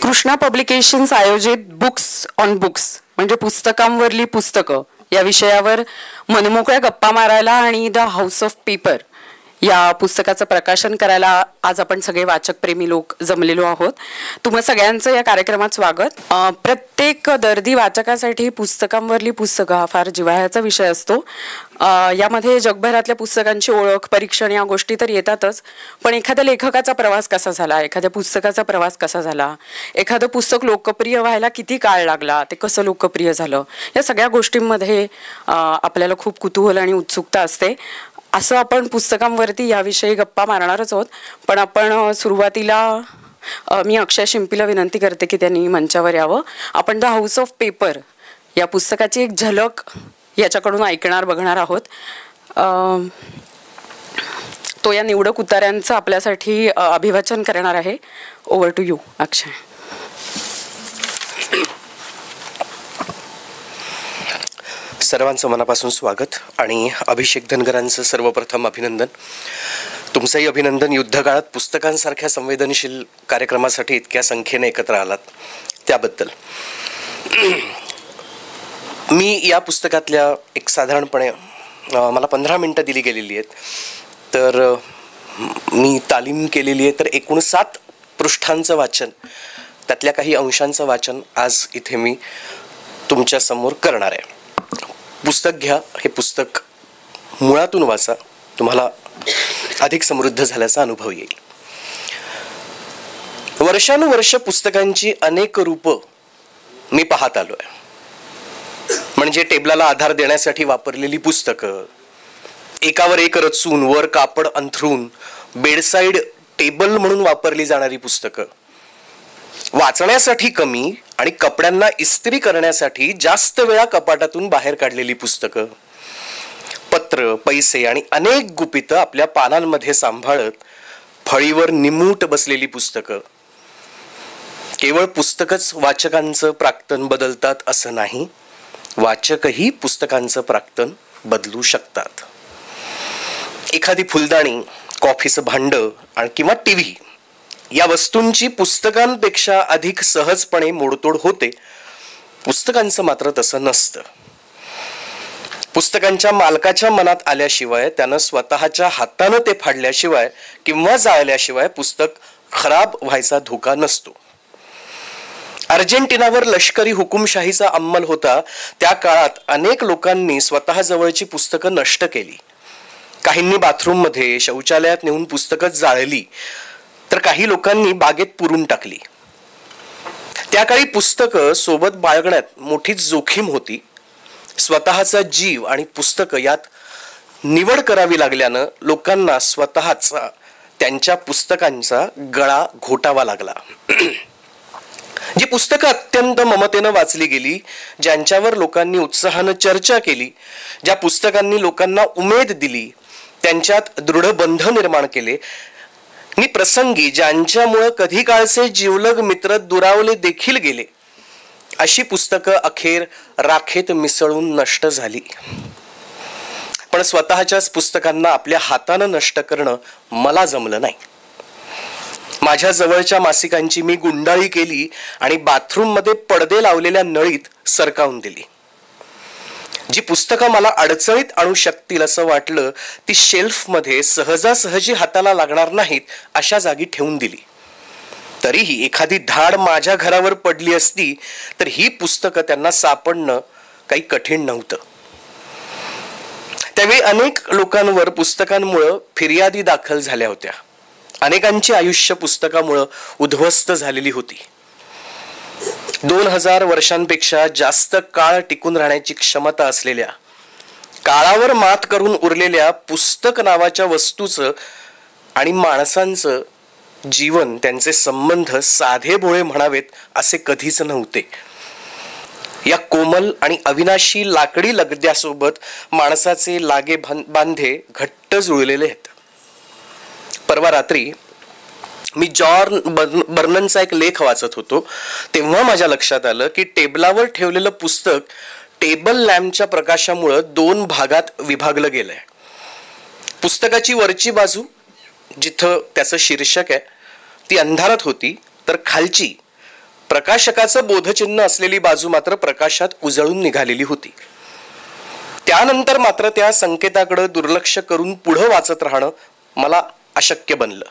Krishna publications आयोजित books on books म्हणजे पुस्तकांवरली पुस्तकं या विषयावर मनमोकळ्या गप्पा मारायला आणि द हाऊस ऑफ पेपर या पुस्तकाचं प्रकाशन करायला आज आपण सगळे वाचक प्रेमी लोक जमलेलो आहोत. तुम्हा सगळ्यांचं या कार्यक्रमात स्वागत. प्रत्येक दर्दी वाचकासाठी पुस्तकांवरली पुस्तकं हा फार जिव्हाळ्याचा विषय असतो. यामध्ये जगभरातल्या पुस्तकांची ओळख, परीक्षण या गोष्टी तर येतातच, पण एखाद्या लेखकाचा प्रवास कसा झाला, एखाद्या पुस्तकाचा प्रवास कसा झाला, एखादं पुस्तक लोकप्रिय व्हायला किती काळ लागला, ते कसं लोकप्रिय झालं, या सगळ्या गोष्टींमध्ये आपल्याला खूप कुतूहल आणि उत्सुकता असते. असं आपण पुस्तकांवरती याविषयी गप्पा मारणारच आहोत. पण आपण सुरुवातीला मी अक्षय शिंपीला विनंती करते की त्यांनी मंचावर यावं. आपण द हाऊस ऑफ पेपर या पुस्तकाची एक झलक याच्याकडून ऐकणार, बघणार आहोत. तो या निवडक उतार्यांचं आपल्यासाठी अभिवाचन करणार आहे. ओव्हर टू यू अक्षय. सर्वांचं मनापासून स्वागत आणि अभिषेक धनगरांचं सर्वप्रथम अभिनंदन. तुमचंही अभिनंदन युद्धकाळात पुस्तकांसारख्या संवेदनशील कार्यक्रमासाठी इतक्या संख्येने एकत्र आलात त्याबद्दल. मी या पुस्तकातल्या एक साधारणपणे मला 15 मिनटं दिली गेलेली आहेत, तर मी तालीम केलेली आहे, तर एकूण 7 पृष्ठांचं वाचन, त्यातल्या काही अंशांचं वाचन आज इथे मी तुमच्यासमोर करणार आहे. पुस्तक घ्या, हे पुस्तक मुळातून वाचा, तुम्हाला अधिक समृद्ध झाल्याचा अनुभव येईल. वर्षानुवर्ष पुस्तकांची अनेक रूपं मी पाहत आलो आहे. म्हणजे टेबलाला आधार देण्यासाठी वापरलेली पुस्तकं, एकावर एक रचून वर कापड अंथरून बेडसाईड टेबल म्हणून वापरली जाणारी पुस्तकं, वाचण्यासाठी कमी आणि कपड्यांना इस्त्री करण्यासाठी जास्त वेळा कपाटातून बाहेर काढलेली पुस्तकं, पत्र, पैसे आणि अनेक गुपितं आपल्या पानांमध्ये सांभाळत फळीवर निमूट बसलेली पुस्तकं. केवळ पुस्तकच वाचकांचं प्राक्तन बदलतात असं नाही, वाचकही पुस्तकांचं प्राक्तन बदलू शकतात. एखादी फुलदाणी, कॉफीचं भांड आणि किंवा टीव्ही या वस्तूंची पुस्तकांपेक्षा अधिक सहजपणे मोडतोड होते. पुस्तकांचं मात्र तसं नसतं. पुस्तकांच्या मालकाच्या मनात आल्याशिवाय, त्यानं स्वतःच्या हातानं ते फाडल्याशिवाय किंवा जाळल्याशिवाय पुस्तक खराब व्हायचा धोका नसतो. अर्जेंटिनावर लष्करी हुकुमशाहीचा अंमल होता त्या काळात अनेक लोकांनी स्वतः जवळची पुस्तकं नष्ट केली. काहींनी बाथरूममध्ये, शौचालयात नेऊन पुस्तकं जाळली, तर काही लोकांनी बागेत पुरून टाकली. त्या काळी पुस्तकं सोबत बाळगण्यात मोठीच जोखीम होती. स्वतःचा जीव आणि पुस्तकं यात निवड करावी लागल्यानं लोकांना स्वतःचा, त्यांच्या पुस्तकांचा गळा घोटावा लागला. जी पुस्तकं अत्यंत ममतेनं वाचली गेली, ज्यांच्यावर लोकांनी उत्साहानं चर्चा केली, ज्या पुस्तकांनी लोकांना उमेद दिली, त्यांच्यात दृढ बंध निर्माण केले, नि प्रसंगी ज्यांच्यामुळे कधी काळचे जिवलग मित्र दुरावले देखील गेले, अशी पुस्तकं अखेर राखेत मिसळून नष्ट झाली. पण स्वतःच्याच पुस्तकांना आपल्या हातानं नष्ट करणं मला जमलं नाही. माझ्या जवळच्या मासिकांची मी गुंडाळी केली आणि बाथरूम मध्ये पडदे लावलेल्या नळीत सरकावून दिली. जी पुस्तकं मला अडचणीत आणू शकतील असं वाटलं, ती शेल्फमध्ये सहजासहजी हाताला लागणार नाहीत अशा जागी ठेवून दिली. तरीही एखादी धाड माझ्या घरावर पडली असती तर ही पुस्तकं त्यांना सापडणं काही कठीण नव्हतं. त्यावेळी अनेक लोकांवर पुस्तकांमुळे फिर्यादी दाखल झाल्या होत्या. अनेकांची आयुष्य पुस्तकामुळे उद्ध्वस्त झालेली होती. 2000 वर्षांपेक्षा जास्त काळ टिकून राहण्याची क्षमता असलेल्या, काळावर मात करून उरलेल्या पुस्तक नावाच्या वस्तूचं आणि माणसांचं जीवन, त्यांचे संबंध साधे भोळे म्हणावेत असे कधीच नव्हते. या कोमल आणि अविनाशी लाकडी लगद्यासोबत माणसाचे लागे बांधे घट्ट जुळलेले आहेत. परवा रात्री मी जॉन बर्ननचा एक लेख वाचत होतो, तेव्हा माझ्या लक्षात आलं की टेबलावर ठेवलेलं पुस्तक टेबल लॅम्पच्या प्रकाशामुळे 2 भागात विभागलं गेलंय. पुस्तकाची वरची बाजू, जिथं त्याचं शीर्षक आहे, ती अंधारात होती, तर खालची प्रकाशकाचं बोधचिन्ह असलेली बाजू मात्र प्रकाशात उजळून निघालेली होती. त्यानंतर मात्र त्या संकेताकडे दुर्लक्ष करून पुढं वाचत राहणं मला अशक्य बनलं.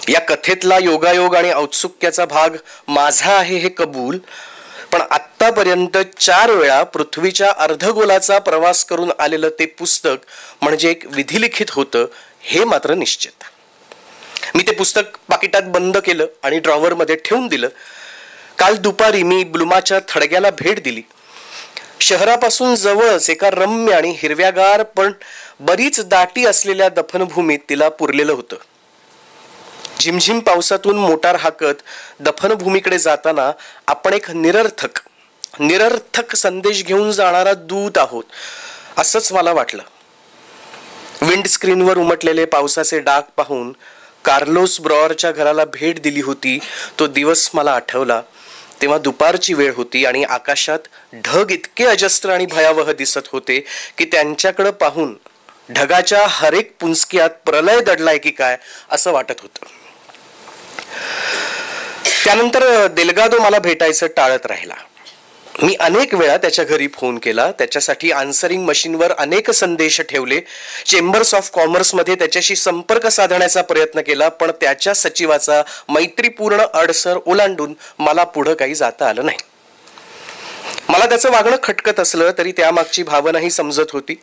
या कथेतला योगायोग आणि औत्सुक्याचा भाग माझा आहे हे कबूल, पण आत्तापर्यंत 4 वेळा पृथ्वीच्या अर्धगोलाचा प्रवास करून आलेलं ते पुस्तक म्हणजे एक विधिलिखित होतं हे मात्र निश्चित. मी ते पुस्तक पाकिटात बंद केलं आणि ड्रॉवरमध्ये ठेवून दिलं. काल दुपारी मी ब्लुमाच्या थडग्याला भेट दिली. शहरापासून जवळच एका रम्य आणि हिरव्यागार पण बरीच दाटी असलेल्या दफनभूमीत तिला पुरलेलं होतं. झिमझिम पावसातून मोटार हाकत दफनभूमीकडे जाताना आपण एक निरर्थक संदेश घेऊन जाणारा दूत आहोत असंच मला वाटलं. विंडस्क्रीनवर उमटलेले पावसाचे डाग पाहून कार्लोस ब्रॉअरच्या घराला भेट दिली होती तो दिवस मला आठवला. तेव्हा दुपारची वेळ होती आणि आकाशात ढग इतके अजस्त्र आणि भयावह दिसत होते की त्यांच्याकडे पाहून ढगाच्या हरेक पुंजक्यात प्रलय दडलाय की काय असं वाटत होतं. त्यानंतर देलगादो मला भेटायचं टाळत राहिला. मी अनेक वेळा त्याच्या घरी फोन केला. त्याच्यासाठी आन्सरिंग मशीनवर अनेक संदेश ठेवले. चेंबर्स ऑफ कॉमर्समध्ये त्याच्याशी संपर्क साधण्याचा प्रयत्न केला, पण त्याच्या सचिवाचा मैत्रीपूर्ण अडसर ओलांडून मला पुढं काही जाता आलं नाही. मला त्याचं वागणं खटकत असलं तरी त्यामागची भावनाही समजत होती.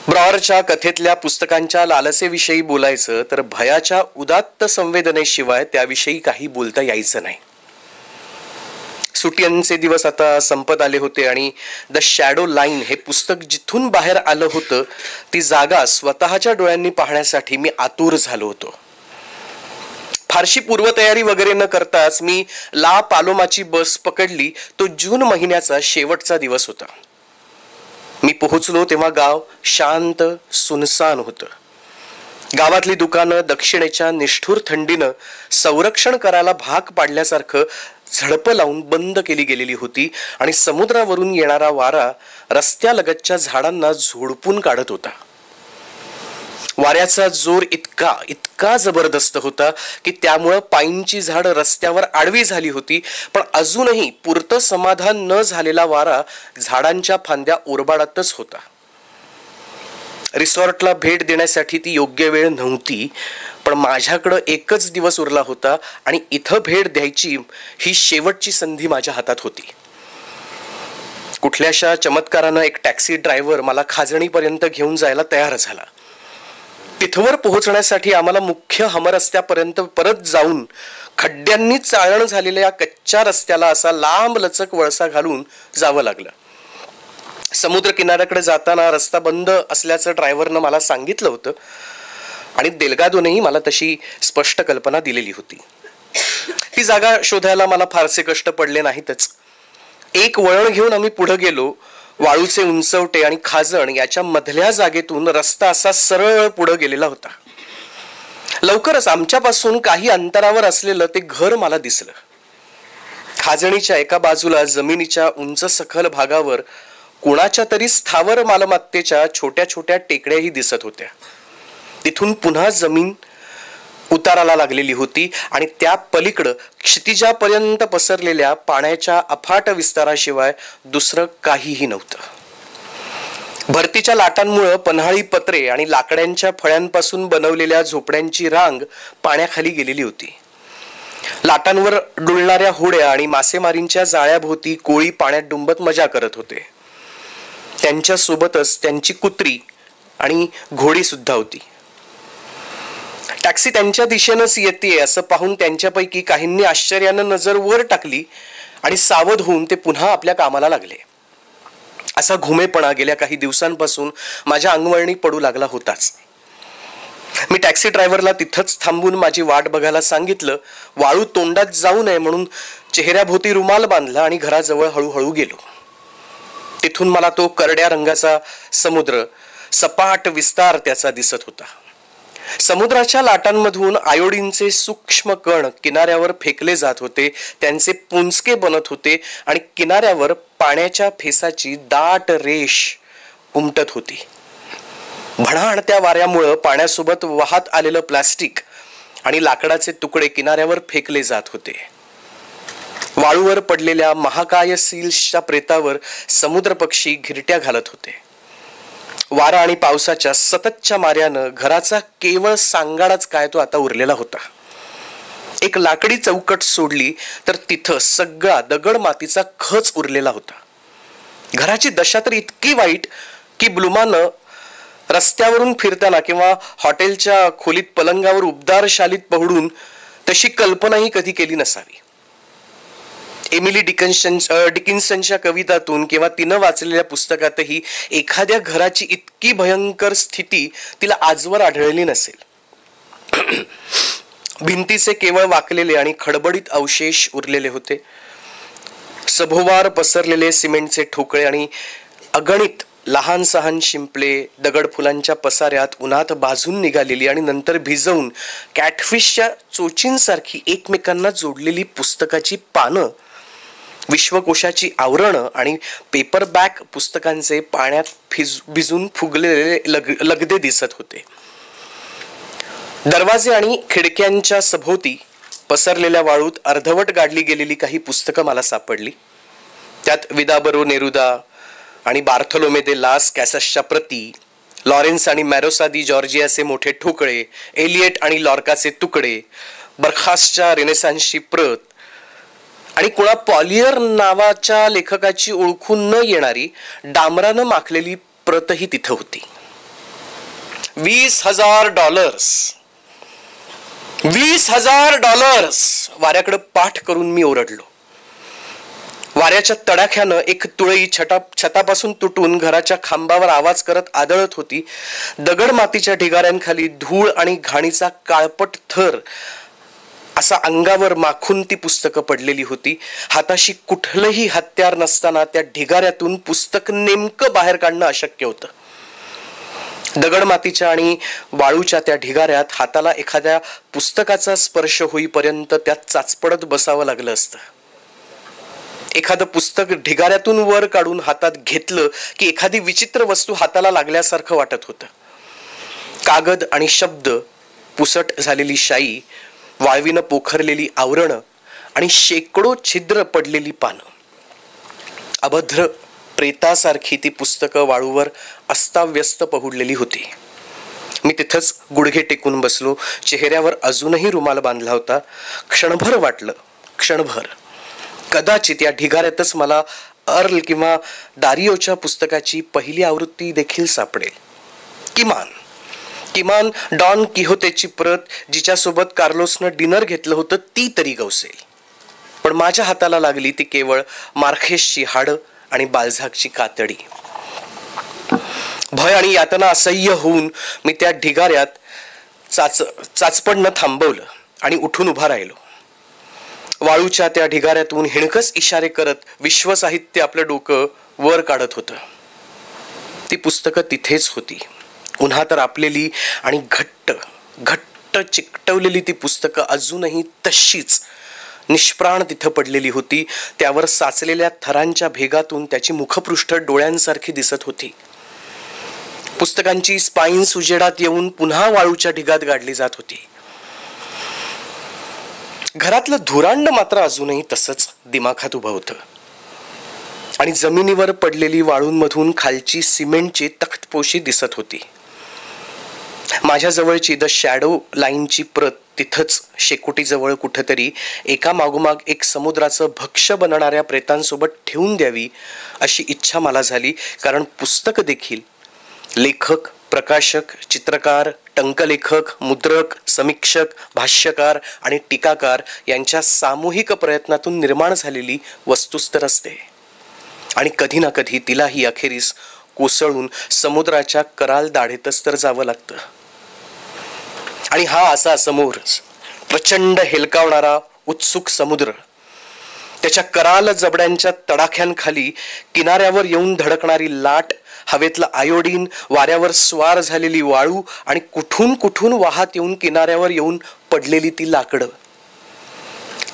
ब्रॉअरच्या कथेतल्या पुस्तकांच्या लालसेविषयी बोलायचं तर भयाच्या उदात्त संवेदनेशिवाय त्याविषयी काही बोलता यायचं नाही. सुट्यांचे दिवस आता संपत आले होते आणि द शॅडो लाईन हे पुस्तक जिथून बाहेर आलं होतं ती जागा स्वतःच्या डोळ्यांनी पाहण्यासाठी मी आतुर झालो होतो. फारशी पूर्वतयारी वगैरे न करताच मी ला पालोमाची बस पकडली. तो जून महिन्याचा शेवटचा दिवस होता. मी पोहोचलो तेव्हा गाव शांत सुनसान होतं. गावातली दुकानं दक्षिणेच्या निष्ठुर थंडीनं संरक्षण करायला भाग पाडल्यासारखं झडपं लावून बंद केली गेलेली होती आणि समुद्रावरून येणारा वारा रस्त्यालगतच्या झाडांना झोडपून काढत होता. वाऱ्याचा जोर इतका जबरदस्त होता की त्यामुळं पाईनची झाडं रस्त्यावर आडवी झाली होती. पण अजूनही पुरतं समाधान न झालेला वारा झाडांच्या फांद्या ओरबाडतच होता. रिसॉर्टला भेट देण्यासाठी ती योग्य वेळ नव्हती, पण माझ्याकडं एकच दिवस उरला होता आणि इथं भेट द्यायची ही शेवटची संधी माझ्या हातात होती. कुठल्याशा चमत्कारानं एक टॅक्सी ड्रायव्हर मला खाजणीपर्यंत घेऊन जायला तयार झाला. तिथवर पोहोचण्यासाठी आम्हाला मुख्य हमरस्त्यापर्यंत परत जाऊन खड्ड्यांनी चाळण झालेल्या कच्च्या रस्त्याला असा लांब लचक वळसा घालून जावं लागलं. समुद्र किनाऱ्याकडे जाताना रस्ता बंद असल्याचं ड्रायव्हरनं मला सांगितलं होतं आणि देलगादोनेही मला तशी स्पष्ट कल्पना दिलेली होती. ती जागा शोधायला मला फारसे कष्ट पडले नाहीतच. एक वळण घेऊन आम्ही पुढे गेलो. वाळूचे उंचवटे आणि खाजण याच्या मधल्या जागेतून रस्ता असा सरळ पुढे गेलेला होता. लवकरच आमच्यापासून काही अंतरावर असलेलं ते घर मला दिसलं. खाजणीच्या एका बाजूला जमिनीच्या उंच सखल भागावर कुणाच्या तरी स्थावर मालमत्तेच्या छोट्या छोट्या टेकड्याही दिसत होत्या. तिथून पुन्हा जमीन उताराला लागलेली होती आणि त्या पलीकडं क्षितिजापर्यंत पसरलेल्या पाण्याच्या अफाट विस्ताराशिवाय दुसरं काहीही नव्हतं. भरतीच्या लाटांमुळे पन्हाळी पत्रे आणि लाकड्यांच्या फळ्यांपासून बनवलेल्या झोपड्यांची रांग पाण्याखाली गेलेली होती. लाटांवर डुलणाऱ्या होड्या आणि मासेमारींच्या जाळ्याभोवती कोळी पाण्यात डुंबत मजा करत होते. त्यांच्या सोबतच त्यांची कुत्री आणि घोडी सुद्धा होती. टॅक्सी त्यांच्या दिशेनंच येते असं पाहून त्यांच्यापैकी काहींनी आश्चर्यानं नजर वर टाकली आणि सावध होऊन ते पुन्हा आपल्या कामाला लागले. असा घुमेपणा गेल्या काही दिवसांपासून माझ्या अंगवळणी पडू लागला होताच. मी टॅक्सी ड्रायव्हरला तिथंच थांबून माझी वाट बघायला सांगितलं. वाळू तोंडात जाऊ नये म्हणून चेहऱ्याभोवती रुमाल बांधला आणि घराजवळ हळूहळू गेलो. तिथून मला तो करड्या रंगाचा समुद्र, सपाट विस्तार त्याचा दिसत होता. समुद्राच्या लाटांमधून आयोडीनचे सूक्ष्म कण किनाऱ्यावर फेकले जात होते. त्यांचे पुंजके बनत होते आणि किनाऱ्यावर पाण्याच्या फेसाची दाट रेष उमटत होती. भणाणत्या वाऱ्यामुळं पाण्यासोबत वाहत आलेलं प्लास्टिक आणि लाकडाचे तुकडे किनाऱ्यावर फेकले जात होते. वाळूवर पडलेल्या महाकाय सील्सच्या प्रेतावर समुद्र पक्षी घिरट्या घालत होते. वारा आणि पावसाच्या सततच्या मार्यानं घराचा केवळ सांगाडाच काय तो आता उरलेला होता. एक लाकडी चौकट सोडली तर तिथं सगळा दगड मातीचा खच उरलेला होता. घराची दशा तर इतकी वाईट की ब्लुमानं रस्त्यावरून फिरताना किंवा हॉटेलच्या खोलीत पलंगावर उबदार शालीत पहुडून तशी कल्पनाही कधी केली नसावी. एमिली डिकिन्सनच्या कवितातून किंवा तिनं वाचलेल्या पुस्तकातही एखाद्या घराची इतकी भयंकर स्थिती तिला आजवर आढळली नसेल. भिंतीचे केवळ वाकलेले आणि खडबडीत अवशेष उरलेले होते. सभोवार पसरलेले सिमेंटचे ठोकळे आणि अगणित लहान सहान शिंपले दगडफुलांच्या पसाऱ्यात उन्हात भाजून निघालेली आणि नंतर भिजवून कॅटफिशच्या चोचींसारखी एकमेकांना जोडलेली पुस्तकाची पानं, विश्वकोशाची आवरणं आणि पेपरबॅक पुस्तकांचे पाण्यात भिजून फुगलेले लगदे दिसत होते. दरवाजे आणि खिडक्यांच्या सभोवती पसरलेल्या वाळूत अर्धवट गाडली गेलेली काही पुस्तकं मला सापडली. त्यात विदाबरो नेरुदा आणि बार्थोलोमे दे लास कॅससच्या प्रती, लॉरेन्स आणि मॅरोसा दी जॉर्जियाचे मोठे ठोकळे, एलियट आणि लॉर्काचे तुकडे, बरखासच्या रेनेसान्सची प्रत आणि कुणा पॉलियर नावाच्या लेखकाची ओळखून न येणारी डांबरानं माखलेली प्रतही तिथं होती. $20,000 $20,000 वाऱ्याकडे पाठ करून मी ओरडलो. वाऱ्याच्या तडाख्यानं एक तुळई छतापासून तुटून घराच्या खांबावर आवाज करत आदळत होती. दगड मातीच्या ढिगाऱ्यांखाली धूळ आणि घाणीचा काळपट थर असा अंगावर माखून ती पुस्तकं पडलेली होती. हाताशी कुठलंही हत्यार नसताना त्या ढिगाऱ्यातून पुस्तक नेमकं बाहेर काढणं अशक्य होतं. दगडमातीच्या आणि वाळूच्या त्या ढिगाऱ्यात हाताला एखाद्या पुस्तकाचा स्पर्श होईपर्यंत त्यात चाचपडत बसावं लागलं असतं. एखादं पुस्तक ढिगाऱ्यातून वर काढून हातात घेतलं की एखादी विचित्र वस्तू हाताला लागल्यासारखं वाटत होतं. कागद आणि शब्द, पुसट झालेली शाई, वाळवीनं पोखरलेली आवरणं आणि शेकडो छिद्र पडलेली पानं. अभद्र प्रेतासारखी ती पुस्तकं वाळूवर अस्ताव्यस्त पहुडलेली होती. मी तिथंच गुडघे टेकून बसलो. चेहऱ्यावर अजूनही रुमाल बांधला होता. क्षणभर वाटलं, क्षणभर कदाचित या ढिगाऱ्यातच मला अर्ल किंवा दारियोच्या पुस्तकाची पहिली आवृत्ती देखील सापडेल. किमान डॉन किहोतेची प्रत, जिच्यासोबत कार्लोसनं डिनर घेतलं होतं, ती तरी गवसेल. पण माझ्या हाताला लागली ती केवळ मार्खेसची हाडं आणि बाल्झाकची कातडी. भय आणि यातना असह्य होऊन मी त्या ढिगाऱ्यात चाचपडणं थांबवलं आणि उठून उभा राहिलो. वाळूच्या त्या ढिगाऱ्यातून हिणकस इशारे करत विश्वसाहित्य आपलं डोकं वर काढत होतं. ती पुस्तकं तिथेच होती. उन्हात रापलेली आणि घट्ट चिकटवलेली ती पुस्तकं अजूनही तशीच निष्प्राण तिथं पडलेली होती. त्यावर साचलेल्या थरांच्या भेगातून त्याची मुखपृष्ठ डोळ्यांसारखी दिसत होती. पुस्तकांची स्पाईन्स उजेडात येऊन पुन्हा वाळूच्या ढिगात गाडली जात होती. घरातलं धुरांड मात्र अजूनही तसंच दिमाखात उभं होतं आणि जमिनीवर पडलेली वाळूंमधून खालची सिमेंटची तख्तपोशी दिसत होती. माझ्या जवळची द शॅडो लाईनची प्रत तिथंच शेकोटीजवळ कुठेतरी एका मागोमाग एक समुद्राचं भक्ष्य बनणाऱ्या प्रेतांसोबत ठेवून द्यावी अशी इच्छा मला झाली. कारण पुस्तक देखील लेखक, प्रकाशक, चित्रकार, टंकलेखक, मुद्रक, समीक्षक, भाष्यकार आणि टीकाकार यांच्या सामूहिक प्रयत्नातून निर्माण झालेली वस्तुस्तर असते आणि कधी ना कधी तिलाही अखेरीस कोसळून समुद्राच्या कराल दाढेतच तर जावं लागतं. आणि हा असा समोरच प्रचंड हेलकावणारा उत्सुक समुद्र, त्याच्या कराल जबड्यांच्या तडाख्यांखाली किनाऱ्यावर येऊन धडकणारी लाट, हवेतलं आयोडीन, वाऱ्यावर स्वार झालेली वाळू आणि कुठून कुठून वाहत येऊन किनाऱ्यावर येऊन पडलेली ती लाकडं.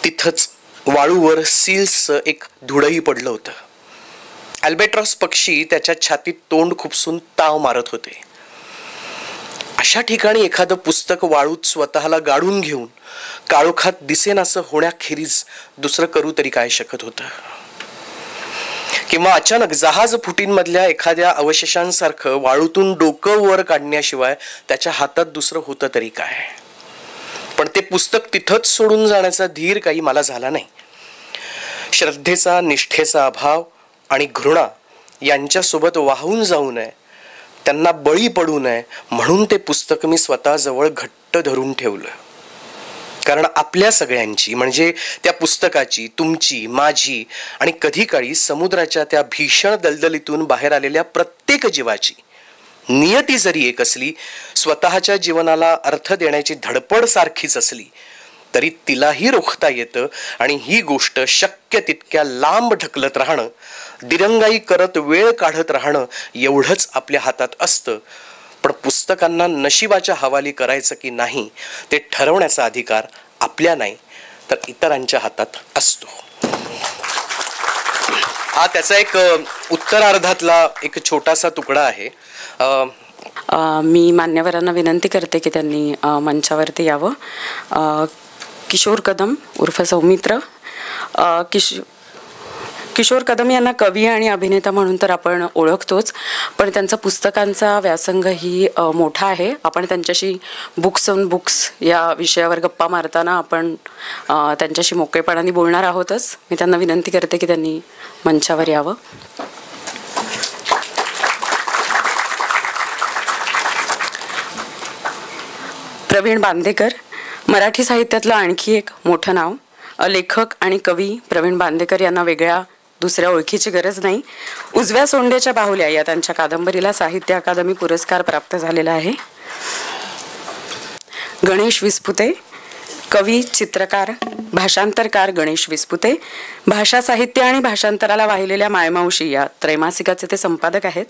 तिथंच वाळूवर सील्सचं एक धुडही पडलं होतं. अल्बेट्रॉस पक्षी त्याच्या छातीत तोंड खुपसून ताव मारत होते. अशा ठिकाणी एखादं पुस्तक वाळूत स्वतःला गाडून घेऊन काळोखात दिसेनासं होण्याखेरीज दुसरं करू तरी काय शकत होतं? किंवा अचानक जहाज फुटींमधल्या एखाद्या अवशेषांसारखं वाळूतून डोकं वर काढण्याशिवाय त्याच्या हातात दुसरं होतं तरी काय? पण ते पुस्तक तिथंच सोडून जाण्याचा धीर काही मला झाला नाही. श्रद्धेचा, निष्ठेचा अभाव आणि घृणा यांच्यासोबत वाहून जाऊ नये, त्यांना बळी पडू नये म्हणून ते पुस्तक मी स्वतःजवळ घट्ट धरून ठेवलं. कारण आपल्या सगळ्यांची, म्हणजे त्या पुस्तकाची, तुमची, माझी आणि कधी काळी समुद्राच्या त्या भीषण दलदलीतून बाहेर आलेल्या प्रत्येक जीवाची नियती जरी एक असली, स्वतःच्या जीवनाला अर्थ देण्याची धडपड सारखीच असली, तरी तिलाही रोखता येतं. आणि ही गोष्ट शक्य तितक्या लांब ढकलत राहणं, दिरंगाई करत वेळ काढत राहणं एवढंच आपल्या हातात असतं. पण पुस्तकांना नशिबाच्या हवाली करायचं की नाही ते ठरवण्याचा अधिकार आपल्या नाही तर इतरांच्या हातात असतो. हा त्याचा एक उत्तरार्धातला एक छोटासा तुकडा आहे. मी मान्यवरांना विनंती करते की त्यांनी मंचावरती यावं. किशोर कदम उर्फ सौमित्र. किशोर कदम यांना कवी आणि अभिनेता म्हणून तर आपण ओळखतोच, पण त्यांचा पुस्तकांचा व्यासंगही मोठा आहे. आपण त्यांच्याशी बुक्स ऑन बुक्स या विषयावर गप्पा मारताना आपण त्यांच्याशी मोकळेपणाने बोलणार आहोतच. मी त्यांना विनंती करते की त्यांनी मंचावर यावं. प्रवीण बांदेकर, मराठी साहित्यातलं आणखी एक मोठं नाव. लेखक आणि कवी प्रवीण बांदेकर यांना वेगळ्या दुसऱ्या ओळखीची गरज नाही. उजव्या सोंडेच्या बाहुल्या या त्यांच्या कादंबरीला साहित्य अकादमी पुरस्कार प्राप्त झालेला आहे. गणेश विस्पुते, कवी, चित्रकार, भाषांतरकार गणेश विस्पुते. भाषा साहित्य आणि भाषांतराला वाहिलेल्या मायमावशी या त्रैमासिकाचे ते संपादक आहेत.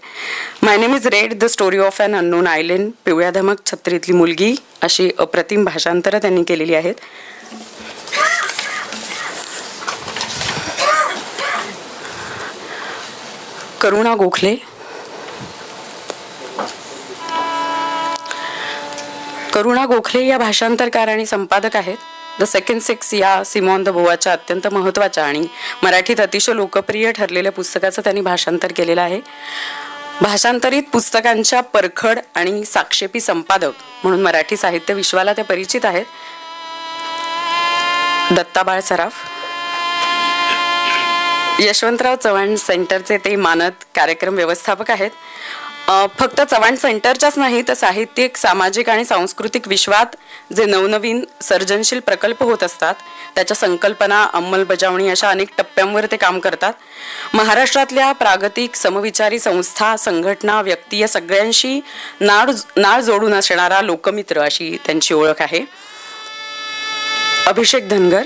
My name is red, the story of an unknown island, पिवळ्या धमक छत्रीतली मुलगी अशी अप्रतिम भाषांतरं त्यांनी केलेली आहेत. करुणा गोखले, करुणा गोखले या भाषांतरकार आणि संपादक आहेत. द सेकंड सेक्स या सिमॉन द बोवाच्या अत्यंत महत्त्वाच्या आणि मराठीत अतिशय लोकप्रिय ठरलेल्या पुस्तकाचं त्यांनी भाषांतर केलेलं आहे. भाषांतरित पुस्तकांच्या परखड आणि साक्षेपी संपादक म्हणून मराठी साहित्य विश्वाला ते परिचित आहेत. दत्ताबाळ सराफ, यशवंतराव चव्हाण सेंटरचे ते मानद कार्यक्रम व्यवस्थापक आहेत. फक्त चव्हाण सेंटरच्याच नाही तर साहित्यिक, सामाजिक आणि सांस्कृतिक विश्वात जे नवनवीन सर्जनशील प्रकल्प होत असतात त्याच्या संकल्पना, अंमलबजावणी अशा अनेक टप्प्यांवर ते काम करतात. महाराष्ट्रातल्या प्रागतिक समविचारी संस्था, संघटना, व्यक्ती या सगळ्यांशी नाळ जोडून असणारा लोकमित्र अशी त्यांची ओळख आहे. अभिषेक धनगर,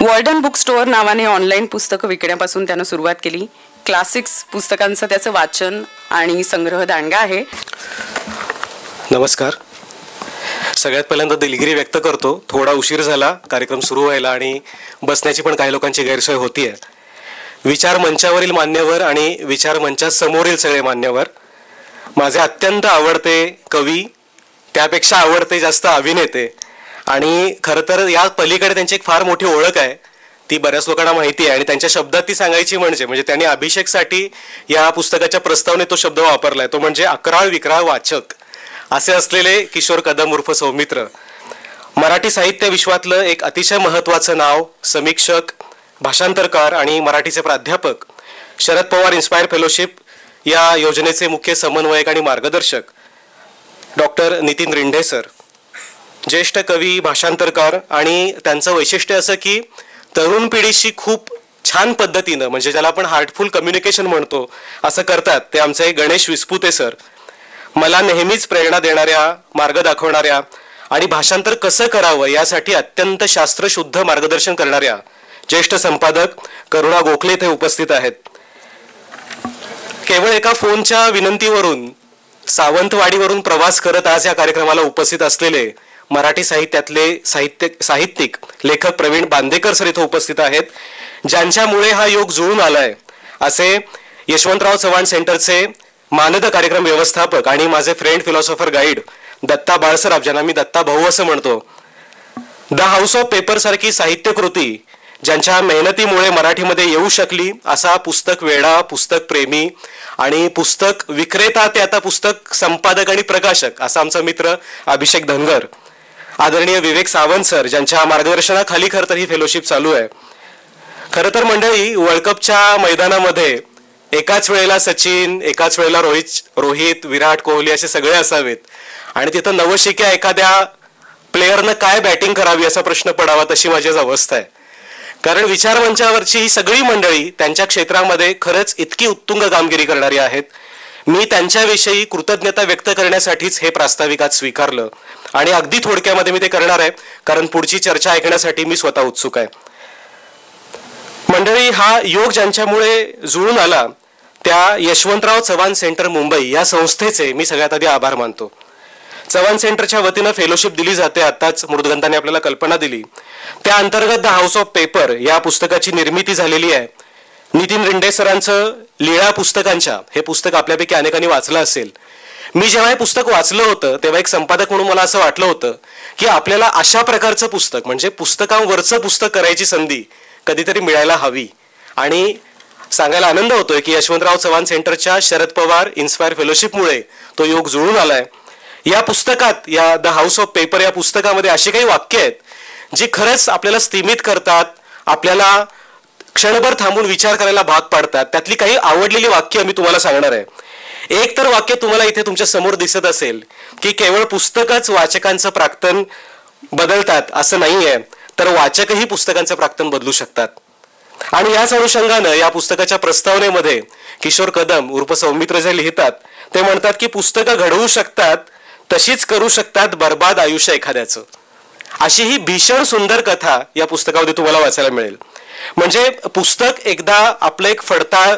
वॉल्डन बुक स्टोअर नावाने ऑनलाईन पुस्तकं विकण्यापासून त्यानं सुरुवात केली. क्लासिक्स पुस्तकांचं त्याचं वाचन आणि संग्रह दांडगा आहे. नमस्कार. सगळ्यात पहिल्यांदा दिलगिरी व्यक्त करतो, थोडा उशीर झाला कार्यक्रम सुरू व्हायला आणि बसण्याची पण काही लोकांची गैरसोय होतीये. विचार मंचावरील मान्यवर आणि विचार मंचासमोरील सगळे मान्यवर, माझे अत्यंत आवडते कवी, त्यापेक्षा आवडते जास्त अभिनेते आणि खरं तर या पलीकडे त्यांची एक फार मोठी ओळख आहे, ती बऱ्याच लोकांना माहिती आहे आणि त्यांच्या शब्दात ती सांगायची म्हणजे त्यांनी अभिषेकसाठी या पुस्तकाच्या प्रस्तावनेत तो शब्द वापरलाय, तो म्हणजे अकराळ विक्राळ वाचक असे असलेले किशोर कदम उर्फ सौमित्र. मराठी साहित्य विश्वातलं एक अतिशय महत्त्वाचं नाव, समीक्षक, भाषांतरकार आणि मराठीचे प्राध्यापक, शरद पवार इन्स्पायर फेलोशिप या योजनेचे मुख्य समन्वयक आणि मार्गदर्शक डॉक्टर नितीन रिंढे सर. ज्येष्ठ कवी, भाषांतरकार आणि त्यांचं वैशिष्ट्य असं की तरुण पिढीशी खूप छान पद्धतीनं, म्हणजे ज्याला आपण हार्टफुल कम्युनिकेशन म्हणतो, असं करतात ते आमचे गणेश विस्पुते सर. मला नेहमीच प्रेरणा देणाऱ्या, मार्ग दाखवणाऱ्या आणि भाषांतर कसं करावं यासाठी अत्यंत शास्त्रशुद्ध मार्गदर्शन करणाऱ्या ज्येष्ठ संपादक करुणा गोखले इथे उपस्थित आहेत. केवळ एका फोनच्या विनंतीवरून सावंतवाडीवरून प्रवास करत आज या कार्यक्रमाला उपस्थित असलेले मराठी साहित्यातले साहित्यिक लेखक प्रवीण बांदेकर सर इथे उपस्थित आहेत, ज्यांच्यामुळे हा योग जुळून आलाय असे यशवंतराव चव्हाण सेंटरचे मानद कार्यक्रम व्यवस्थापक आणि माझे friend philosopher guide Datta Balsaraf, ज्यांना मी दत्ता भाऊ असं म्हणतो, द हाऊस ऑफ पेपर सारखी साहित्यकृती ज्यांच्या मेहनतीमुळे मराठीमध्ये येऊ शकली, असा पुस्तक वेडा, पुस्तक प्रेमी आणि पुस्तक विक्रेता ते आता पुस्तक संपादक आणि प्रकाशक असा आमचा मित्र अभिषेक धनगर, आदरणीय विवेक सावंत सर, ज्यांच्या मार्गदर्शनाखाली खरं तर ही फेलोशिप चालू आहे. खरं तर मंडळी, वर्ल्ड कपच्या मैदानामध्ये एकाच वेळेला सचिन, एकाच वेळेला रोहित, विराट कोहली असे सगळे असावेत आणि तिथं नवशिक्या एखाद्या प्लेयरनं काय बॅटिंग करावी असा प्रश्न पडावा, तशी माझी अवस्था आहे. कारण विचारमंचावरची ही सगळी मंडळी त्यांच्या क्षेत्रामध्ये खरंच इतकी उत्तुंग कामगिरी करणारी आहेत. मी त्यांच्याविषयी कृतज्ञता व्यक्त करण्यासाठीच हे प्रास्ताविक आज स्वीकारलं आणि अगदी थोडक्यामध्ये मी ते करणार आहे, कारण पुढची चर्चा ऐकण्यासाठी मी स्वतः उत्सुक आहे. मंडळी, हा योग ज्यांच्यामुळे जुळून आला त्या यशवंतराव चव्हाण सेंटर मुंबई या संस्थेचे मी सगळ्यात आधी आभार मानतो. चव्हाण सेंटरच्या वतीनं फेलोशिप दिली जाते, आताच मृदगंधाने आपल्याला कल्पना दिली. त्या अंतर्गत द हाऊस ऑफ पेपर या पुस्तकाची निर्मिती झालेली आहे. नितीन रिंडे सरांचं लीळा पुस्तकांच्या हे पुस्तक आपल्यापैकी अनेकांनी वाचलं असेल. मी जेव्हा हे पुस्तक वाचलं होतं तेव्हा एक संपादक म्हणून मला असं वाटलं होतं की आपल्याला अशा प्रकारचं पुस्तक म्हणजे पुस्तकांवरचं पुस्तक करायची संधी कधीतरी मिळायला हवी. आणि सांगायला आनंद होतोय की यशवंतराव चव्हाण सेंटरच्या शरद पवार इन्स्पायर फेलोशिपमुळे तो योग जुळून आलाय. या पुस्तकात, या द हाऊस ऑफ पेपर या पुस्तकामध्ये अशी काही वाक्य आहेत जी खरंच आपल्याला स्थिमित करतात, आपल्याला क्षणभर थांबून विचार करायला भाग पाडतात. त्यातली काही आवडलेली वाक्य मी तुम्हाला सांगणार आहे. एक तर वाक्य तुम्हाला इथे तुमच्या समोर दिसत असेल की केवळ पुस्तकच वाचकांचं प्राक्तन बदलतात असं नाहीये, तर वाचकही पुस्तकांचं प्राक्तन बदलू शकतात. आणि याच अनुषंगानं या पुस्तकाच्या प्रस्तावनेमध्ये किशोर कदम उर्फ सौमित्र जे लिहितात ते म्हणतात की पुस्तकं घडवू शकतात, तशीच करू शकतात बर्बाद आयुष्य एखाद्याचं. अशी ही भीषण सुंदर कथा या पुस्तकामध्ये तुम्हाला वाचायला मिळेल. म्हणजे पुस्तक एकदा आपलं एक फडताळ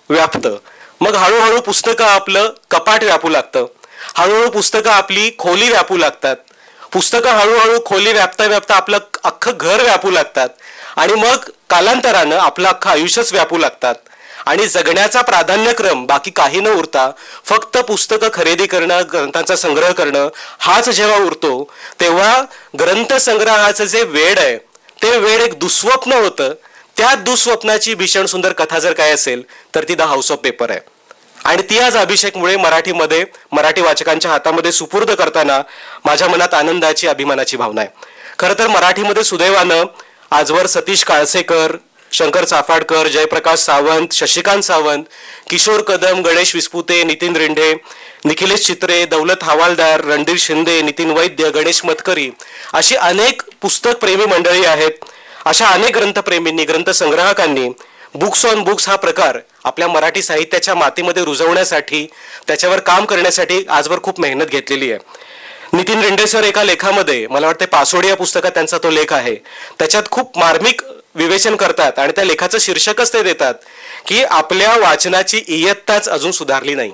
व्यापतं, मग हळूहळू पुस्तकं आपलं कपाट व्यापू लागतं, हळूहळू पुस्तकं आपली खोली व्यापू लागतात, पुस्तकं हळूहळू खोली व्यापता व्यापता आपलं अख्खं घर व्यापू लागतात आणि मग कालांतरानं आपलं अख्खं आयुष्यच व्यापू लागतात. आणि जगण्याचा प्राधान्यक्रम बाकी काही न उरता फक्त पुस्तकं खरेदी करणं, ग्रंथांचा संग्रह करणं हाच जेव्हा उरतो, तेव्हा ग्रंथसंग्रहाचं जे वेड आहे ते वेड एक दुःस्वप्न होतं. त्या दुःस्वप्नाची भीषण सुंदर कथा जर काय असेल तर ती द हाऊस ऑफ पेपर आहे. आणि ती आज अभिषेकमुळे मराठीमध्ये, मराठी वाचकांच्या हातामध्ये सुपूर्द करताना माझ्या मनात आनंदाची, अभिमानाची भावना आहे. खरं तर मराठीमध्ये सुदैवानं आजवर सतीश काळसेकर, शंकर चाफाडकर, जयप्रकाश सावंत, शशिकांत सावंत, किशोर कदम, गणेश विस्पुते, नितीन रिंढे, निखिलेश चित्रे, दौलत हवालदार, रणधीर शिंदे, नितीन वैद्य, गणेश मतकरी अशी अनेक पुस्तक प्रेमी मंडळी आहेत. अशा अनेक ग्रंथप्रेमींनी, ग्रंथसंग्राहकांनी बुक्स ऑन बुक्स हा प्रकार आपल्या मराठी साहित्याच्या मातीमध्ये रुजवण्यासाठी, त्याच्यावर काम करण्यासाठी आजवर खूप मेहनत घेतलेली आहे. नितीन रिंढे सर एका लेखामध्ये, मला वाटते पासोडी या पुस्तकात त्यांचा तो लेख आहे, त्याच्यात खूप मार्मिक विवेचन करतात आणि त्या लेखाचं शीर्षकच ते देतात की आपल्या वाचनाची इयत्ताच अजून सुधारली नाही.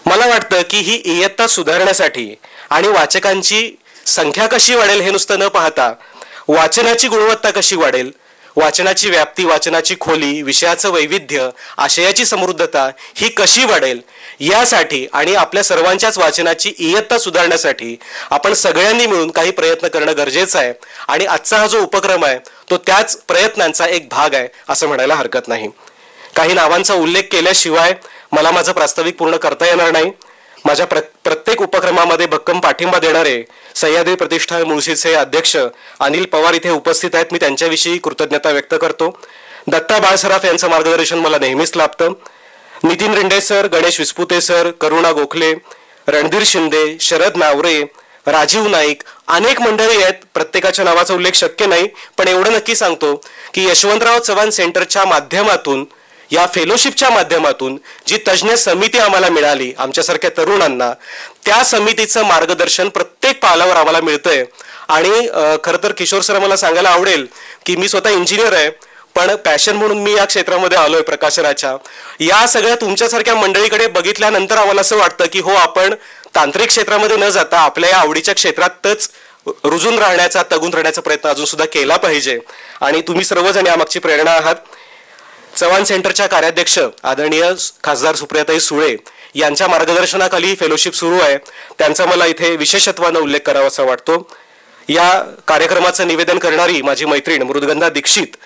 मला वाटतं की ही इयत्ता सुधारण्यासाठी आणि वाचकांची संख्या कशी वाढेल हे नुसतं न पाहता वाचनाची गुणवत्ता कशी वाढेल, वाचनाची व्याप्ती, वाचनाची खोली, विषयाचं वैविध्य, आशयाची समृद्धता ही कशी वाढेल यासाठी आणि आपल्या सर्वांच्याच वाचनाची इयत्ता सुधारण्यासाठी आपण सगळ्यांनी मिळून काही प्रयत्न करणं गरजेचं आहे. आणि आजचा हा जो उपक्रम आहे तो त्याच प्रयत्नांचा एक भाग आहे असं म्हणायला हरकत नाही. काही नावांचा उल्लेख केल्याशिवाय मला माझं प्रास्ताविक पूर्ण करता येणार नाही. माझ्या प्रत्येक उपक्रमामध्ये भक्कम पाठिंबा देणारे सह्याद्री प्रतिष्ठान मुळशीचे अध्यक्ष अनिल पवार इथे उपस्थित आहेत. मी त्यांच्याविषयी कृतज्ञता व्यक्त करतो. दत्ता बाळसराफ यांचं मार्गदर्शन मला नेहमीच लाभतं. नितीन रिंढे सर, गणेश विस्पुते सर, करुणा गोखले, रणधीर शिंदे, शरद नावरे, राजीव नाईक, अनेक मंडळी आहेत. प्रत्येकाच्या नावाचा उल्लेख शक्य नाही, पण एवढं नक्की सांगतो की यशवंतराव चव्हाण सेंटरच्या माध्यमातून, या फेलोशिपच्या माध्यमातून जी तज्ज्ञ समिती आम्हाला मिळाली, आमच्यासारख्या तरुणांना, त्या समितीचं मार्गदर्शन प्रत्येक पावलावर आम्हाला मिळतंय. आणि खरं तर किशोर सर, मला सांगायला आवडेल की मी स्वतः इंजिनियर आहे, पण पॅशन म्हणून मी या क्षेत्रामध्ये आलोय प्रकाशनाच्या. या सगळ्या तुमच्यासारख्या मंडळीकडे बघितल्यानंतर आम्हाला असं वाटतं की हो, आपण तांत्रिक क्षेत्रामध्ये न जाता आपल्या या आवडीच्या क्षेत्रातच रुजून राहण्याचा, तगून राहण्याचा प्रयत्न अजून सुद्धा केला पाहिजे. आणि तुम्ही सर्वजण यामागची प्रेरणा आहात. चव्हाण सेंटरच्या कार्याध्यक्ष आदरणीय खासदार सुप्रियाताई सुळे यांच्या मार्गदर्शनाखाली फेलोशिप सुरू आहे, त्यांचा मला इथे विशेषत्वानं उल्लेख करावा असा वाटतो. या कार्यक्रमाचं निवेदन करणारी माझी मैत्रीण मृदगंधा दीक्षित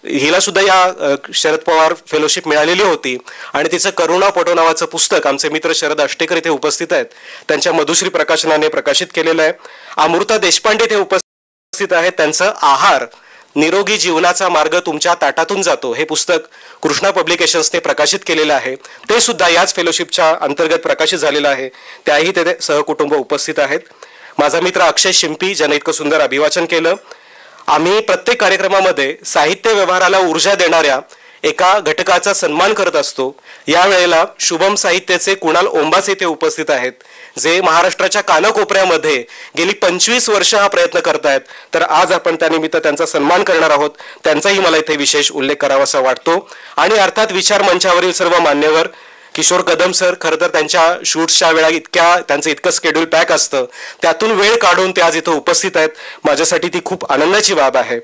हिला सुद्धा या शरद पवार फेलोशिप मिळालेली होती आणि तिचं करुणा पटो नावाचं पुस्तक आमचे मित्र शरद आष्टेकर इथे उपस्थित आहेत, त्यांच्या मधुश्री प्रकाशनाने प्रकाशित केलेलं आहे. अमृता देशपांडे इथे उपस्थित आहेत, त्यांचं आहार निरोगी जीवनाचा मार्ग तुमच्या ताटातून जातो हे पुस्तक कृष्णा पब्लिकेशन्सने प्रकाशित केलेलं आहे, ते सुद्धा याच फेलोशिपच्या अंतर्गत प्रकाशित झालेलं आहे. त्याही तेथे सहकुटुंब उपस्थित आहेत. माझा मित्र अक्षय शिंपी ज्याने इतकं सुंदर अभिवाचन केलं. आम्ही प्रत्येक कार्यक्रमामध्ये साहित्य व्यवहाराला ऊर्जा देणाऱ्या एका घटकाचा सन्मान करत असतो. यावेळेला शुभम साहित्याचे कुणाल ओंबासे ते उपस्थित आहेत, जे महाराष्ट्राच्या कानाकोपऱ्यामध्ये गेली 25 वर्ष हा प्रयत्न करतायत. तर आज आपण त्यानिमित्त त्यांचा सन्मान करणार आहोत. त्यांचाही मला इथे विशेष उल्लेख करावासा वाटतो. आणि अर्थात विचार मंचावरील सर्व मान्यवर, किशोर कदम सर, खरं तर त्यांच्या शूट्सच्या वेळा त्यांचं इतकं शेड्यूल पॅक असतं, त्यातून वेळ काढून ते आज इथं उपस्थित आहेत. माझ्यासाठी ती खूप आनंदाची बाब आहे.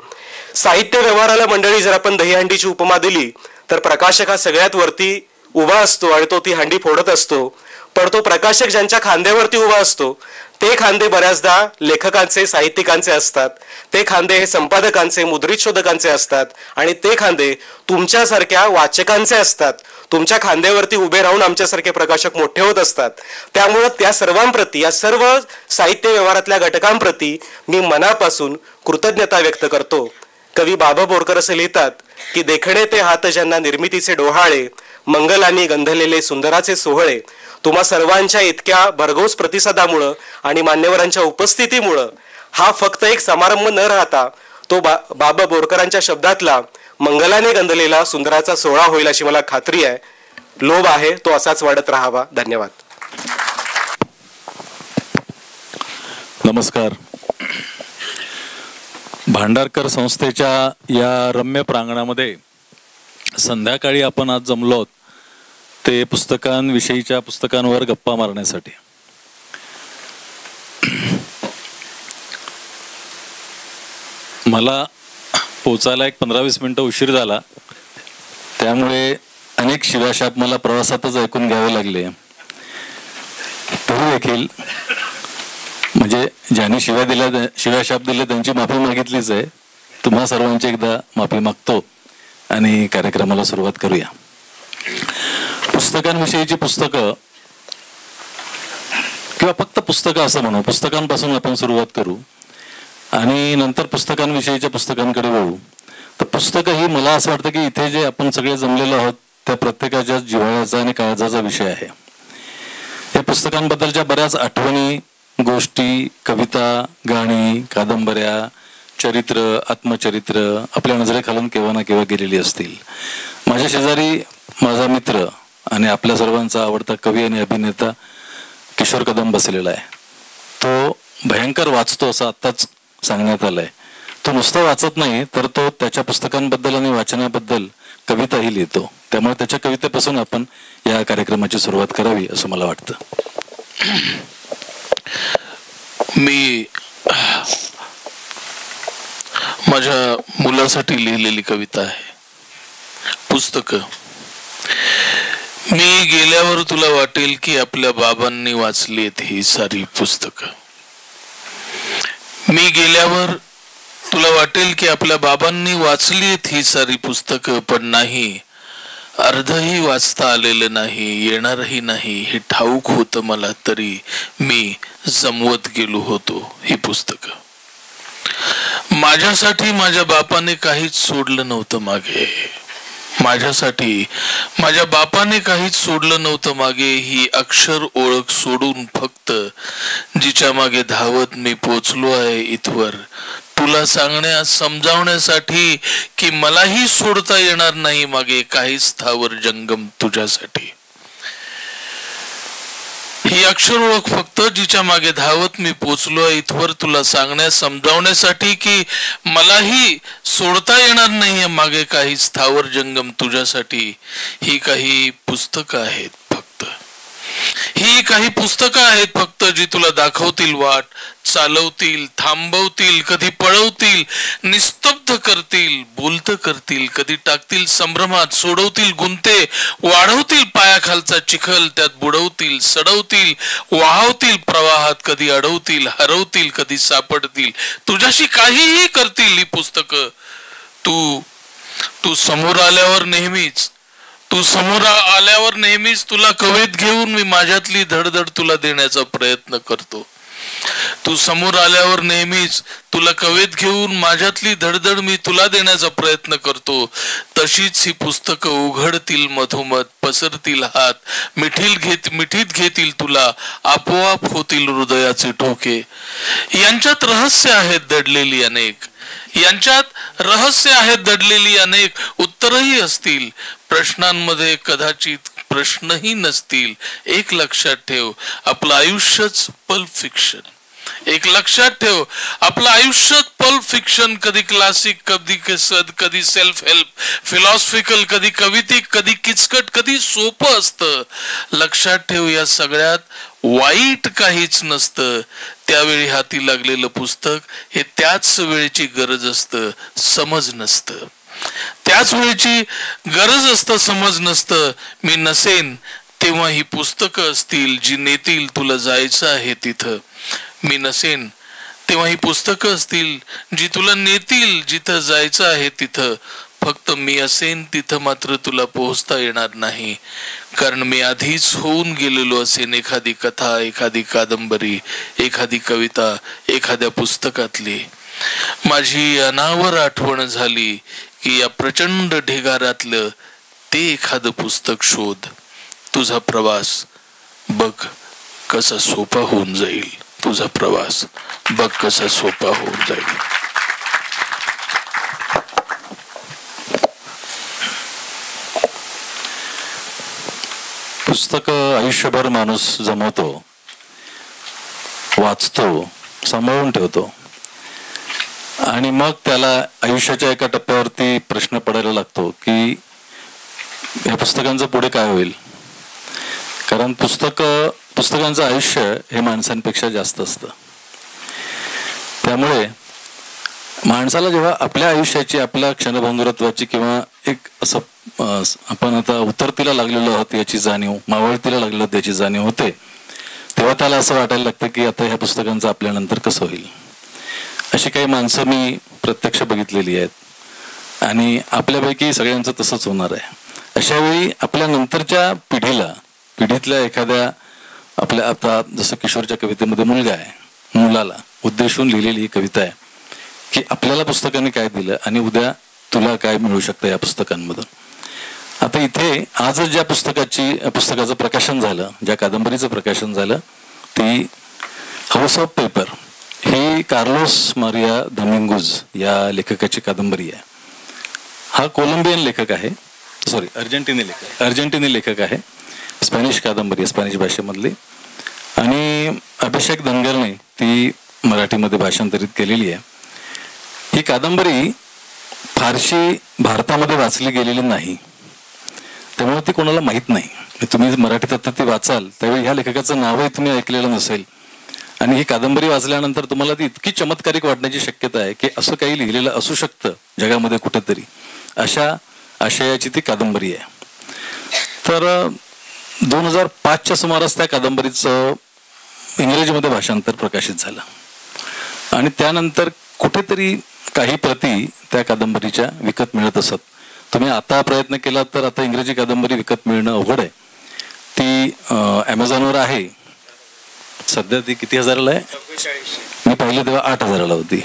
साहित्य व्यवहाराला मंडळी जर आपण दहीहंडीची उपमा दिली तर प्रकाशक हा सगळ्यात वरती उभा असतो आणि तो ती हंडी फोडत असतो, पण तो प्रकाशक ज्यांच्या खांद्यावरती उभा असतो ते खांदे बऱ्याचदा लेखकांचे, साहित्यिकांचे असतात, ते खांदे हे संपादकांचे, मुद्रित शोधकांचे असतात आणि ते खांदे तुमच्यासारख्या वाचकांचे असतात. तुमच्या खांद्यावरती उभे राहून आमच्यासारखे प्रकाशक मोठे होत असतात. त्यामुळं त्या सर्वांप्रती, या सर्व साहित्य व्यवहारातल्या घटकांप्रती मी मनापासून कृतज्ञता व्यक्त करतो. कवी बाबा बोरकर असे लिहितात की देखणे ते हात ज्यांना निर्मितीचे डोहाळे, मंगलांनी गंधलेले सुंदराचे सोहळे. तुम्हा सर्वांच्या इतक्या भरघोस प्रतिसादामुळं आणि मान्यवरांच्या उपस्थितीमुळं हा फक्त एक समारंभ न राहता तो बाबा बोरकरांच्या शब्दातला मंगलाने गंधलेला सुंदराचा सोहळा होईल अशी मला खात्री आहे. लोभ आहे तो असाच वाढत राहावा. धन्यवाद. नमस्कार. भांडारकर संस्थेच्या या रम्य प्रांगणामध्ये संध्याकाळी आपण आज जमलो आहोत ते पुस्तकांविषयीच्या पुस्तकांवर गप्पा मारण्यासाठी. मला पोचायला एक 15-20 मिनिटं उशीर झाला, त्यामुळे अनेक शिव्याशाप मला प्रवासातच ऐकून घ्यावे लागले. तरी देखील म्हणजे ज्यांनी शिव्याशाप दिले त्यांची माफी मागितलीच आहे. तुम्हा सर्वांची एकदा माफी मागतो आणि कार्यक्रमाला सुरुवात करूया. पुस्तकांविषयीची पुस्तकं किंवा फक्त पुस्तकं असं म्हणू, पुस्तकांपासून आपण सुरुवात करू आणि नंतर पुस्तकांविषयीच्या पुस्तकांकडे वळू. तर पुस्तकं ही मला असं वाटतं की इथे जे आपण सगळे जमलेलो आहोत त्या प्रत्येकाच्या जिव्हाळ्याचा आणि काळजाचा विषय आहे. या पुस्तकांबद्दलच्या बऱ्याच आठवणी, गोष्टी, कविता, गाणी, कादंबऱ्या, चरित्र, आत्मचरित्र आपल्या नजरेखालून केव्हा ना केव्हा गेलेली असतील. माझ्या शेजारी माझा मित्र आणि आपल्या सर्वांचा आवडता कवी आणि अभिनेता किशोर कदम बसलेला आहे. तो भयंकर वाचतो असं आत्ताच सांगण्यात आलंय. तो नुसतं वाचत नाही तर तो त्याच्या पुस्तकांबद्दल आणि वाचनाबद्दल कविताही लिहितो. त्यामुळे त्याच्या कवितेपासून आपण या कार्यक्रमाची सुरुवात करावी असं मला वाटतं. मी माझ्या मुलासाठी लिहिलेली कविता आहे, पुस्तक. मी गेल्यावर तुला वाटेल की आपल्या बाबांनी वाचलीत ही सारी पुस्तकं. मी गेल्यावर तुला वाटेल की आपल्या बाबांनी वाचलीत ही सारी पुस्तकं, पण नाही, अर्धही वाचता आलेलं नाही, येणारही नाही हे ठाऊक होतं मला, तरी मी जमवत गेलो होतो ही पुस्तकं. माझ्यासाठी माझ्या बापाने काहीच सोडलं नव्हतं मागे, माझ्यासाठी माझ्या बापाने काहीच सोडलं नव्हतं मागे. ही अक्षर ओळख सोडून फक्त जिच्या मागे धावत मी पोचलो आहे इथवर, तुला समजावण्यासाठी की मलाही सोडता येणार नाही मागे काही स्थावर जंगम तुझ्यासाठी. ही अक्षर ओळख फक्त जिच्या मागे धावत मी पोचलो आहे इथवर, तुला समजावण्यासाठी की मलाही सोडता येणार नाही मागे काही स्थावर जंगम तुझ्यासाठी. ही काही पुस्तकं आहेत फक्त, ही काही काही पुस्तकं आहेत फक्त जी तुला दाखवतील वाट, चालवतील, थांबवतील, कधी पळवतील, निस्तब्ध करतील, बोलत करतील, कधी टाकतील संभ्रमात, सोडवतील गुंते, वाढवतील पायाखालचा चिखल, त्यात बुडवतील, सडवतील, वाहवतील प्रवाहात, कधी अडवतील, हरवतील, कधी सापडतील, तुझ्याशी काहीही करतील ही पुस्तकं. तू समोर आल्यावर नेहमीच तुला कवेत घेऊन मी माझ्यातली धडधड तुला देण्याचा प्रयत्न करतो. तू समोर आल्यावर नेहमीच तुला कवेत घेऊन माझ्यातली धडधड मी तुला देण्याचा प्रयत्न करतो. तशीच ही पुस्तकं उघडतील मधोमध, पसरतील हात, मिठीत घेतील तुला, आपोआप होतील हृदयाचे ठोके. यांच्यात रहस्य आहेत दडलेली अनेक उत्तरही असतील. प्रश्नांमध्ये कदाचित प्रश्नही नसतील. एक लक्षात ठेव, आपलं आयुष्यच पल्प फिक्शन. कधी क्लासिक, कधी सेल्फ हेल्प, फिलॉसॉफिकल, कधी कवितिक, कधी किचकट, कधी सोपं असतं. लक्षात ठेव, या सगळ्यात वाईट काहीच नसतं. त्यावेळी हाती लागलेलं पुस्तक हे त्याच वेळेची गरज असतं, समज नसतं. समज नसतं. मी नसेन तेव्हा ही पुस्तकं असतील जी नेतील तुला जायचं आहे तिथं. मी नसेन तेव्हा ही पुस्तकं असतील जी तुला नेतील जिथं जायचं आहे तिथं. फक्त मी असेन तिथं मात्र तुला पोहोचता येणार नाही, कारण मी आधीच होऊन गेलेलो असेन एखादी कथा, एखादी कादंबरी, एखादी कविता, एखाद्या पुस्तकातली. माझी अनावर आठवण झाली की या प्रचंड ढिगाऱ्यातलं ते एखादं पुस्तक शोध. तुझा प्रवास बघ कसा सोपा होऊन जाईल. पुस्तक आयुष्यभर माणूस जमवतो, वाचतो, सांभाळून ठेवतो आणि मग त्याला आयुष्याच्या एका टप्प्यावरती प्रश्न पडायला लागतो की या पुस्तकांचं पुढे काय होईल. कारण पुस्तकांचं आयुष्य हे माणसांपेक्षा जास्त असतं. त्यामुळे माणसाला जेव्हा आपल्या आयुष्याची, आपल्या क्षणभंगुरत्वाची किंवा एक असं आपण आता उतरतीला लागलेलो आहोत याची जाणीव, मावळतीला लागलेलो आहोत याची जाणीव होते, तेव्हा त्याला असं वाटायला लागतं की आता ह्या पुस्तकांचं आपल्यानंतर कसं होईल. अशी काही माणसं मी प्रत्यक्ष बघितलेली आहेत आणि आपल्यापैकी सगळ्यांचं तसंच होणार आहे. अशा वेळी आपल्या नंतरच्या पिढीतल्या एखाद्या, आपल्या आता जसं किशोरच्या कवितेमध्ये मुलगा आहे, मुलाला उद्देशून लिहिलेली ही कविता आहे की आपल्याला पुस्तकाने काय दिलं आणि उद्या तुला काय मिळू शकतं या पुस्तकांमधून. आता इथे आज ज्या पुस्तकाचं प्रकाशन झालं, ज्या कादंबरीचं प्रकाशन झालं, ती हाऊस ऑफ पेपर ही कार्लोस मारिया दोमिंगुज या लेखकाची कादंबरी आहे. हा कोलंबियन लेखक आहे, अर्जेंटिनी लेखक आहे. स्पॅनिश कादंबरी आहे, स्पॅनिश भाषेमधली. आणि अभिषेक धनगरने ती मराठीमध्ये भाषांतरित केलेली आहे. ही कादंबरी फारशी भारतामध्ये वाचली गेलेली नाही, त्यामुळे ती कोणाला माहीत नाही. तुम्ही मराठीत आता ती वाचाल त्यावेळी ह्या लेखकाचं नावही तुम्ही ऐकलेलं नसेल आणि ही कादंबरी वाचल्यानंतर तुम्हाला ती इतकी चमत्कारिक वाटण्याची शक्यता आहे की असं काही लिहिलेलं असू शकतं जगामध्ये कुठेतरी, अशा आशयाची ती कादंबरी आहे. तर 2005च्या सुमारास त्या कादंबरीचं इंग्रजीमध्ये भाषांतर प्रकाशित झालं आणि त्यानंतर कुठेतरी काही प्रती त्या कादंबरीच्या विकत मिळत असत. तुम्ही आता प्रयत्न केला तर आता इंग्रजी कादंबरी विकत मिळणं अवघड आहे. ती ॲमेझॉनवर आहे सध्या. ती किती हजाराला आहे? मी पाहिलं तेव्हा 8,000ला होती.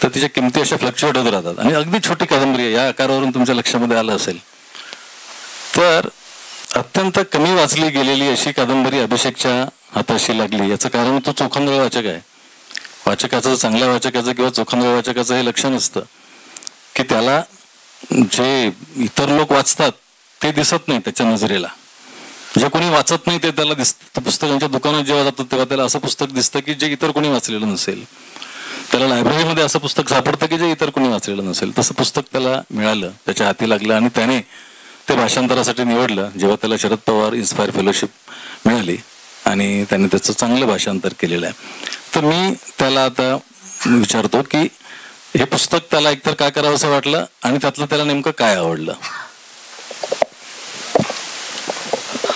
तर तिच्या किमती अशा फ्लक्च्युएट होत राहतात आणि अगदी छोटी कादंबरी आहे. या आकारावरून तुमच्या लक्षामध्ये आलं असेल. तर अत्यंत कमी वाचली गेलेली अशी कादंबरी अभिषेकच्या हाताशी लागली. याचं कारण तो चोखंदळ वाचक आहे. वाचकाचं, चांगल्या वाचकाचं किंवा चोखंदळ वाचकाचं हे लक्षण असतं की त्याला जे इतर लोक वाचतात ते दिसत नाही त्याच्या नजरेला. जे कोणी वाचत नाही ते त्याला दिसतं. पुस्तकांच्या दुकानात जेव्हा जातात तेव्हा त्याला असं पुस्तक दिसतं की जे इतर कोणी वाचलेलं नसेल. त्याला लायब्ररीमध्ये असं पुस्तक सापडतं की जे इतर कोणी वाचलेलं नसेल. तसं पुस्तक त्याला मिळालं, त्याच्या हाती लागलं आणि त्याने ते भाषांतरासाठी निवडलं. जेव्हा त्याला शरद पवार इन्स्पायर फेलोशिप मिळाली आणि त्याने त्याचं चांगलं भाषांतर केलेलं आहे. तर मी त्याला आता विचारतो की हे पुस्तक त्याला एकतर काय करावं असं वाटलं आणि त्यातलं त्याला नेमकं काय आवडलं.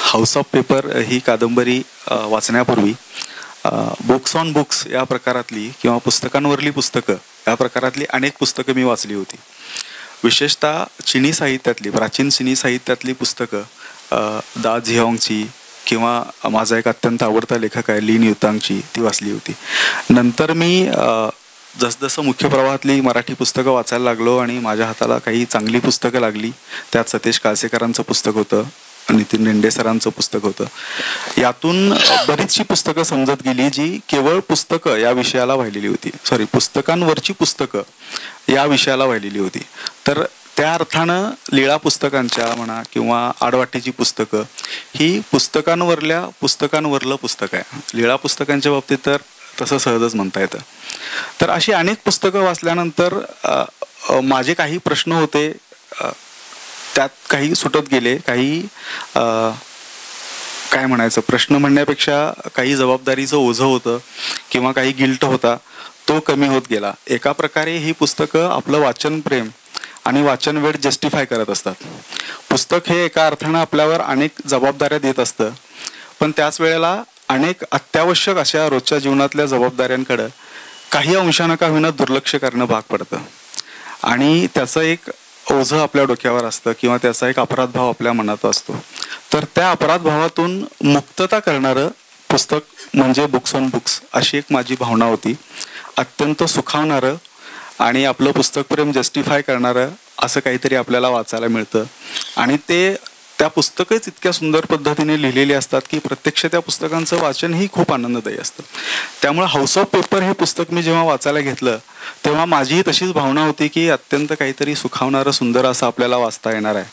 हाऊस ऑफ पेपर ही कादंबरी वाचण्यापूर्वी बुक्स ऑन बुक्स या प्रकारातली किंवा पुस्तकांवरली पुस्तकं या प्रकारातली अनेक पुस्तकं मी वाचली होती. विशेषतः चिनी साहित्यातली, प्राचीन चिनी साहित्यातली पुस्तकं दा झिऑंगची किंवा माझा एक अत्यंत आवडता लेखक आहे लिन युतांगची, ती वाचली होती. नंतर मी जसजसं मुख्य प्रवाहातली मराठी पुस्तकं वाचायला लागलो आणि माझ्या हाताला काही चांगली पुस्तकं लागली. त्यात सतेज काळसेकरांचं पुस्तक होतं, नितीन रेंडे सरांचं पुस्तक होतं. यातून बरीचशी पुस्तकं समजत गेली जी केवळ पुस्तकं या विषयाला वाहिलेली होती, पुस्तकांवरची पुस्तकं या विषयाला वाहिलेली होती. तर त्या अर्थानं लीळा पुस्तकांच्या म्हणा किंवा आडवाटेची पुस्तकं ही पुस्तकांवरलं पुस्तक आहे. लीळा पुस्तकांच्या बाबतीत तर तसं सहजच म्हणता येतं. तर अशी अनेक पुस्तकं वाचल्यानंतर माझे काही प्रश्न होते, त्यात काही सुटत गेले, काही काय म्हणायचं, प्रश्न म्हणण्यापेक्षा काही जबाबदारीचं ओझं होतं किंवा काही गिल्ट होता, तो कमी होत गेला. एका प्रकारे ही पुस्तकं आपलं वाचन प्रेम आणि वाचन वेळ जस्टिफाय करत असतात. पुस्तक हे एका अर्थानं आपल्यावर अनेक जबाबदाऱ्या देत असतं, पण त्याच वेळेला अनेक अत्यावश्यक अशा रोजच्या जीवनातल्या जबाबदाऱ्यांकडं काही अंशानं का होईना दुर्लक्ष करणं भाग पडतं आणि त्याचं एक ओझं आपल्या डोक्यावर असतं किंवा त्याचा एक अपराधभाव आपल्या मनात असतो. तर त्या अपराधभावातून मुक्तता करणारं पुस्तक म्हणजे बुक्स ऑन बुक्स अशी एक माझी भावना होती. अत्यंत सुखावणारं आणि आपलं पुस्तकप्रेम जस्टिफाय करणारं असं काहीतरी आपल्याला वाचायला मिळतं आणि त्या पुस्तकच इतक्या सुंदर पद्धतीने लिहिलेली असतात की प्रत्यक्ष त्या पुस्तकांचं वाचन ही खूप आनंददायी असतं. त्यामुळे हाऊस ऑफ पेपर हे पुस्तक मी जेव्हा वाचायला घेतलं तेव्हा माझीही तशीच भावना होती की अत्यंत काहीतरी सुखावणारं सुंदर असं आपल्याला वाचता येणार आहे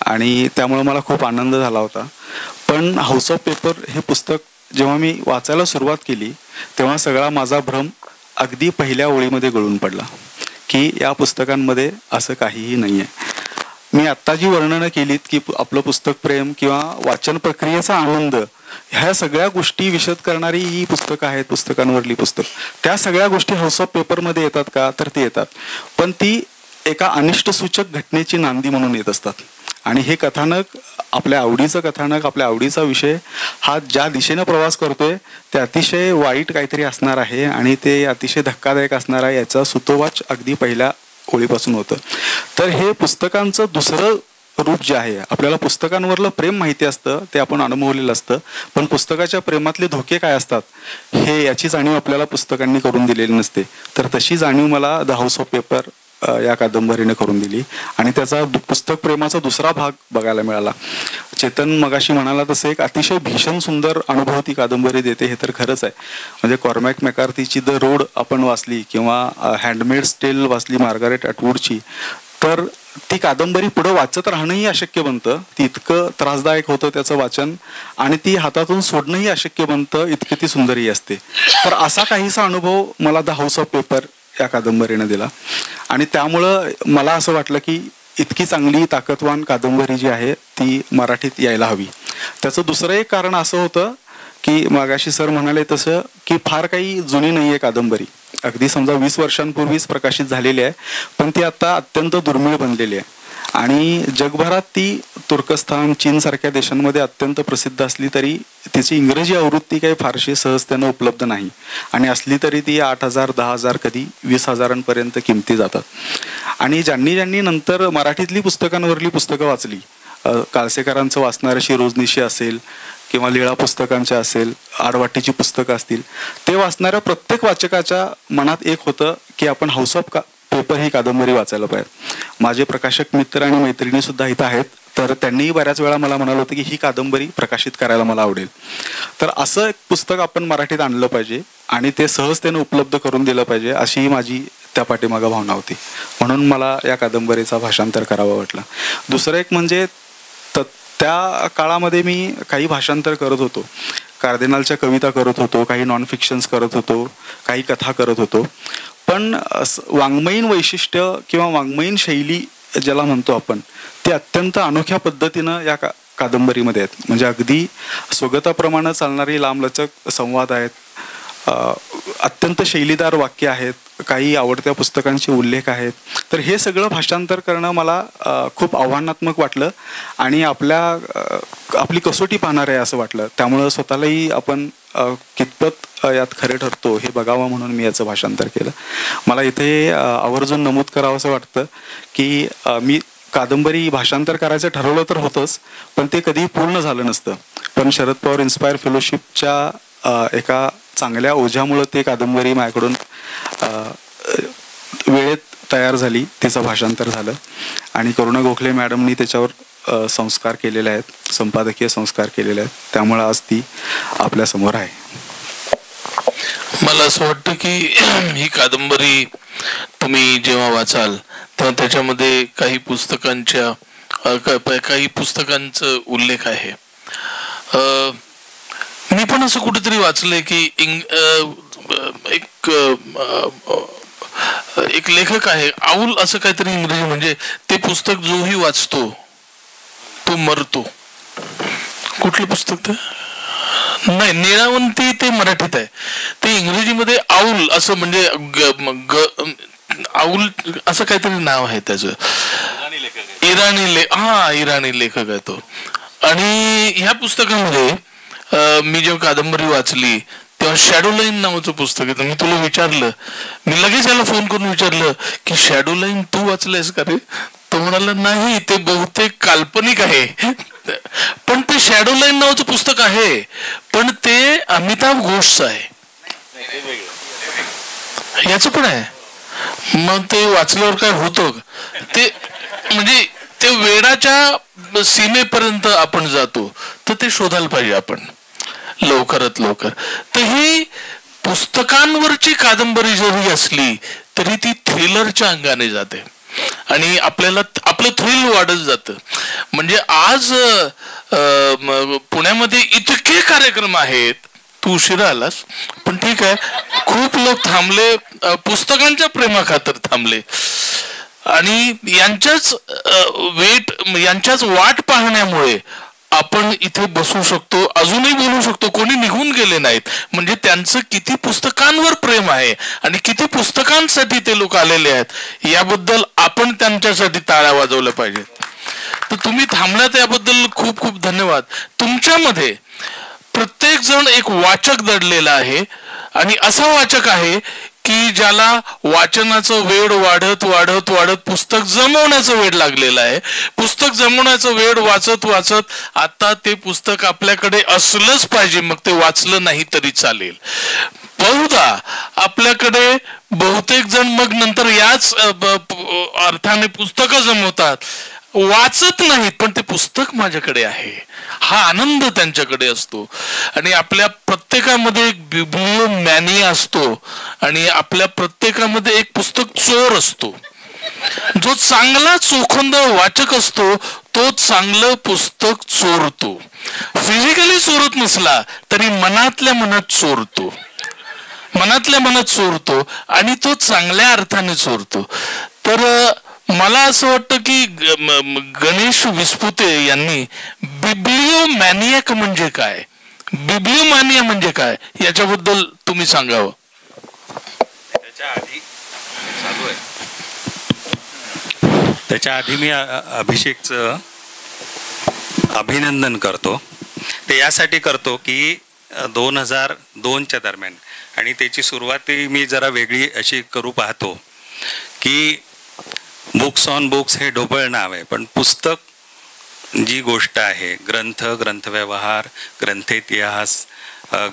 आणि त्यामुळे मला खूप आनंद झाला होता. पण हाऊस ऑफ पेपर हे पुस्तक जेव्हा मी वाचायला सुरुवात केली तेव्हा सगळा माझा भ्रम अगदी पहिल्या ओळीमध्ये गळून पडला की या पुस्तकांमध्ये असं काहीही नाही आहे. मी आत्ता जी वर्णनं केलीत की आपलं पुस्तक प्रेम किंवा वाचन प्रक्रियेचा आनंद ह्या सगळ्या गोष्टी विशद करणारी ही पुस्तकं आहेत, पुस्तकांवरली पुस्तक, त्या सगळ्या गोष्टी हाऊस ऑफ पेपरमध्ये येतात का, तर ते येतात, पण ती एका अनिष्टसूचक घटनेची नांदी म्हणून येत असतात. आणि हे कथानक आपल्या आवडीचं कथानक, आपल्या आवडीचा विषय हा ज्या दिशेनं प्रवास करतोय ते अतिशय वाईट काहीतरी असणार आहे आणि ते अतिशय धक्कादायक असणार आहे याचा सुतोवाच अगदी पहिल्या ओळीपासून होतं. तर हे पुस्तकांचं दुसरं रूप जे आहे, आपल्याला पुस्तकांवरलं प्रेम माहिती असतं, ते आपण अनुभवलेलं असतं, पण पुस्तकाच्या प्रेमातले धोके काय असतात हे याची जाणीव आपल्याला पुस्तकांनी करून दिलेली नसते. तर तशी जाणीव मला द हाऊस ऑफ पेपर या कादंबरीने करून दिली आणि त्याचा पुस्तक प्रेमाचा दुसरा भाग बघायला मिळाला. चेतन मगाशी म्हणाला तसं एक अतिशय भीषण सुंदर अनुभव ती कादंबरी देते, हे तर खरंच आहे. म्हणजे कॉर्मॅक मॅकार्थीची द रोड आपण वाचली किंवा हँडमेड्स टेल वाचली मार्गारेट अटवूडची, तर ती कादंबरी पुढं वाचत राहणंही अशक्य बनतं, ती इतकं त्रासदायक होतं त्याचं वाचन, आणि ती हातातून सोडणंही अशक्य बनतं, इतकी ती सुंदरही असते. तर असा काहीसा अनुभव मला द हाऊस ऑफ पेपर या कादंबरीनं दिला आणि त्यामुळं मला असं वाटलं की इतकी चांगली ताकदवान कादंबरी जी आहे ती मराठीत यायला हवी. त्याचं दुसरं एक कारण असं होतं की मागाशी सर म्हणाले तसं की फार काही जुनी नाही आहे कादंबरी, अगदी समजा 20 वर्षांपूर्वीच प्रकाशित झालेली आहे, पण ती आता अत्यंत दुर्मिळ बनलेली आहे आणि जगभरात ती तुर्कस्थान, चीन सारख्या देशांमध्ये अत्यंत प्रसिद्ध असली तरी तिची इंग्रजी आवृत्ती काही फारशी सहजतेनं उपलब्ध नाही आणि असली तरी ती 8,000, 10,000, कधी 20,000 किमती जातात. आणि ज्यांनी नंतर मराठीतली पुस्तकांवरली पुस्तकं वाचली, काळसेकरांचं वाचणारं शिरोजनिशी असेल किंवा लीळा पुस्तकांच्या असेल, आडवाटीची पुस्तकं असतील, ते वाचणाऱ्या प्रत्येक वाचकाच्या मनात एक होतं की आपण हाऊस ऑफ पेपर ही कादंबरी वाचायला पाहिजे. माझे प्रकाशक मित्र आणि मैत्रिणी सुद्धा इथं आहेत, तर त्यांनीही बऱ्याच वेळा मला म्हणालं होतं की ही कादंबरी प्रकाशित करायला मला आवडेल. तर असं एक पुस्तक आपण मराठीत आणलं पाहिजे आणि ते सहजतेनं उपलब्ध करून दिलं पाहिजे, अशी माझी त्या पाठीमागं भावना होती. म्हणून मला या कादंबरीचा भाषांतर करावं वाटलं. दुसरं एक म्हणजे त्या काळामध्ये मी काही भाषांतर करत होतो, कार्दिनालच्या कविता करत होतो, काही नॉन फिक्शन्स करत होतो, काही कथा करत होतो, पण वाङ्मयीन वैशिष्ट्य किंवा वाङ्मयीन शैली ज्याला म्हणतो आपण, ते अत्यंत अनोख्या पद्धतीनं कादंबरीमध्ये आहेत. म्हणजे अगदी स्वगताप्रमाणे चालणारी लांबलचक संवाद आहेत, अत्यंत शैलीदार वाक्य आहेत, काही आवडत्या पुस्तकांचे उल्लेख आहेत. तर हे सगळं भाषांतर करणं मला खूप आव्हानात्मक वाटलं आणि आपली कसोटी पाहणार आहे असं वाटलं. त्यामुळं स्वतःलाही आपण कितपत यात खरे ठरतो हे बघावं म्हणून मी याचं भाषांतर केलं. मला इथे आवर्जून नमूद करावं असं वाटतं की मी कादंबरी भाषांतर करायचं ठरवलं तर होतंच, पण ते कधीही पूर्ण झालं नसतं. पण शरद पवार इन्स्पायर फेलोशिपच्या एका चांगल्या ओझ्यामुळं ते कादंबरी माझ्याकडून वेळेत तयार झाली, तिचं भाषांतर झालं आणि करुणा गोखले मॅडमनी त्याच्यावर संस्कार केलेले आहेत, संपादकीय संस्कार केलेले आहेत. त्यामुळं आज ती आपल्यासमोर आहे. मला असं वाटतं की ही कादंबरी तुम्ही जेव्हा वाचाल तेव्हा त्याच्यामध्ये काही पुस्तकांचा उल्लेख आहे. मी पण असं कुठेतरी वाचलंय की एक लेखक आहे आऊल असं काहीतरी इंग्रजी, म्हणजे ते पुस्तक जोही वाचतो तो मरतो. कुठलं पुस्तक ते? नाही, निळावंती ते मराठीत आहे, ते इंग्रजीमध्ये आऊल असं म्हणजे आऊल असं काहीतरी नाव आहे त्याचं. इराणी लेखक आहे तो. आणि ह्या पुस्तकामध्ये मी जेव्हा कादंबरी वाचली तेव्हा शॅडो लाईन नावाचं पुस्तक आहे. मी तुला विचारलं, मी लगेच याला फोन करून विचारलं की शॅडो लाईन तू वाचलंयस का रे? तो म्हणाला नाही, ते बहुतेक काल्पनिक आहे. पण ते शॅडो लाईन नावाचं पुस्तक आहे, पण ते अमिताभ घोषचं आहे, याचं पण आहे. मग ते वाचल्यावर काय होतं ते, म्हणजे ते वेडाच्या सीमेपर्यंत आपण जातो, तर ते शोधायला पाहिजे आपण लवकरात लवकर. तर ही पुस्तकांवरची कादंबरी जरी असली तरी ती थ्रिलरच्या अंगाने जाते आणि आपल्याला आपलं थ्रिल वाढत जातं. म्हणजे आज पुण्यामध्ये इतके कार्यक्रम आहेत, तू उशिरा आलास पण ठीक आहे, खूप लोक थांबले, पुस्तकांच्या प्रेमाखातर थांबले आणि यांच्याच वाट पाहण्यामुळे आपण इथे बसू शकतो, अजूनही बोलू शकतो. कोणी निघून गेले नाहीत. म्हणजे त्यांचं किती पुस्तकांवर प्रेम आहे आणि किती पुस्तकांसाठी ते लोक आलेले आहेत याबद्दल आपण त्यांच्यासाठी टाळ्या वाजवल्या पाहिजेत. तर तुम्ही थांबलात याबद्दल खूप खूप धन्यवाद. तुमच्यामध्ये प्रत्येक जण एक वाचक दडलेला आहे आणि असा वाचक आहे की ज्याला वाचनाचं वेड वाढत वाढत वाढत पुस्तक जमवण्याचं वेड लागलेलं आहे. पुस्तक जमवण्याचं वेड वाचत वाचत आता ते पुस्तक आपल्याकडे असलंच पाहिजे, मग ते वाचलं नाही तरी चालेल. बहुधा आपल्याकडे बहुतेक जण मग नंतर याच अर्थाने पुस्तकं जमवतात, वाचत नाहीत, पण ते पुस्तक माझ्याकडे आहे हा आनंद त्यांच्याकडे असतो. आणि आपल्या प्रत्येकामध्ये एक बिब्लिओमॅनिया असतो आणि आपल्या प्रत्येकामध्ये एक पुस्तक चोर असतो. जो चांगला चोखंदळ वाचक असतो तो चांगलं पुस्तक चोरतो. फिजिकली चोरत नसला तरी मनातल्या मनात चोरतो, मनातल्या मनात चोरतो आणि तो चांगल्या अर्थाने चोरतो. तर मला असं वाटतं की गणेश विस्पुते यांनी बिब्लिओमॅनिया म्हणजे काय, बिब्लिओमॅनिया म्हणजे काय याच्याबद्दल तुम्ही सांगावं. त्याच्या आधी मी अभिषेकचं अभिनंदन करतो. ते यासाठी करतो की 2002च्या दरम्यान, आणि त्याची सुरुवात मी जरा वेगळी अशी करू पाहतो की बुक्स ऑन बुक्स हे ढोबळ नाव आहे, पण पुस्तक जी गोष्ट आहे, ग्रंथ, ग्रंथव्यवहार, ग्रंथ इतिहास,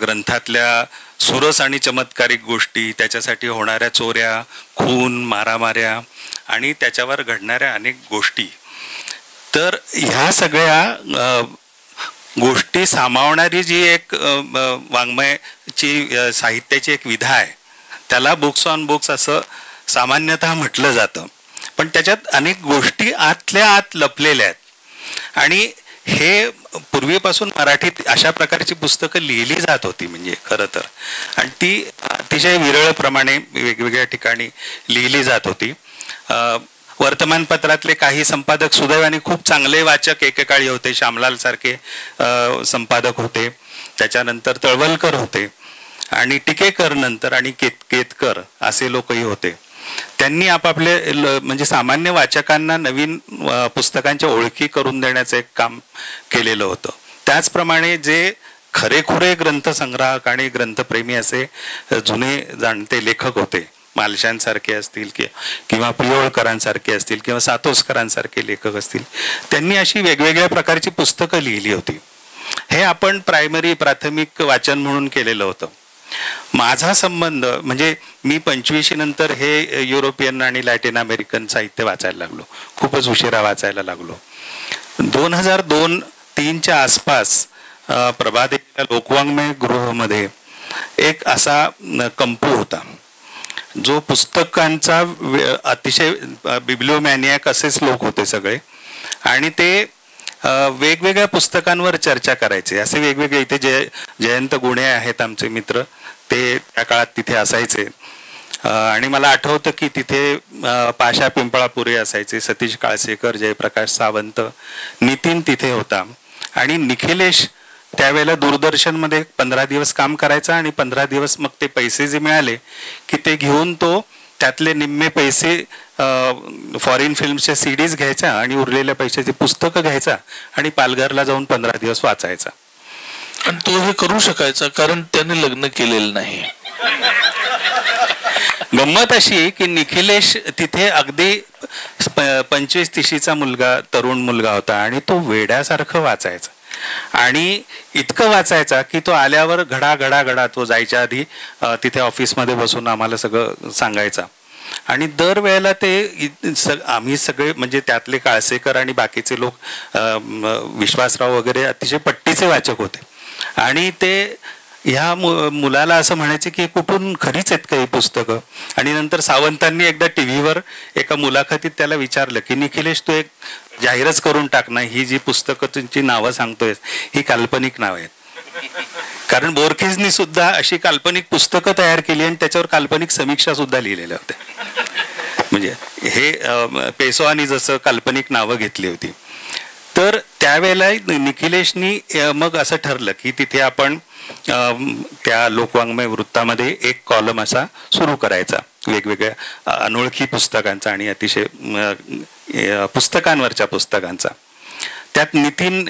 ग्रंथातल्या सुरस आणि चमत्कारिक गोष्टी, त्याच्यासाठी होणाऱ्या चोऱ्या, खून, मारामाऱ्या आणि त्याच्यावर घडणाऱ्या अनेक गोष्टी, तर ह्या सगळ्या गोष्टी सामावणारी जी एक वाङ्मयाची साहित्याची एक विधा आहे त्याला बुक्स ऑन बुक्स असं सामान्यतः म्हटलं जातं. पण त्याच्यात अनेक गोष्टी आतल्या आत लपलेल्या आहेत आणि हे पूर्वीपासून मराठीत अशा प्रकारची पुस्तकं लिहिली जात होती म्हणजे खरं तर, आणि ती अतिशय विरळप्रमाणे वेगवेगळ्या ठिकाणी लिहिली जात होती. वर्तमानपत्रातले काही संपादक सुदैवाने खूप चांगले वाचक एकेकाळी होते. श्यामलाल सारखे संपादक होते, त्याच्यानंतर तळवलकर होते आणि टिकेकर नंतर आणि केतकर असे लोकही होते. त्यांनी आपापले म्हणजे सामान्य वाचकांना नवीन पुस्तकांच्या ओळखी करून देण्याचं एक काम केलेलं होतं. त्याचप्रमाणे जे खरेखुरे ग्रंथसंग्राहक आणि ग्रंथप्रेमी असे जुने जाणते लेखक होते, मालशांसारखे असतील किंवा पियोळकरांसारखे असतील किंवा सातोसकरांसारखे लेखक असतील, त्यांनी अशी वेगवेगळ्या प्रकारची पुस्तकं लिहिली होती. हे आपण प्राथमिक वाचन म्हणून केलेलं होतं. माझा संबंध म्हणजे मी 25 नंतर हे युरोपियन आणि लॅटिन अमेरिकन साहित्य वाचायला लागलो, खूपच उशिरा वाचायला लागलो. 2002-03च्या आसपास प्रभादेवीच्या लोकवाङ्मय गृहमध्ये एक असा कंपू होता जो पुस्तकांचा अतिशय बिब्लिओमॅनियाक असेच लोक होते सगळे, आणि ते वेगवेगळ्या पुस्तकांवर चर्चा करायचे. असे वेगवेगळे इथे जयंत गुणे आहेत आमचे मित्र, ते त्या काळात तिथे असायचे. आणि मला आठवतं की तिथे पाशा पिंपळापुरे असायचे, सतीश काळसेकर, जयप्रकाश सावंत, नितीन तिथे होता. आणि निखिलेश त्यावेळेला दूरदर्शनमध्ये 15 दिवस काम करायचा आणि 15 दिवस मग ते पैसे जे मिळाले की ते घेऊन तो त्यातले निम्मे पैसे फॉरेन फिल्मच्या CDs घ्यायचा आणि उरलेल्या पैशाची पुस्तकं घ्यायचा आणि पालघरला जाऊन 15 दिवस वाचायचा. आणि तो हे करू शकायचा कारण त्याने लग्न केलेलं नाही. गंमत अशी की निखिलेश तिथे अगदी 25-30चा मुलगा, तरुण मुलगा होता आणि तो वेड्यासारखं वाचायचा. आणि इतकं वाचायचा की तो आल्यावर घडा तो जायच्या आधी तिथे ऑफिसमध्ये बसून आम्हाला सगळं सांगायचा. आणि दरवेळेला ते आम्ही सगळे म्हणजे त्यातले काळसेकर आणि बाकीचे लोक, विश्वासराव वगैरे अतिशय पट्टीचे वाचक होते. आणि ते ह्या मुलाला असं म्हणायचे की कुठून खरीच आहेत का ही पुस्तकं. आणि नंतर सावंतांनी एकदा टीव्हीवर एका मुलाखतीत त्याला विचारलं की निखिलेश तू एक जाहीरच करून टाक ना, ही जी पुस्तकं तुमची नावं सांगतोय ही काल्पनिक नाव आहेत. कारण बोरखेजनी सुद्धा अशी काल्पनिक पुस्तकं तयार केली आणि त्याच्यावर काल्पनिक समीक्षा सुद्धा लिहिलेल्या होत्या. म्हणजे हे पेसोआनी जसं काल्पनिक नावं घेतली होती. तर त्यावेळेला निखिलेशनी मग असं ठरलं की तिथे आपण त्या लोकवाङ्मय वृत्तामध्ये एक कॉलम असा सुरू करायचा वेगवेगळ्या अनोळखी पुस्तकांचा आणि अतिशय पुस्तकांवरच्या पुस्तकांचा. त्यात नितीन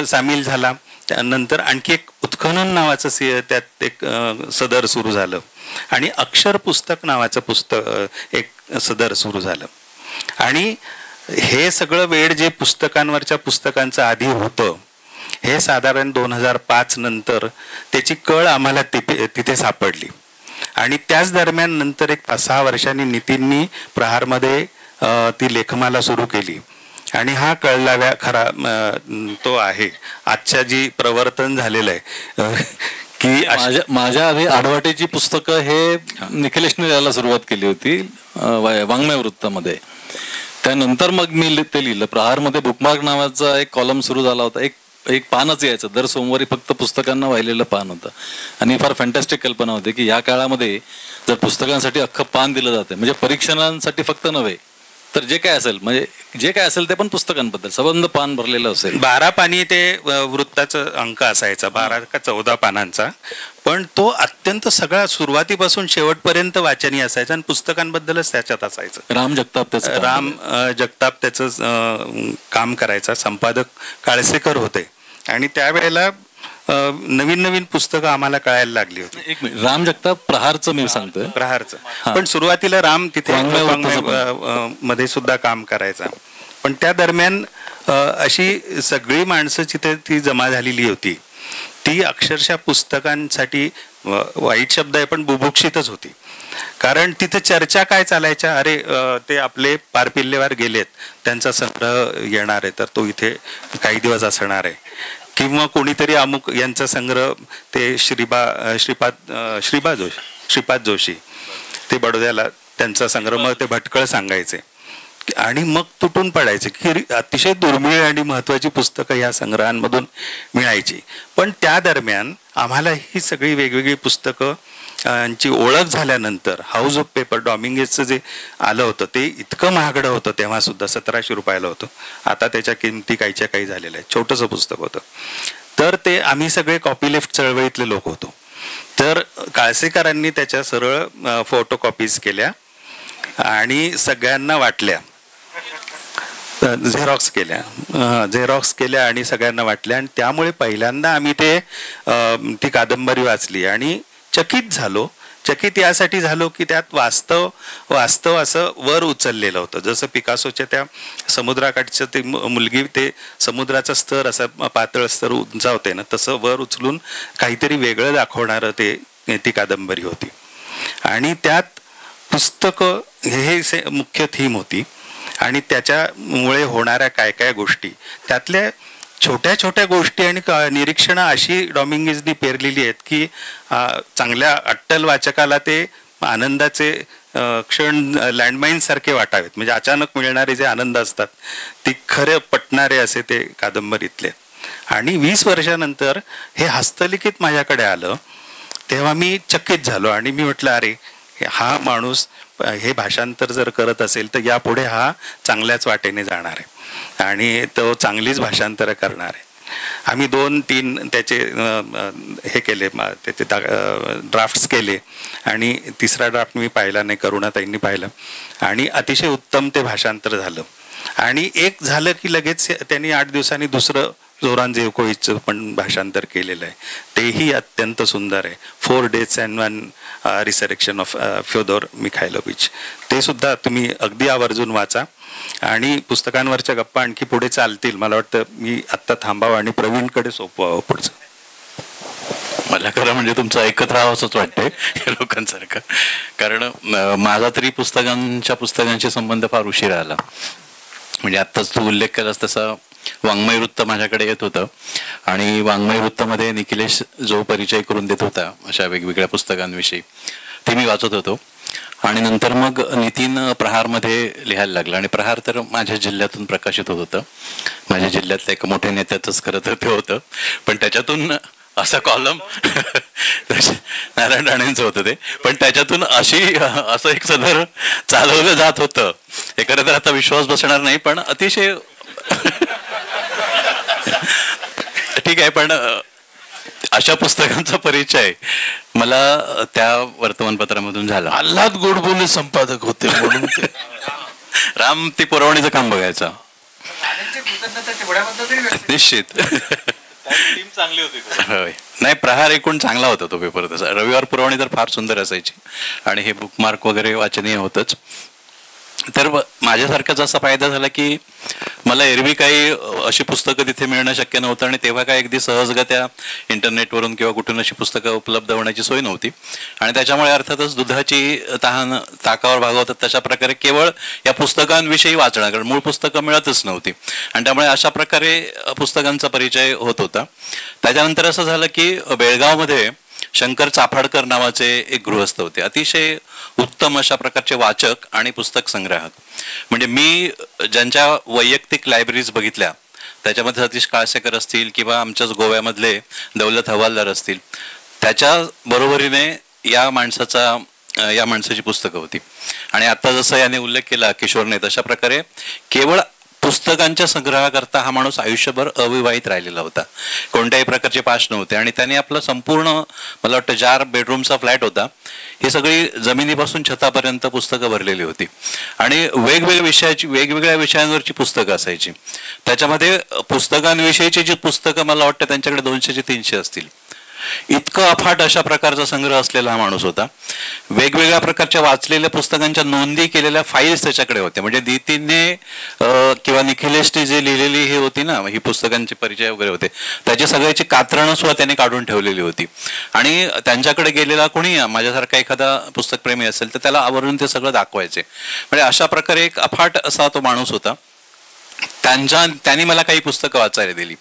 सामील झाला. त्यानंतर आणखी एक उत्खनन नावाचं त्यात एक सदर सुरू झालं आणि अक्षर पुस्तक नावाचं पुस्तक एक सदर सुरू झालं. आणि हे सगळं वेळ जे पुस्तकांवरच्या पुस्तकांचं आधी होतं हे साधारण 2005 नंतर त्याची कळ आम्हाला तिथे सापडली. आणि त्याच दरम्यान नंतर एक 5-6 वर्षांनी नितीननी प्रहारमध्ये ती लेखमाला सुरू केली. आणि हा कळलाव्या खरा तो आहे आजच्या जी प्रवर्तन झालेलं आहे की माझ्या आधी आडवाटेची पुस्तकं हे निखिलेशने लिहायला सुरुवात केली होती वाङ्मय वृत्तामध्ये. त्यानंतर मग मी ते लिहिलं. प्रहारमध्ये बुकमार्क नावाचा एक कॉलम सुरू झाला होता. एक पानच यायचं दर सोमवारी, फक्त पुस्तकांना वाहिलेलं पान होतं. आणि फार फॅन्टॅस्टिक कल्पना होती की या काळामध्ये जर पुस्तकांसाठी अख्खं पान दिलं जातं, म्हणजे परीक्षणांसाठी फक्त नव्हे तर जे काय असेल ते पण पुस्तकांबद्दल सबंध पान भरलेलं असेल. 12 पानी ते वृत्ताचं अंक असायचा, 12 का 14 पानांचा. पण तो अत्यंत सगळा सुरुवातीपासून शेवटपर्यंत वाचनीय असायचा आणि पुस्तकांबद्दलच त्याच्यात असायचं. राम जगताप त्याचं काम करायचा. संपादक काळसेकर होते. आणि त्यावेळेला नवीन पुस्तकं आम्हाला कळायला लागली होती. एक मिनिट, राम जगताप प्रहारचं मी सांगतोय. प्रहारचं पण सुरुवातीला राम तिथे मध्ये सुद्धा काम करायचा. पण त्या दरम्यान अशी सगळी माणसं तिथे ती जमा झालेली होती. ती अक्षरशः पुस्तकांसाठी, वाईट शब्द आहे पण बुभुक्षितच होती. कारण तिथे चर्चा काय चालायच्या, अरे ते आपले पारपिल्लेवार गेलेत, त्यांचा संग्रह येणार आहे तर तो इथे काही दिवस असणार आहे. किंवा कोणीतरी अमुक यांचा संग्रह, ते श्रीपाद जोशी ते बडोद्याला त्यांचा संग्रह, मग ते भटकळ सांगायचे. आणि मग तुटून पडायचे की अतिशय दुर्मिळ आणि महत्वाची पुस्तकं या संग्रहांमधून मिळायची. पण त्या दरम्यान आम्हाला ही सगळी वेगवेगळी पुस्तकं ची ओळख झाल्यानंतर हाऊस ऑफ पेपर डॉमिंगेजचं जे आलं होतं ते इतकं महागडं होतं तेव्हा सुद्धा 1700 रुपयाला होतं. आता त्याच्या किमती काहीच्या काही झालेल्या आहेत. छोटंसं पुस्तक होतं. तर ते आम्ही सगळे कॉपी लेफ्ट चळवळीतले लोक होतो. तर काळसेकरांनी त्याच्या सरळ फोटो कॉपीज केल्या आणि सगळ्यांना वाटल्या, झेरॉक्स केल्या आणि सगळ्यांना वाटल्या. आणि त्यामुळे पहिल्यांदा आम्ही ती कादंबरी वाचली आणि चकित झालो. चकित यासाठी झालो की त्यात वास्तव असं वर उचललेलं होतं. जसं पिकासोच्या त्या समुद्राकाठचं ते मुलगी ते समुद्राचा स्तर असा पातळ स्तर उंचावते ना, तसं वर उचलून काहीतरी वेगळं दाखवणारं ती कादंबरी होती. आणि त्यात पुस्तकं हे मुख्य थीम होती. आणि त्याच्यामुळे होणाऱ्या काय काय गोष्टी, त्यातल्या छोट्या छोट्या गोष्टी आणि निरीक्षणं अशी डॉमिंगेजनी पेरलेली आहेत की चांगल्या अट्टल वाचकाला ते आनंदाचे क्षण लँडमाईन सारखे वाटावेत. म्हणजे अचानक मिळणारे जे आनंद असतात ती खरे पटणारे असे ते कादंबरीतले. आणि 20 वर्षानंतर हे हस्तलिखित माझ्याकडे आलं तेव्हा मी चकित झालो. आणि मी म्हटलं, अरे हा माणूस हे भाषांतर जर करत असेल तर यापुढे हा चांगल्याच वाटेने जाणार आहे आणि तो चांगलीच भाषांतर करणार आहे. आम्ही 2-3 त्याचे हे केले, त्याचे ड्राफ्ट्स केले आणि तिसरा ड्राफ्ट मी पाहिला नाही, करुणाताईंनी पाहिलं आणि अतिशय उत्तम ते भाषांतर झालं. आणि एक झालं की लगेच त्यांनी 8 दिवसांनी दुसरं जोरान जेवकोविचचं पण भाषांतर केलेलं आहे. तेही अत्यंत सुंदर आहे. 4 Days and 1 Resurrection of Fyodor Mikhailovich. ते सुद्धा तुम्ही अगदी आवर्जून वाचा. आणि पुस्तकांवरच्या गप्पा आणखी पुढे चालतील. मला वाटतं मी आत्ता थांबावं आणि प्रवीणकडे सोपवावं पुढचं. मला खरं म्हणजे तुमचं ऐकत राहावंच वाटतंय लोकांसारखं. कारण माझा तरी पुस्तकांशी संबंध फार उशिरा आला. म्हणजे आत्ताच तू उल्लेख केलास तसा वाङ्मय वृत्त माझ्याकडे येत होतं आणि वाङ्मय वृत्तामध्ये निखिलेश जो परिचय करून देत होता अशा वेगवेगळ्या पुस्तकांविषयी ते मी वाचत होतो. आणि नंतर मग नितीन प्रहारमध्ये लिहायला लागला. आणि प्रहार तर माझ्या जिल्ह्यातून प्रकाशित होत होतं. माझ्या जिल्ह्यातल्या एका मोठ्या नेत्यातच खरं तर ते होतं. पण त्याच्यातून असा कॉलम नारायण राणेंचं होतं ते, पण त्याच्यातून असं एक सदर चालवलं जात होतं. हे खरं तर आता विश्वास बसणार नाही पण अतिशय ठीक आहे. पण अशा पुस्तकांचा परिचय मला त्या वर्तमानपत्रामधून झाला. आल्हाद गोडबोले संपादक होते म्हणून ते राम ती पुरवणीचं काम बघायचं निश्चित. चांगली होती. होय, नाही प्रहार एकूण चांगला होता तो पेपर तसा. रविवार पुरवणी तर फार सुंदर असायची आणि हे बुकमार्क वगैरे वाचनीय होतच. तर माझ्यासारखाच असा फायदा झाला की मला एरवी काही अशी पुस्तकं तिथे मिळणं शक्य नव्हतं आणि तेव्हा काय अगदी सहजगत्या इंटरनेटवरून किंवा कुठून अशी पुस्तकं उपलब्ध होण्याची सोय नव्हती. आणि त्याच्यामुळे अर्थातच दुधाची तहान ताकावर भागवतात तशा प्रकारे केवळ या पुस्तकांविषयी वाचणं, कारण मूळ पुस्तकं मिळतच नव्हती आणि त्यामुळे अशा प्रकारे पुस्तकांचा परिचय होत होता. त्याच्यानंतर असं झालं की बेळगावमध्ये शंकर चाफाडकर नावाचे एक गृहस्थ होते, अतिशय उत्तम अशा प्रकारचे वाचक आणि पुस्तक संग्राहक. म्हणजे मी ज्यांच्या वैयक्तिक लायब्ररीज बघितल्या त्याच्यामध्ये सतीश काळसेकर असतील किंवा आमच्याच गोव्यामधले दौलत हवालदार असतील, त्याच्या बरोबरीने या माणसाची पुस्तकं होती. आणि आता जसं याने उल्लेख केला किशोरने, तशा प्रकारे केवळ पुस्तकांच्या संग्रहाकरता हा माणूस आयुष्यभर अविवाहित राहिलेला होता. कोणत्याही प्रकारचे पाश नव्हते आणि त्याने आपलं संपूर्ण, मला वाटतं 4 बेडरूमचा फ्लॅट होता, ही सगळी जमिनीपासून छतापर्यंत पुस्तकं भरलेली होती आणि वेगवेगळ्या विषयांवरची पुस्तकं असायची. त्याच्यामध्ये पुस्तकांविषयीची जी पुस्तकं मला वाटतं त्यांच्याकडे 200 ते 300 असतील. इतकं अफाट अशा प्रकारचा संग्रह असलेला हा माणूस होता. वेगवेगळ्या प्रकारच्या वाचलेल्या पुस्तकांच्या नोंदी केलेल्या फाईल्स त्याच्याकडे होत्या. म्हणजे नितीनने किंवा निखिलेशने जे लिहिलेली हे होती ना, ही पुस्तकांचे परिचय वगैरे होते, त्याची सगळ्याची कात्रणं सुद्धा त्याने काढून ठेवलेली होती. आणि त्यांच्याकडे गेलेला कोणी माझ्यासारखा एखादा पुस्तकप्रेमी असेल तर त्याला आवर्जून ते सगळं दाखवायचे. म्हणजे अशा प्रकारे एक अफाट असा तो माणूस होता. त्यांनी मला काही पुस्तकं वाचायला दिली.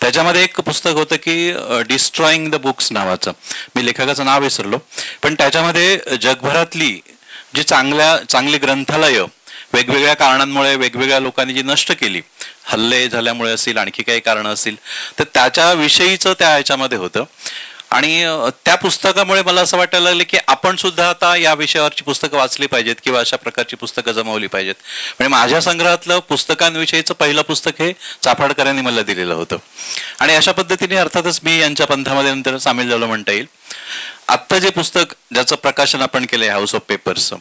त्याच्यामध्ये एक पुस्तक होतं की डिस्ट्रॉईंग द बुक्स नावाचं, मी लेखकाचं नाव विसरलो, पण त्याच्यामध्ये जगभरातली जी चांगली ग्रंथालयं वेगवेगळ्या कारणांमुळे वेगवेगळ्या लोकांनी जी नष्ट केली, हल्ले झाल्यामुळे असतील, आणखी काही कारणं असतील, तर त्याच्याविषयीचं त्या ह्याच्यामध्ये होतं. आणि त्या पुस्तकामुळे मला असं वाटायला लागलं की आपण सुद्धा आता या विषयावरची पुस्तकं वाचली पाहिजेत किंवा अशा प्रकारची पुस्तकं जमवली पाहिजेत. म्हणजे माझ्या संग्रहातलं पुस्तकांविषयीचं पहिलं पुस्तक हे चाफाडकरांनी मला दिलेलं होतं. आणि अशा पद्धतीने अर्थातच मी यांच्या पंथामध्ये नंतर सामील झालो म्हणता येईल. आत्ता जे पुस्तक ज्याचं प्रकाशन आपण केलंय हाऊस ऑफ पेपर्सचं,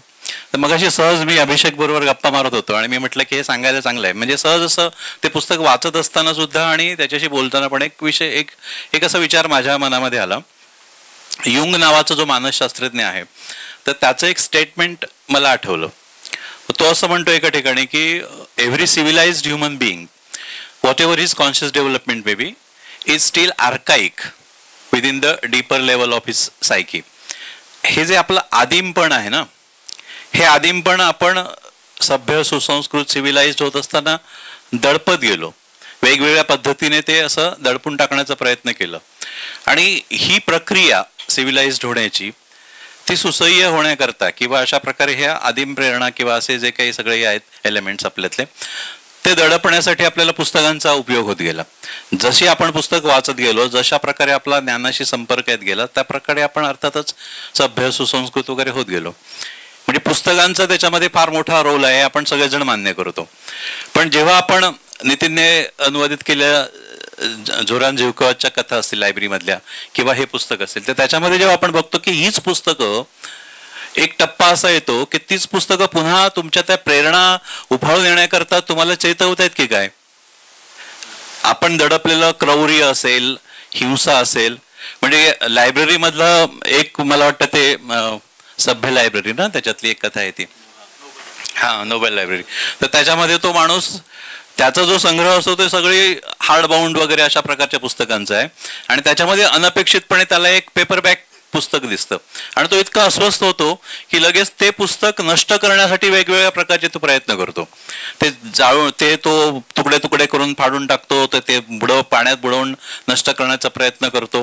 तर मग अशी सहज मी अभिषेक बरोबर गप्पा मारत होतो आणि मी म्हटलं की हे सांगायला चांगलं आहे. म्हणजे सहज असं ते पुस्तक वाचत असताना सुद्धा आणि त्याच्याशी बोलताना पण एक असा विचार माझ्या मनामध्ये आला. युंग नावाचा जो मानसशास्त्रज्ञ आहे, तर त्याचं एक स्टेटमेंट मला आठवलं. तो असं म्हणतो एका ठिकाणी की every civilised human being whatever his conscious development may be is still archaic within the deeper level of his psyche. हे जे आपलं आदिमपण आहे ना, हे आदिमपण आपण सभ्य सुसंस्कृत सिव्हिलाइज्ड होत असताना दडपत गेलो. वेगवेगळ्या पद्धतीने ते असं दडपून टाकण्याचा प्रयत्न केला. आणि ही प्रक्रिया सिव्हिलाइज्ड होण्याची, ती सुसह्य होण्याकरता किंवा अशा प्रकारे ह्या आदिम प्रेरणा किंवा असे जे काही सगळे आहेत एलिमेंट्स आपल्यातले, ते दडपण्यासाठी आपल्याला पुस्तकांचा उपयोग होत गेला. जशी आपण पुस्तक वाचत गेलो, जशा प्रकारे आपला ज्ञानाशी संपर्क येत गेला, त्या प्रकारे आपण अर्थातच सभ्य सुसंस्कृत वगैरे होत गेलो. म्हणजे पुस्तकांचा त्याच्यामध्ये फार मोठा रोल आहे, आपण सगळेजण मान्य करतो. पण जेव्हा आपण नितीनने अनुवादित केलेल्या झोरान झिवकोवाच्या कथा असतील लायब्ररीमधल्या किंवा हे पुस्तक असेल, तर त्याच्यामध्ये जेव्हा आपण बघतो की हीच पुस्तकं, एक टप्पा असा येतो की तीच पुस्तकं पुन्हा तुमच्या त्या प्रेरणा उफाळून येण्याकरता तुम्हाला चेतवत आहेत की काय. आपण दडपलेलं क्रौर्य असेल, हिंसा असेल, म्हणजे लायब्ररीमधलं एक मला वाटतं ते सभ्य लायब्ररी ना, त्याच्यातली एक कथा आहे ती, हा नोबेल लायब्ररी. तर त्याच्यामध्ये तो माणूस, त्याचा जो संग्रह असतो ते सगळी हार्ड बाउंड वगैरे अशा प्रकारच्या पुस्तकांचा आहे. आणि त्याच्यामध्ये अनपेक्षितपणे त्याला एक पेपरबॅक पुस्तक दिसतं आणि तो इतका अस्वस्थ होतो की लगेच ते पुस्तक नष्ट करण्यासाठी वेगवेगळ्या प्रकारचे तो प्रयत्न करतो. ते जाळून, ते तो तुकडे तुकडे करून फाडून टाकतो, तर ते पाण्यात बुडवून नष्ट करण्याचा प्रयत्न करतो.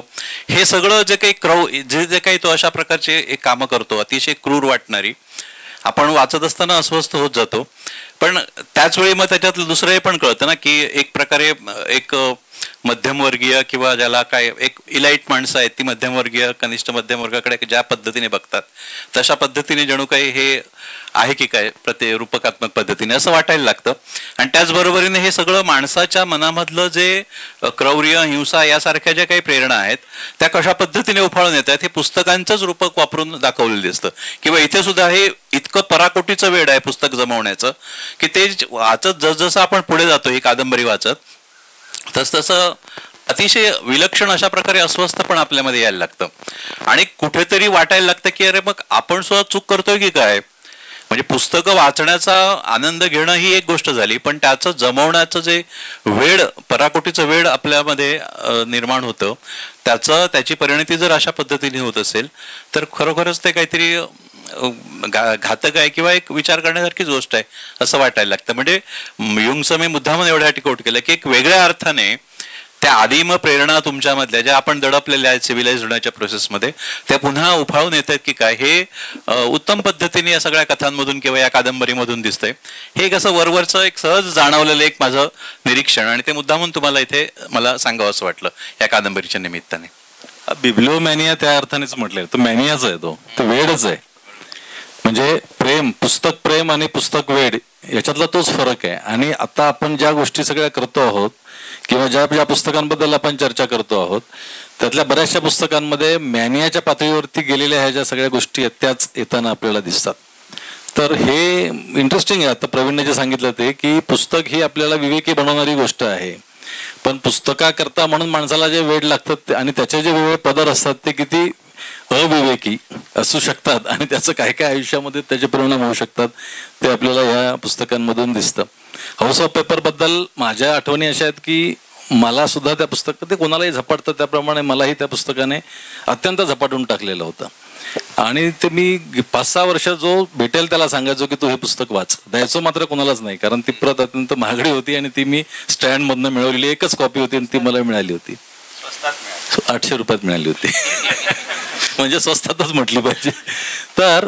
हे सगळं जे काही जे काही तो अशा प्रकारचे एक कामं करतो, अतिशय क्रूर वाटणारी, आपण वाचत असताना अस्वस्थ होत जातो. पण त्याच वेळी मग त्याच्यातलं दुसरंही पण कळतं ना की एक प्रकारे एक मध्यमवर्गीय किंवा ज्याला काय एक इलाइट माणसं आहेत, ती मध्यमवर्गीय कनिष्ठ मध्यमवर्गाकडे ज्या पद्धतीने बघतात, तशा पद्धतीने जणू काही हे आहे की काय रूपकात्मक पद्धतीने असं वाटायला लागतं. आणि त्याचबरोबरीने हे सगळं माणसाच्या मनामधलं जे क्रौर्य, हिंसा यासारख्या ज्या काही प्रेरणा आहेत, त्या कशा पद्धतीने उफाळून येतात हे पुस्तकांचंच रूपक वापरून दाखवलेलं दिसतं. किंवा इथे सुद्धा हे इतकं पराकोटीचं वेळ आहे पुस्तक जमवण्याचं की ते वाचत जसजसं आपण पुढे जातो ही कादंबरी वाचत, तसतसं अतिशय विलक्षण अशा प्रकारे अस्वस्थ पण आपल्यामध्ये यायला लागतं. आणि कुठेतरी वाटायला लागतं की अरे मग आपण सुद्धा चूक करतोय की काय. म्हणजे पुस्तकं वाचण्याचा आनंद घेणं ही एक गोष्ट झाली, पण त्याचं जमवण्याचं जे वेळ, पराकोटीचं वेळ आपल्यामध्ये निर्माण होतं, त्याची परिणती जर अशा पद्धतीने होत असेल तर खरोखरच ते काहीतरी घातक आहे किंवा एक विचार करण्यासारखीच गोष्ट आहे असं वाटायला लागतं. म्हणजे युंगचं मी मुद्दामून एवढ्यासाठी कोट केलं की एक वेगळ्या अर्थाने त्या आदिम प्रेरणा तुमच्यामधल्या ज्या आपण दडपलेल्या आहेत सिव्हिलाइज होण्याच्या प्रोसेसमध्ये, त्या पुन्हा उफाळून येत आहेत की काय, हे उत्तम पद्धतीने या सगळ्या कथांमधून किंवा या कादंबरीमधून दिसतंय. हे कसं वरवरचं एक सहज जाणवलेलं एक माझं निरीक्षण, आणि ते मुद्दामून तुम्हाला इथे मला सांगावं असं वाटलं या कादंबरीच्या निमित्ताने. बिब्लिओमॅनिया त्या अर्थानेच म्हटलंय, तो मॅनियाच आहे, तो वेडच आहे. म्हणजे प्रेम, पुस्तक प्रेम आणि पुस्तक वेड याच्यातला तोच फरक आहे. आणि आता आपण ज्या गोष्टी सगळ्या करतो आहोत किंवा ज्या ज्या पुस्तकांबद्दल आपण चर्चा करतो आहोत, त्यातल्या बऱ्याचशा पुस्तकांमध्ये मॅनियाच्या पातळीवरती गेलेल्या ह्या ज्या सगळ्या गोष्टी आहेत त्याच येताना आपल्याला दिसतात. तर हे इंटरेस्टिंग आहे. आता प्रवीणने जे सांगितलं ते की पुस्तक ही आपल्याला विवेकी बनवणारी गोष्ट आहे, पण पुस्तकाकरता म्हणून माणसाला जे वेड लागतात आणि त्याचे जे वेगवेगळे पदर असतात ते किती अविवेकी असू शकतात आणि त्याचं काय काय आयुष्यामध्ये त्याचे परिणाम होऊ शकतात ते आपल्याला ह्या पुस्तकांमधून दिसतं. हाऊस ऑफ पेपर बद्दल माझ्या आठवणी अशा आहेत की मला सुद्धा त्या पुस्तकात, ते कोणालाही झपाटतं त्याप्रमाणे मलाही त्या पुस्तकाने अत्यंत झपाटून टाकलेलं होतं. आणि ते मी 5-6 वर्ष जो भेटेल त्याला सांगायचो की तू हे पुस्तक वाच. द्यायचो मात्र कोणालाच नाही, कारण ती प्रत अत्यंत महागडी होती आणि ती मी स्टँडमधनं मिळवलेली एकच कॉपी होती आणि ती मला मिळाली होती. 800 रुपयात मिळाली होती. म्हणजे स्वस्तातच म्हटली पाहिजे. तर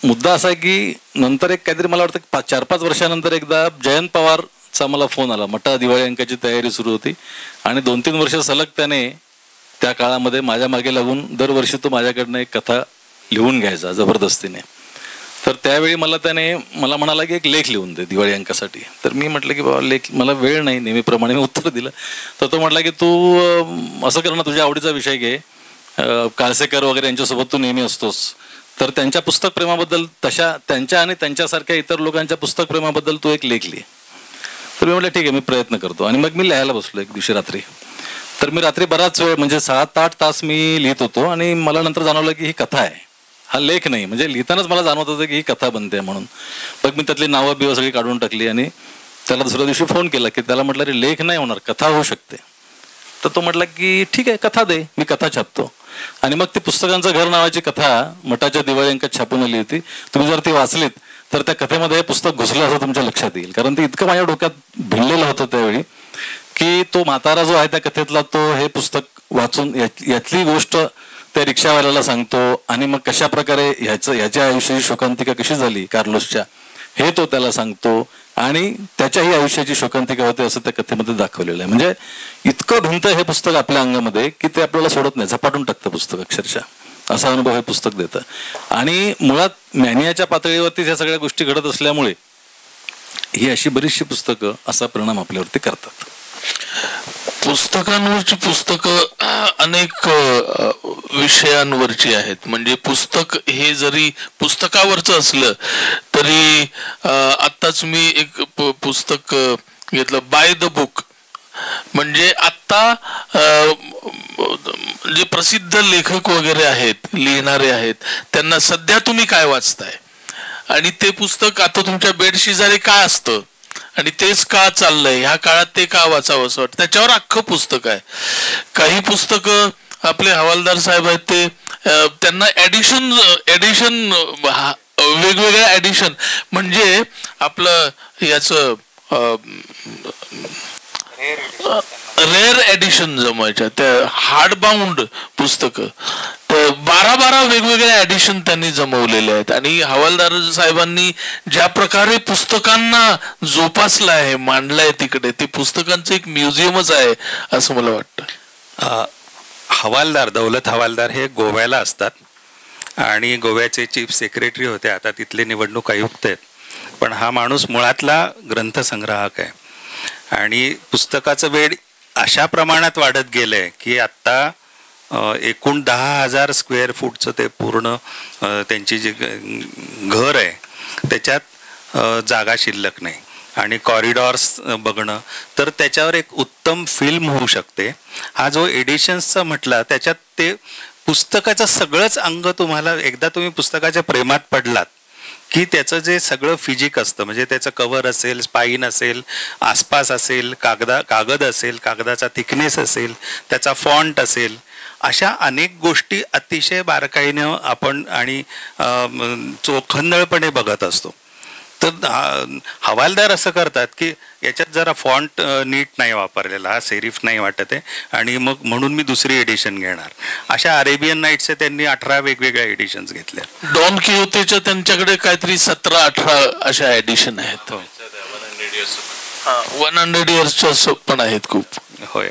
मुद्दा असा आहे की नंतर एक काहीतरी मला वाटतं 4-5 वर्षानंतर एकदा जयंत पवारचा मला फोन आला. मटा दिवाळी अंकाची तयारी सुरू होती आणि 2-3 वर्ष सलग त्याने त्या काळामध्ये माझ्या मागे लागून दरवर्षी तो माझ्याकडनं एक कथा लिहून घ्यायचा जबरदस्तीने. तर त्यावेळी मला म्हणाला की एक लेख लिहून दे दिवाळी अंकासाठी. तर मी म्हटलं की बाबा लेख मला वेळ नाही, नेहमीप्रमाणे मी उत्तर दिलं. तर तो म्हटला की तू असं कर ना, तुझ्या आवडीचा विषय घे, काळसेकर वगैरे यांच्यासोबत तू नेहमी असतोस, तर त्यांच्या पुस्तक प्रेमाबद्दल त्यांच्या आणि त्यांच्यासारख्या इतर लोकांच्या पुस्तक प्रेमाबद्दल तू एक लेख लिह. तर मी म्हटलं ठीक आहे, मी प्रयत्न करतो. आणि मग मी लिहायला बसलो एक दिवशी रात्री. तर मी रात्री बराच वेळ म्हणजे 7-8 तास मी लिहित होतो. आणि मला नंतर जाणवलं की ही कथा आहे, हा लेख नाही. म्हणजे लिहितानाच मला जाणवत होतं की ही कथा बनते म्हणून. मग मी त्यातली नावं बिवं सगळी काढून टाकली आणि त्याला दुसऱ्या दिवशी फोन केला की त्याला म्हटलं रे लेख नाही होणार, कथा होऊ शकते. तर तो म्हटला की ठीक आहे, कथा दे, मी कथा छापतो. आणि मग ती पुस्तकांचं घर नावाची कथा मठाच्या दिवाळी अंकात छापून आली होती. तुम्ही जर ती वाचलीत तर त्या कथेमध्ये हे पुस्तक घुसलं असं तुमच्या लक्षात येईल. कारण ते इतकं माझ्या डोक्यात भिडलेलं होतं त्यावेळी की तो म्हातारा जो आहे त्या कथेतला तो हे पुस्तक वाचून यातली गोष्ट त्या रिक्षावाल्याला सांगतो. आणि मग कशा प्रकारे ह्याच्या आयुष्याची शोकांतिका कशी झाली कार्लोसच्या, हे तो त्याला सांगतो. आणि त्याच्याही आयुष्याची शोकांतिका होते असं त्या कथेमध्ये दाखवलेलं आहे. म्हणजे इतकं भिंत हे पुस्तक आपल्या अंगामध्ये की ते आपल्याला सोडत नाही, झपाटून टाकतं पुस्तक अक्षरशः. असा अनुभव हे पुस्तक देतं. आणि मुळात मॅनियाच्या पातळीवरती ह्या सगळ्या गोष्टी घडत असल्यामुळे ही अशी बरीचशी पुस्तकं असा परिणाम आपल्यावरती करतात. पुस्तकांवरची पुस्तकं अनेक विषयांवरची आहेत. म्हणजे पुस्तक हे जरी पुस्तकावरचं असलं तरी आत्ताच मी एक पुस्तक घेतलं, बाय द बुक. म्हणजे आत्ता जे प्रसिद्ध लेखक वगैरे आहेत, लिहिणारे आहेत, त्यांना सध्या तुम्ही काय वाचताय आणि ते पुस्तक आता तुमच्या बेड शेजारी का असतं आणि तेच का चाललंय, ह्या काळात ते का वाचावं असं वाटतं, त्याच्यावर अख्खं पुस्तक आहे. काही पुस्तकं आपले हवालदार साहेब आहेत ते त्यांना ऍडिशन वेगवेगळ्या ऍडिशन, म्हणजे आपलं याचं रेअर एडिशन जमायच्या त्या हार्ड बाउंड पुस्तकं, तर 12 वेगवेगळ्या एडिशन त्यांनी जमवलेले आहेत. आणि हवालदार साहेबांनी ज्या प्रकारे पुस्तकांना जोपासलं आहे, मांडलंय तिकडे, ते पुस्तकांचं एक म्युझियमच आहे असं मला वाटतं. हवालदार दौलत हवालदार हे गोव्याला असतात आणि गोव्याचे चीफ सेक्रेटरी होते, आता तिथले निवडणूक आयुक्त आहेत. पण हा माणूस मुळातला ग्रंथसंग्राहक आहे. आणि पुस्तकाचं वेळ अशा प्रमाणात वाढत गेलंय की आत्ता एकूण 10,000 स्क्वेअर फूटचं ते पूर्ण त्यांची जी घर आहे त्याच्यात जागा शिल्लक नाही. आणि कॉरिडॉर्स बघणं तर त्याच्यावर एक उत्तम फिल्म होऊ शकते. हा जो एडिशन्सचा म्हटला त्याच्यात ते पुस्तकाचं सगळंच अंग तुम्हाला, एकदा तुम्ही पुस्तकाच्या प्रेमात पडलात की त्याचं जे सगळं फिजिक असतं, म्हणजे त्याचं कव्हर असेल, स्पाईन असेल, आसपास असेल, कागद असेल, कागदाचा थिकनेस असेल, त्याचा फॉन्ट असेल, अशा अनेक गोष्टी अतिशय बारकाईनं आपण आणि चोखंदळपणे बघत असतो. तर हवालदार असं करतात की याच्यात जरा फॉन्ट नीट नाही वापरलेला, हा सेरिफ नाही वाटत आहे आणि मग म्हणून मी दुसरी एडिशन घेणार. अशा अरेबियन नाईट्सचे त्यांनी 18 वेगवेगळ्या एडिशन्स घेतल्या. डॉन किहोतेच्या त्यांच्याकडे काहीतरी 17-18 अशा एडिशन आहेत. 100 इयर्सच्या पण आहेत खूप. होय.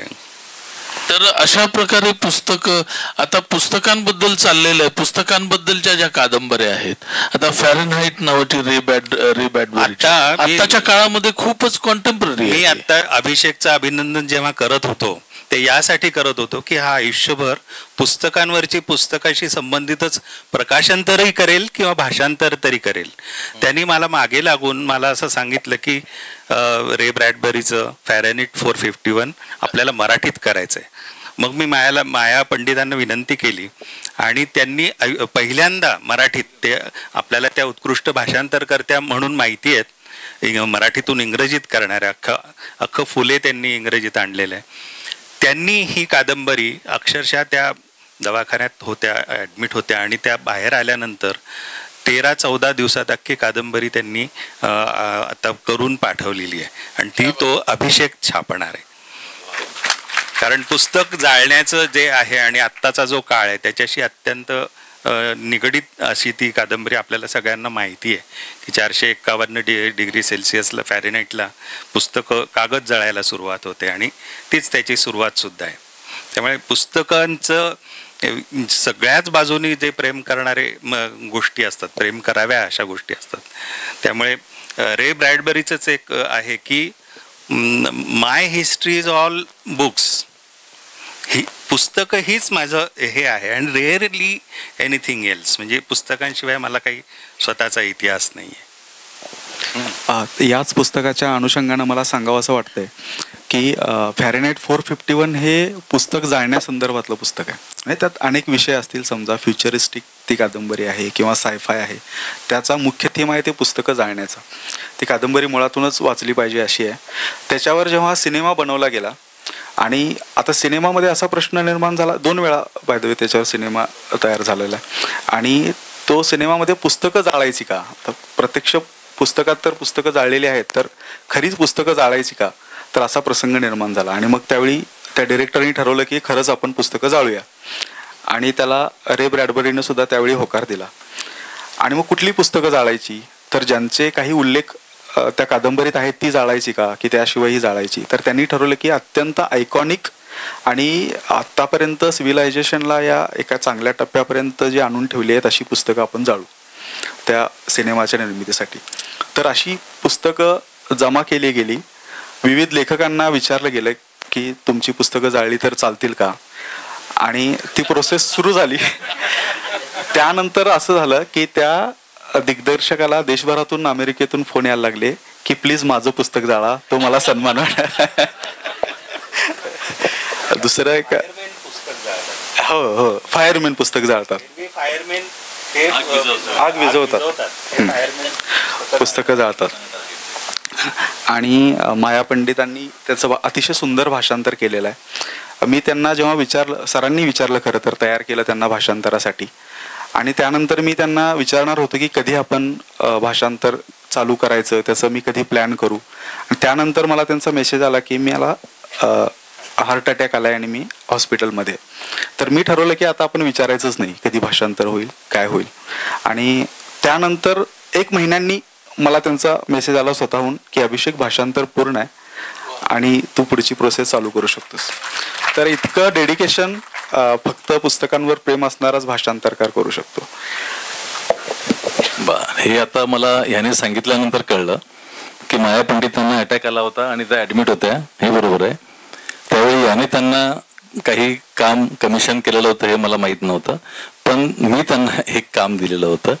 तर अशा प्रकारे पुस्तक, आता पुस्तकांबद्दल चाललेलं आहे, पुस्तकांबद्दलच्या ज्या कादंबऱ्या आहेत, आता फॅरेनहाइट नावाची रे बॅडबरी आताच्या काळामध्ये खूपच कॉन्टेम्पररी. मी आता अभिषेकचं अभिनंदन जेव्हा करत होतो ते यासाठी करत होतो की हा आयुष्यभर पुस्तकांवरची पुस्तकाशी संबंधितच प्रकाशांतरही करेल किंवा भाषांतर तरी करेल. त्यांनी मला मागे लागून मला असं सांगितलं की रे ब्रॅडबरीचं फॅरेनहाइट 451 आपल्याला मराठीत करायचं आहे. मग मी माया पंडितांना विनंती केली आणि त्यांनी पहिल्यांदा मराठीत, ते आपल्याला त्या उत्कृष्ट भाषांतरकर्त्या म्हणून माहिती आहेत, मराठीतून इंग्रजीत करणाऱ्या अख्खं फुले त्यांनी इंग्रजीत आणलेलं आहे. त्यांनी ही कादंबरी अक्षरशः त्या दवाखान्यात होत्या, ॲडमिट होत्या आणि त्या बाहेर आल्यानंतर 13-14 दिवसात अख्खी कादंबरी त्यांनी आता करून पाठवलेली आहे आणि ती तो अभिषेक छापणार आहे. कारण पुस्तक जाळण्याचं जे आहे आणि आत्ताचा जो काळ आहे त्याच्याशी अत्यंत निगडीत अशी ती कादंबरी आपल्याला सगळ्यांना माहिती आहे की 451 डिग्री सेल्सिअसला फॅरेनहाइटला पुस्तकं, कागद जळायला सुरुवात होते आणि तीच त्याची सुरुवात सुद्धा आहे. त्यामुळे पुस्तकांचं सगळ्याच बाजूनी जे प्रेम करणारे गोष्टी असतात, प्रेम कराव्या अशा गोष्टी असतात. त्यामुळे रे ब्रॅडबरीचंच एक आहे की माय हिस्ट्री इज ऑल बुक्स. ही पुस्तकं हीच माझं हे आहे अँड रेअरली एनिथिंग एल्स. म्हणजे पुस्तकांशिवाय मला काही स्वतःचा इतिहास नाही आहे. याच पुस्तकाच्या अनुषंगानं मला सांगावं असं वाटतंय की फॅरेनहाइट 451 हे पुस्तक जाळण्यासंदर्भातलं पुस्तक आहे. आणि त्यात अनेक विषय असतील, समजा फ्युचरिस्टिक ती कादंबरी आहे किंवा सायफाय आहे, त्याचा मुख्य थीम आहे ते पुस्तकं जाळण्याचा. ती कादंबरी मुळातूनच वाचली पाहिजे अशी आहे. त्याच्यावर जेव्हा सिनेमा बनवला गेला आणि आता सिनेमामध्ये असा प्रश्न निर्माण झाला, 2 वेळा बाय द वे त्याच्यावर सिनेमा तयार झालेला आहे. आणि तो सिनेमामध्ये पुस्तकं जाळायची का, तर प्रत्यक्ष पुस्तकात तर पुस्तकं जाळलेली आहेत, तर खरीच पुस्तकं जाळायची का, तर असा प्रसंग निर्माण झाला. आणि मग त्यावेळी त्या डिरेक्टरनी ठरवलं की खरंच आपण पुस्तकं जाळूया. आणि त्याला रे ब्रॅडबरीनं सुद्धा त्यावेळी होकार दिला. आणि मग कुठली पुस्तकं जाळायची, तर ज्यांचे काही उल्लेख त्या कादंबरीत आहेत ती जाळायची का, की त्याशिवायही जाळायची. तर त्यांनी ठरवलं की अत्यंत आयकॉनिक आणि आत्तापर्यंत सिव्हिलायझेशनला या एका चांगल्या टप्प्यापर्यंत जी आणून ठेवली आहेत अशी पुस्तकं आपण जाळू त्या सिनेमाच्या निर्मितीसाठी. तर अशी पुस्तकं जमा केली गेली. विविध लेखकांना विचारलं गेलं की तुमची पुस्तकं जाळली तर चालतील का, आणि ती प्रोसेस सुरू झाली. त्यानंतर असं झालं की त्या दिग्दर्शकाला देशभरातून, अमेरिकेतून फोन यायला लागले की प्लीज माझं पुस्तक जाळा, तो मला सन्मान वाटला. दुसरं एक हो फायरमॅन पुस्तक जाळतात, आग विझवतात, पुस्तकं जाळतात. आणि माया पंडितांनी त्याचं अतिशय सुंदर भाषांतर केलेलं आहे. मी त्यांना जेव्हा विचारलं, सरांनी विचारलं खरं तर, तयार केलं त्यांना भाषांतरासाठी. आणि त्यानंतर मी त्यांना विचारणार होतो की कधी आपण भाषांतर चालू करायचं, त्याचं मी कधी प्लॅन करू. आणि त्यानंतर मला त्यांचा मेसेज आला की मला हार्ट अटॅक आलाय आणि मी हॉस्पिटलमध्ये. तर मी ठरवलं की आता आपण विचारायचंच नाही कधी भाषांतर होईल, काय होईल. आणि त्यानंतर 1 महिन्यांनी मला त्यांचा मेसेज आला स्वतःहून की अभिषेक भाषांतर पूर्ण आहे आणि तू पुढची प्रोसेस चालू करू शकतोस. तर इतकं डेडिकेशन फक्त पुस्तकांवर प्रेम असणाराच भाषांतरकार करू शकतो. हे आता मला ह्याने सांगितल्यानंतर कळलं की माया पंडितांना अटॅक आला होता आणि त्या ॲडमिट होत्या, हे बरोबर आहे. त्यावेळी याने त्यांना काही काम कमिशन केलेलं होतं हे मला माहीत नव्हतं, पण मी त्यांना एक काम दिलेलं होतं.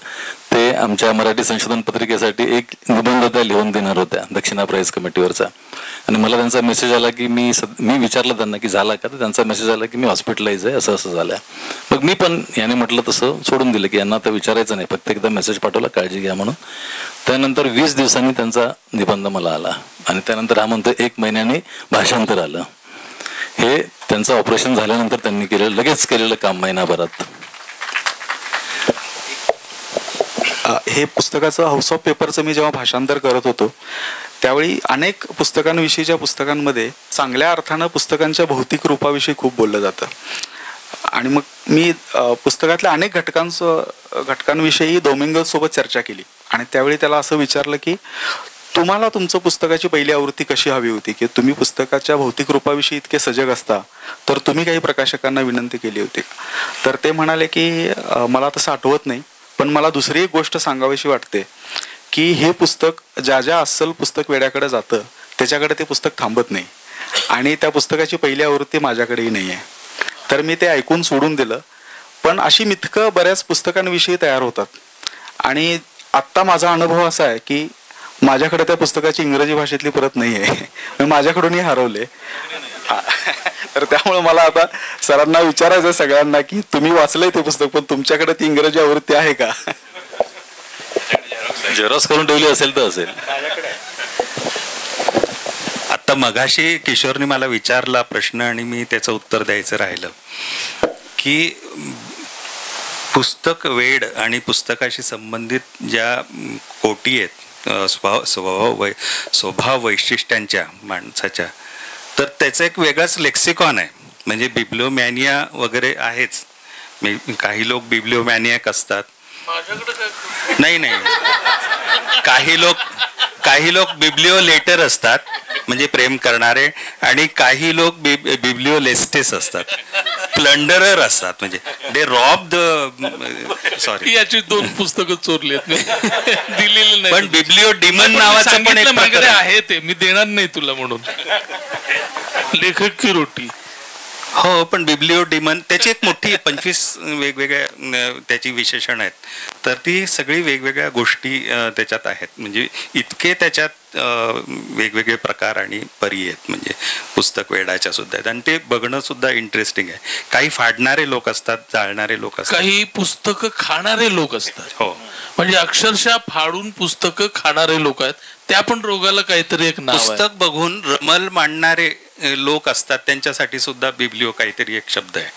ते आमच्या मराठी संशोधन पत्रिकेसाठी एक निबंध त्या लिहून देणार होत्या दक्षिणा प्राईज कमिटीवरचा. आणि मला त्यांचा मेसेज आला की मी विचारलं त्यांना की झाला का, तर त्यांचा मेसेज आला की मी हॉस्पिटलाइज आहे, असं असं झालं. मग मी पण याने म्हटलं तसं सोडून दिलं की यांना आता विचारायचं नाही, फक्त एकदा मेसेज पाठवला काळजी घ्या म्हणून. त्यानंतर 20 दिवसांनी त्यांचा निबंध मला आला आणि त्यानंतर हा म्हणतो 1 महिन्याने भाषांतर आलं. हे त्यांचं ऑपरेशन झाल्यानंतर त्यांनी केलेलं, लगेच केलेलं काम महिनाभरात. हे पुस्तकाचं हाऊस ऑफ पेपरचं मी जेव्हा भाषांतर करत होतो त्यावेळी अनेक पुस्तकांविषयीच्या पुस्तकांमध्ये चांगल्या अर्थानं पुस्तकांच्या भौतिक रूपाविषयी खूप बोललं जातं. आणि मग मी पुस्तकातल्या अनेक घटकांविषयी डोमिंगल सोबत चर्चा केली. आणि त्यावेळी त्याला असं विचारलं की तुम्हाला तुमचं पुस्तकाची पहिली आवृत्ती कशी हवी होती, की तुम्ही पुस्तकाच्या भौतिक रूपाविषयी इतके सजग असता तर तुम्ही काही प्रकाशकांना विनंती केली होती. तर ते म्हणाले की मला तसं आठवत नाही, पण मला दुसरी एक गोष्ट सांगावीशी वाटते की हे पुस्तक ज्या अस्सल पुस्तक वेड्याकडे जातं त्याच्याकडे ते पुस्तक थांबत नाही. आणि त्या पुस्तकाची पहिली आवृत्ती माझ्याकडेही नाही आहे. तर मी ते ऐकून सोडून दिलं. पण अशी मिथकं बऱ्याच पुस्तकांविषयी तयार होतात. आणि आत्ता माझा अनुभव असा आहे की माझ्याकडे त्या पुस्तकाची इंग्रजी भाषेतली प्रत नाही आहे, माझ्याकडूनही हरवले. तर त्यामुळे मला आता सरांना विचारायचं सगळ्यांना की तुम्ही वाचलंय ते पुस्तक, पण तुमच्याकडे ती इंग्रजी आवृत्ती आहे का? झेरॉक्स करून ठेवली असेल तर असेल. आता मगाशी किशोरने मला विचारला प्रश्न आणि मी त्याचं उत्तर द्यायचं राहिलं की पुस्तक वेड आणि पुस्तकाशी संबंधित ज्या कोटी आहेत स्वभाव वैशिष्ट्यांच्या माणसाच्या, तर त्याचं एक वेगळाच लेक्सिकॉन आहे. म्हणजे बिब्लिओमॅनिया वगैरे आहेच. काही लोक बिब्लिओमॅनियाक असतात, नाही काही लोक बिब्लिओ लेटर असतात म्हणजे प्रेम करणारे, आणि काही लोक बिब्लिओलेस्टेस असतात, प्लंडरर असतात, म्हणजे दे रॉब द सॉरी याची 2 पुस्तकं चोरलेत दिलेली नाही. पण बिब्लिओ डिमन नावाचं पण एक माझ्याकडे आहे, ते मी देणार नाही तुला म्हणून. लेखक की रोटी. हो, पण बिब्लिओ डिमन त्याची एक मोठी 25 वेगवेगळ्या त्याची विशेषण आहेत, तर ती सगळी वेगवेगळ्या गोष्टी त्याच्यात आहेत. म्हणजे इतके त्याच्यात वेगवेगळे प्रकार आणि परी आहेत, म्हणजे पुस्तक वेडाच्या सुद्धा आहेत, आणि ते बघणं सुद्धा इंटरेस्टिंग आहे. काही फाडणारे लोक असतात, जाळणारे लोक असतात, काही पुस्तकं खाणारे लोक असतात. हो, म्हणजे अक्षरशः फाडून पुस्तकं खाणारे लोक आहेत. त्या पण रोगाला काहीतरी एक नाव आहे. पुस्तक बघून रमल मांडणारे लोक असतात, त्यांच्यासाठी सुद्धा बिब्लिओ काहीतरी एक शब्द आहे.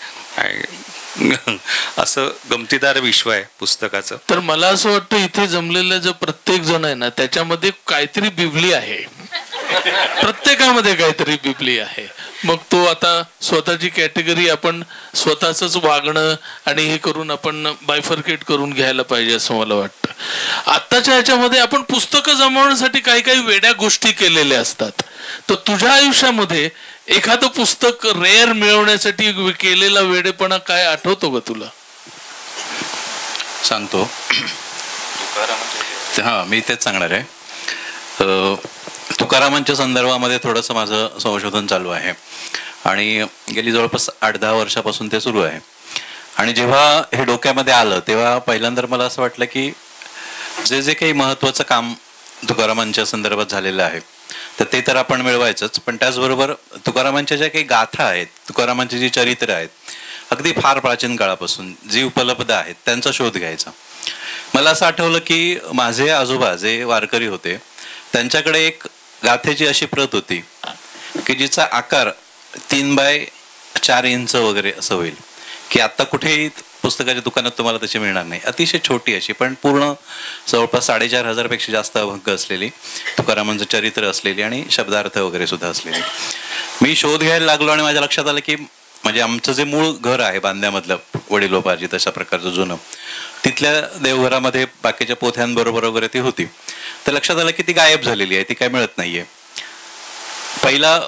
असं गमतीदार विश्व आहे पुस्तकाचं. तर मला असं वाटतं इथे जमलेलं जो प्रत्येक जण आहे ना, त्याच्यामध्ये काहीतरी बिबली आहे. प्रत्येकामध्ये काहीतरी बिबली आहे. मग तो आता स्वतःची कॅटेगरी आपण स्वतःच वागणं आणि हे करून आपण बायफर्केट करून घ्यायला पाहिजे असं मला वाटतं. आत्ताच्या ह्याच्यामध्ये आपण पुस्तकं जमवण्यासाठी काही काही वेड्या गोष्टी केलेल्या असतात. तर तुझ्या आयुष्यामध्ये एखादं पुस्तक रेअर मिळवण्यासाठी केलेला वेडेपणा काय आठवतो का तुला? सांगतो. हां, मी तेच सांगणार आहे. तुकारामांच्या संदर्भामध्ये थोडंसं माझं संशोधन चालू आहे आणि गेली जवळपास 8-10 वर्षापासून ते सुरू आहे. आणि जेव्हा हे डोक्यामध्ये आलं तेव्हा पहिल्यांदा मला असं वाटलं की जे जे काही महत्त्वाचं काम तुकारामांच्या संदर्भात झालेलं आहे तर ते तर आपण मिळवायचंच, पण त्याचबरोबर तुकारामांच्या ज्या काही गाथा आहेत, तुकारामांची जी चरित्र आहेत, अगदी फार प्राचीन काळापासून जी उपलब्ध आहेत त्यांचा शोध घ्यायचा. मला असं आठवलं की माझे आजोबा जे वारकरी होते त्यांच्याकडे एक गाथेची अशी प्रत होती की जिचा आकार 3x4 इंच वगैरे असं होईल, की आत्ता कुठेही पुस्तकाच्या दुकानात तुम्हाला तशी मिळणार नाही. अतिशय छोटी अशी, पण पूर्ण जवळपास 4,500 पेक्षा जास्त अभंग असलेली, तुकारामांचं चरित्र असलेली आणि शब्दार्थ वगैरे सुद्धा असलेली. मी शोध घ्यायला लागलो आणि माझ्या लक्षात आलं की म्हणजे आमचं जे मूळ घर आहे बांद्यामधलं, वडिलोपार्जित अशा प्रकारचं जुनं, तिथल्या देवघरामध्ये बाकीच्या पोथ्यांबरोबर वगैरे ती होती. तर लक्षात आलं की ती गायब झालेली आहे, ती काय मिळत नाहीये. पहिला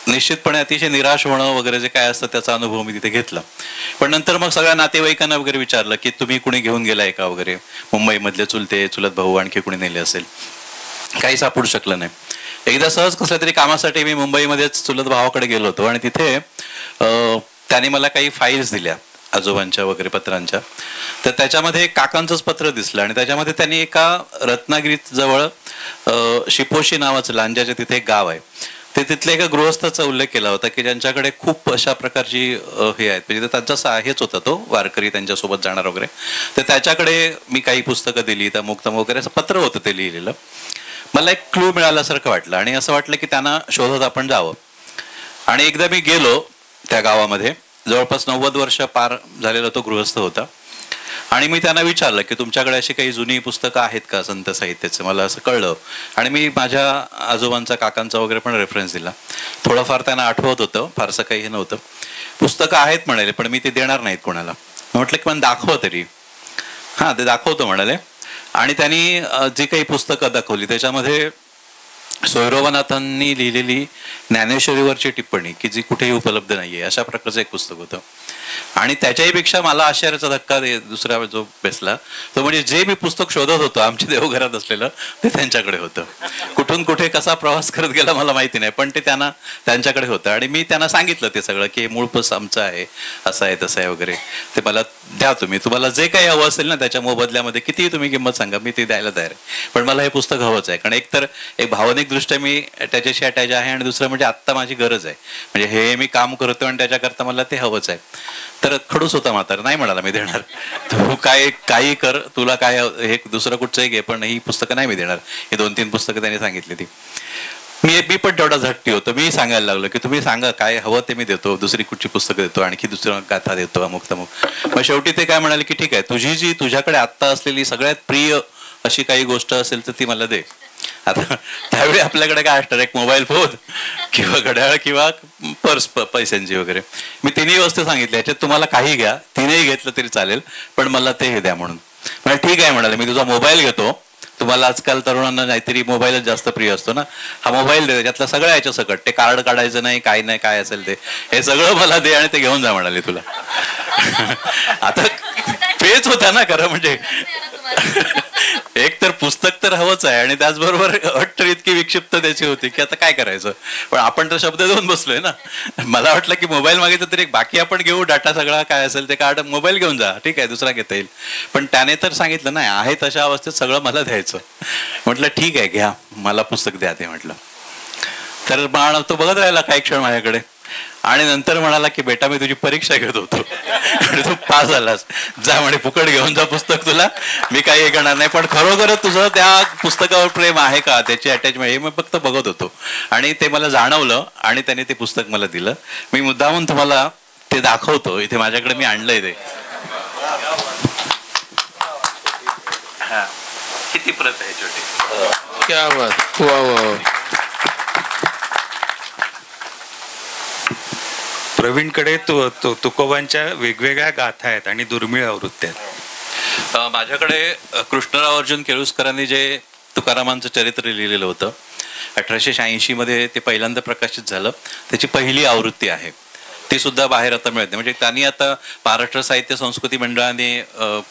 निश्चितपणे अतिशय निराश होणं वगैरे जे काय असतं त्याचा अनुभव मी तिथे घेतला. पण नंतर मग सगळ्या नातेवाईकांना वगैरे विचारलं की तुम्ही कुणी घेऊन गेलाय का वगैरे, मुंबईमधले चुलत भाऊ आणखी कुणी नेले असेल. काही सापडू शकलं नाही. एकदा सहज कसल्या तरी कामासाठी मी मुंबईमध्येच चुलत भावाकडे गेलो होतो आणि तिथे त्याने मला काही फाईल्स दिल्या आजोबांच्या वगैरे पत्रांच्या. तर त्याच्यामध्ये काकांचंच पत्र दिसलं आणि त्याच्यामध्ये त्यांनी एका रत्नागिरीत जवळ शिपोशी नावाचं लांजाच्या तिथे एक गाव आहे, ते तिथल्या एका गृहस्थाचा उल्लेख केला होता की ज्यांच्याकडे खूप अशा प्रकारची हे आहेत, म्हणजे त्यांचा हेच होता तो वारकरी त्यांच्यासोबत जाणार वगैरे. तर त्याच्याकडे मी काही पुस्तकं दिली, त्या मुक्तम वगैरे असं पत्र होतं ते लिहिलेलं. मला एक क्लू मिळाल्यासारखं वाटलं आणि असं वाटलं की त्यांना शोधत आपण जावं. आणि एकदा मी गेलो त्या गावामध्ये, जवळपास 90 वर्ष पार झालेला तो गृहस्थ होता आणि मी त्यांना विचारलं की तुमच्याकडे अशी काही जुनी पुस्तकं आहेत का संत साहित्याचं. मला असं कळलं आणि मी माझ्या आजोबांचा काकांचा वगैरे पण रेफरन्स दिला. थोडंफार त्यांना आठवत होतं, फारसं काही हे नव्हतं. पुस्तकं आहेत म्हणाले पण मी ते देणार नाहीत कोणाला. म्हटलं की पण दाखवा तरी. हां, ते दाखवतो म्हणाले. आणि त्यांनी जी काही पुस्तकं दाखवली त्याच्यामध्ये सोयरोबनाथांनी लिहिलेली ज्ञानेश्वरीवरची टिप्पणी की जी कुठेही उपलब्ध नाहीये अशा प्रकारचं एक पुस्तक होतं. आणि त्याच्याही पेक्षा मला आश्चर्याचा धक्का दुसरा जो बसला तो म्हणजे जे मी पुस्तक शोधत होतो आमच्या देवघरात असलेलं ते त्यांच्याकडे होतं. कुठून कुठे कसा प्रवास करत गेला मला माहिती नाही, पण ते त्यांच्याकडे होतं. आणि मी त्यांना सांगितलं ते सगळं की मूळ पुस्तक आमचं आहे, असं आहे तसं आहे वगैरे, ते मला द्या तुम्ही, तुम्हाला जे काही हवं असेल ना त्याच्या मोबदल्यामध्ये कितीही तुम्ही किंमत सांगा, मी ते द्यायला तयार आहे, पण मला हे पुस्तक हवंच आहे. कारण एकतर एक भावनिक दृष्ट्या मी त्याच्याशी अटॅच आहे आणि दुसरं म्हणजे आत्ता माझी गरज आहे, म्हणजे हे मी काम करतो आणि त्याच्याकरता मला ते हवंच आहे. तर खडूस होता म्हातारा, नाही म्हणाला मी देणार, तू काही कर, तुला काय हे दुसरं कुठचंही घे, पण ही पुस्तकं नाही मी देणार. ही 2-3 पुस्तकं त्यांनी सांगितली ती. मी पण तेवढा झट्टी होतो. मी सांगायला लागलो की तुम्ही सांगा काय हवं ते मी देतो, दुसरी कुठची पुस्तकं देतो, आणखी दुसरं गाथा देतो, अमुक तमुक. मग शेवटी ते काय म्हणाले की ठीक आहे, तुझी जी तुझ्याकडे आत्ता असलेली सगळ्यात प्रिय अशी काही गोष्ट असेल तर ती मला दे. आता त्यावेळी आपल्याकडे काय असणार, एक मोबाईल फोन किंवा घड्याळ किंवा पर्स पैशांची वगैरे. मी 3ही वस्तू सांगितल्या, याच्यात तुम्हाला काही घ्या, 3ही घेतलं तरी चालेल, पण मला ते हे द्या म्हणून. म्हणजे ठीक आहे म्हणाले, मी तुझा मोबाईल घेतो, तुम्हाला आजकाल तरुणांना नाहीतरी मोबाईलच जास्त प्रिय असतो ना, हा मोबाईल दे, त्यातला सगळ्या याच्या सकट, ते कार्ड काढायचं नाही, काय नाही, काय असेल ते, हे सगळं मला दे आणि ते घेऊन जा म्हणाले तुला. आता पेच होता ना खरं म्हणजे. एक तर पुस्तक तर हवंच आहे आणि त्याचबरोबर अट तर इतकी विक्षिप्त त्याची होती की आता काय करायचं. पण आपण तर शब्द देऊन बसलोय ना. मला वाटलं की मोबाईल मागितलं तरी बाकी आपण घेऊ, डाटा सगळा काय असेल ते कार्ड, मोबाईल घेऊन जा, ठीक आहे दुसरा घेता येईल. पण त्याने तर सांगितलं नाही, आहे तशा अवस्थेत सगळं मला द्यायचं. म्हटलं ठीक आहे घ्या, मला पुस्तक द्या ते म्हटलं. तर बाळ तो बघत राहिला काही क्षण माझ्याकडे आणि नंतर म्हणाला की बेटा मी तुझी परीक्षा घेत होतो आणि तू पास झालास, जा म्हणे फुकट घेऊन जा पुस्तक, तुला मी काही हे करणार नाही. पण खरोखरच तुझं त्या पुस्तकावर प्रेम आहे का, त्याची अटॅचमेंट, हे मी फक्त बघत होतो आणि ते मला जाणवलं आणि त्याने ते पुस्तक मला दिलं. मी मुद्दामून तुम्हाला ते दाखवतो, इथे माझ्याकडे मी आणलंय ते. किती प्रत आहे छोटी, क्या बात, वा वा. प्रवीणकडे तुकोबांच्या वेगवेगळ्या गाथा आहेत आणि दुर्मिळ आवृत्त्या आहेत. माझ्याकडे कृष्णराव अर्जुन केळुसकरांनी जे तुकारामांचं चरित्र लिहिलेलं होतं 1886 मध्ये, ते पहिल्यांदा प्रकाशित झालं. त्याची पहिली आवृत्ती आहे, ती सुद्धा बाहेर आता मिळते. म्हणजे त्यांनी आता महाराष्ट्र साहित्य संस्कृती मंडळाने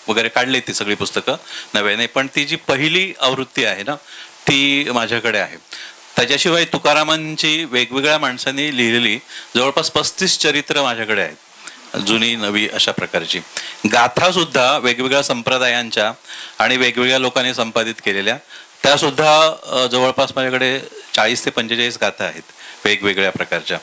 वगैरे काढली ती सगळी पुस्तकं नव्याने, पण ती जी पहिली आवृत्ती आहे ना ती माझ्याकडे आहे. त्याच्याशिवाय तुकारामांची वेगवेगळ्या माणसांनी लिहिलेली जवळपास 35 चरित्र माझ्याकडे आहेत, जुनी नवी अशा प्रकारची. गाथा सुद्धा वेगवेगळ्या संप्रदायांच्या आणि वेगवेगळ्या लोकांनी संपादित केलेल्या, त्या सुद्धा जवळपास माझ्याकडे 40 ते 45 गाथा आहेत वेगवेगळ्या प्रकारच्या.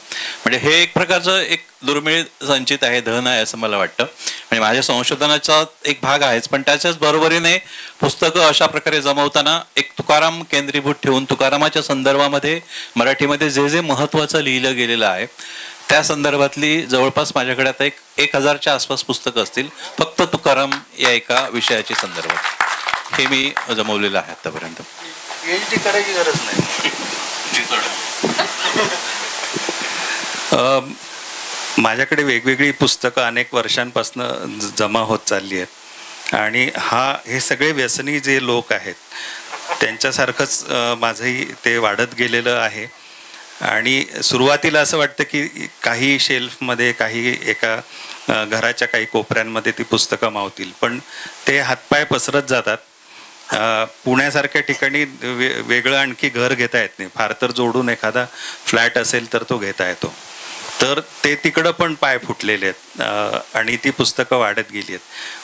म्हणजे हे एक प्रकारचं एक दुर्मिळ संचित आहे, धन आहे असं मला वाटतं. म्हणजे माझ्या संशोधनाचा एक भाग आहेच, पण त्याच्याच बरोबरीने पुस्तकं अशा प्रकारे जमवताना एक तुकाराम केंद्रीभूत ठेवून तुकारामाच्या संदर्भामध्ये मराठीमध्ये जे जे महत्त्वाचं लिहिलं गेलेलं आहे त्या संदर्भातली जवळपास माझ्याकडे आता 1000च्या आसपास पुस्तकं असतील फक्त तुकाराम या एका विषयाच्या संदर्भात. हे मी जमवलेलं आहे आतापर्यंत. PhD करायची गरज नाही. माझ्याकडे वेगवेगळी पुस्तकं अनेक वर्षांपासून जमा होत चालली आहेत आणि हे सगळे व्यसनी जे लोक आहेत त्यांच्यासारखंच माझंही ते वाढत गेलेलं आहे. आणि सुरुवातीला असं वाटतं की काही शेल्फमध्ये, काही एका घराच्या काही कोपऱ्यांमध्ये ती पुस्तकं मावतील, पण ते हातपाय पसरत जातात. पुण्यासारख्या ठिकाणी वेगळं आणखी घर घेता येत नाही, फार तर जोडून एखादा फ्लॅट असेल तर तो घेता येतो. तर ते तिकडं पण पाय फुटलेले आहेत आणि ती पुस्तकं वाढत गेली आहेत.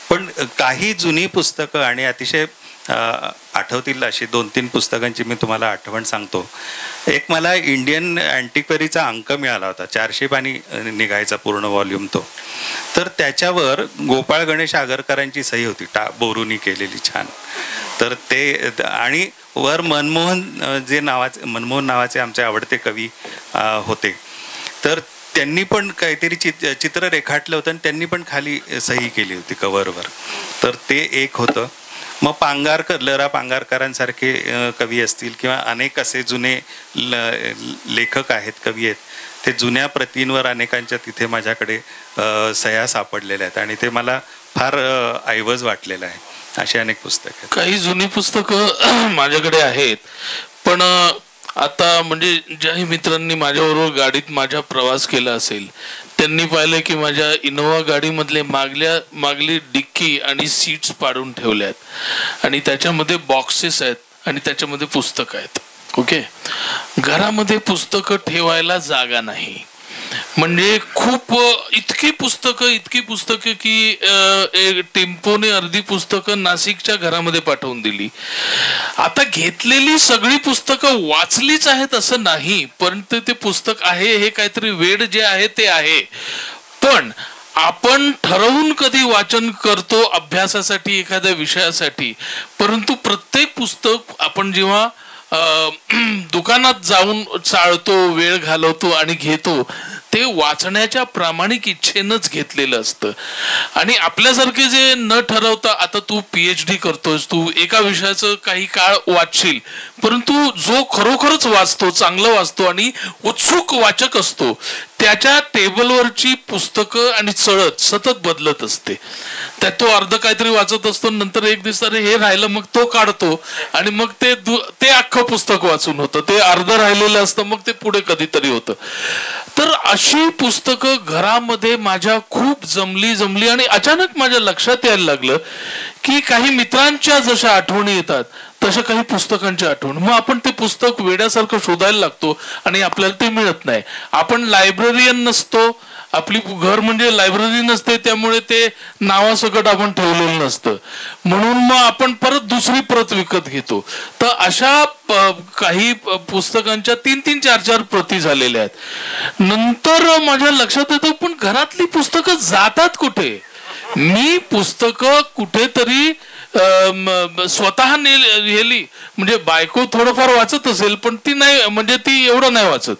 पण काही जुनी पुस्तकं आणि अतिशय आठवतील अशी 2-3 पुस्तकांची मी तुम्हाला आठवण सांगतो. एक मला इंडियन अँटिक्वरीचा अंक मिळाला होता, 400 पानी निघायचा पूर्ण व्हॉल्यूम तो. तर त्याच्यावर गोपाळ गणेश आगरकरांची सही होती, बोरूनी केलेली छान. तर ते आणि वर मनमोहन नावाचे आमचे आवडते कवी होते, तर त्यांनी पण काहीतरी चित्र रेखाटलं होतं आणि त्यांनी पण खाली सही केली होती कव्हरवर. तर ते एक होतं. मग पांगारकर, लरा पांगारकरांसारखे कवी असतील किंवा अनेक असे जुने लेखक आहेत, कवी आहेत, ते जुन्या प्रतींवर अनेकांच्या तिथे माझ्याकडे सह्या सापडलेल्या आहेत आणि ते मला फार ऐवज वाटलेलं आहे. अशी अनेक पुस्तकं, काही जुनी पुस्तकं माझ्याकडे आहेत. पण आता म्हणजे ज्याही मित्रांनी माझ्याबरोबर गाडीत माझ्या प्रवास केला असेल त्यांनी पाहिलं की माझ्या इनोव्हा गाडीमधले मागली डिक्की आणि सीट्स पाडून ठेवल्यात आणि त्याच्यामध्ये बॉक्सेस आहेत आणि त्याच्यामध्ये पुस्तकं आहेत. ओके, घरामध्ये पुस्तकं ठेवायला जागा नाही. म्हणजे खूप इतकी पुस्तकं की टेम्पोने अर्धी पुस्तकं नाशिकच्या घरामध्ये पाठवून दिली. आता घेतलेली सगळी पुस्तकं वाचलीच आहेत असं नाही, परंतु ते पुस्तक आहे हे काहीतरी वेड जे आहे ते आहे. पण आपण ठरवून कधी वाचन करतो अभ्यासासाठी, एखाद्या विषयासाठी, परंतु प्रत्येक पुस्तक आपण जेव्हा दुकानात जाऊन चाळतो, वेळ घालवतो आणि घेतो, ते वाचण्याच्या प्रामाणिक इच्छेनंच घेतलेलं असतं. आणि आपल्यासारखे जे न ठरवता, आता तू PhD करतोस, तू एका विषयाचं काही काळ वाचशील, परंतु जो खरोखरच वाचतो, चांगलं वाचतो आणि उत्सुक वाचक असतो, त्याच्या टेबलवरची पुस्तकं आणि चळत सतत बदलत असते. त्यात तो अर्ध काहीतरी वाचत असतो, नंतर एक दिवस अरे हे राहिलं, मग तो काढतो आणि मग ते अख्खं पुस्तक वाचून होतं. ते अर्ध राहिलेलं असतं, मग ते पुढे कधीतरी होतं. तर अशी पुस्तकं घरामध्ये माझ्या खूप जमली आणि अचानक माझ्या लक्षात यायला लागलं की काही मित्रांच्या जशा आठवणी येतात तशा काही पुस्तकांची आठवण. मग आपण ते पुस्तक वेड्यासारखं शोधायला लागतो आणि आपल्याला ते मिळत नाही. आपण लायब्ररियन नसतो, आपली घर म्हणजे लायब्ररी नसते, त्यामुळे ते नावासकट आपण ठेवलेलं नसतं, म्हणून मग आपण परत दुसरी प्रत विकत घेतो. तर अशा काही पुस्तकांच्या 3-3, 4-4 प्रती झालेल्या आहेत. नंतर माझ्या लक्षात येतं पण घरातली पुस्तकं जातात कुठे? मी पुस्तकं कुठेतरी स्वतः नेली, म्हणजे बायको थोडंफार वाचत असेल पण ती नाही, म्हणजे ती एवढं नाही वाचत.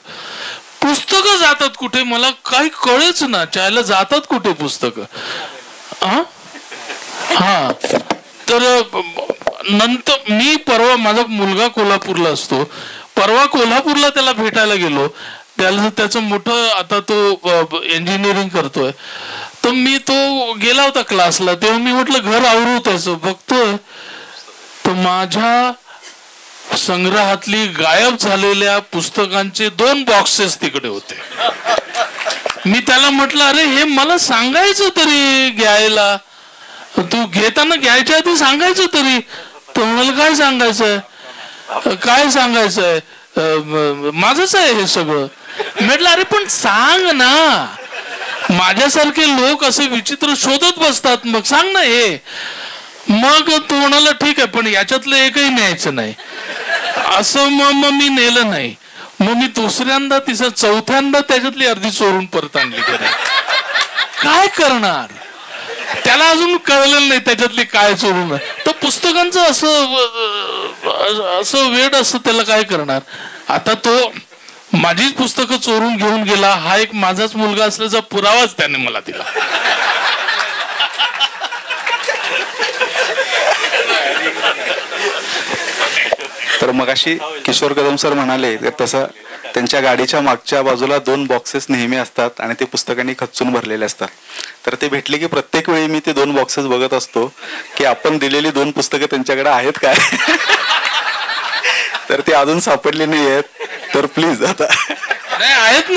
पुस्तकं जातात कुठे मला काही कळेच ना. चायला जातात कुठे पुस्तकं? हा तर नंतर मी परवा, माझा मुलगा कोल्हापूरला असतो, परवा कोल्हापूरला त्याला भेटायला गेलो. त्याचं मोठं आता तो इंजिनिअरिंग करतोय. तर मी तो गेला होता क्लासला, तेव्हा मी म्हटलं घर आवरू त्याचं, बघतोय तर माझ्या संग्रहातली गायब झालेल्या पुस्तकांचे 2 बॉक्सेस तिकडे होते. मी त्याला म्हटलं अरे हे मला सांगायचं तरी घ्यायला, तू घेताना घ्यायच्या आधी सांगायचं तरी. तर म्हणाल काय सांगायचंय, काय सांगायचंय, माझंच आहे हे सगळं. म्हटलं अरे पण सांग ना, माझ्यासारखे लोक असे विचित्र शोधत बसतात, मग सांग ना हे. मग तो म्हणाला ठीक आहे पण याच्यातलं एकही न्यायचं नाही. असं मग मी नेलं नाही. मग मी दुसऱ्यांदा, चौथ्यांदा त्याच्यातली अर्धी चोरून परत आणली. काय करणार, त्याला अजून कळलेलं नाही त्याच्यातली काय चोरून. तर पुस्तकांचं असं वेड असतं, त्याला काय करणार. आता तो माझीच पुस्तकं चोरून घेऊन गेला, हा एक माझाच मुलगा असल्याचा पुरावाच त्याने मला दिला. तर मगाशी किशोर कदम सर म्हणाले तसं त्यांच्या गाडीच्या मागच्या बाजूला 2 बॉक्सेस नेहमी असतात आणि ते पुस्तकांनी खच्चून भरलेले असतात. तर ते भेटले की प्रत्येक वेळी मी ते 2 बॉक्सेस बघत असतो की आपण दिलेली 2 पुस्तकं त्यांच्याकडे आहेत काय. तर ते अजून सापडले नाही आहेत, तर प्लीज आता नाही आहेत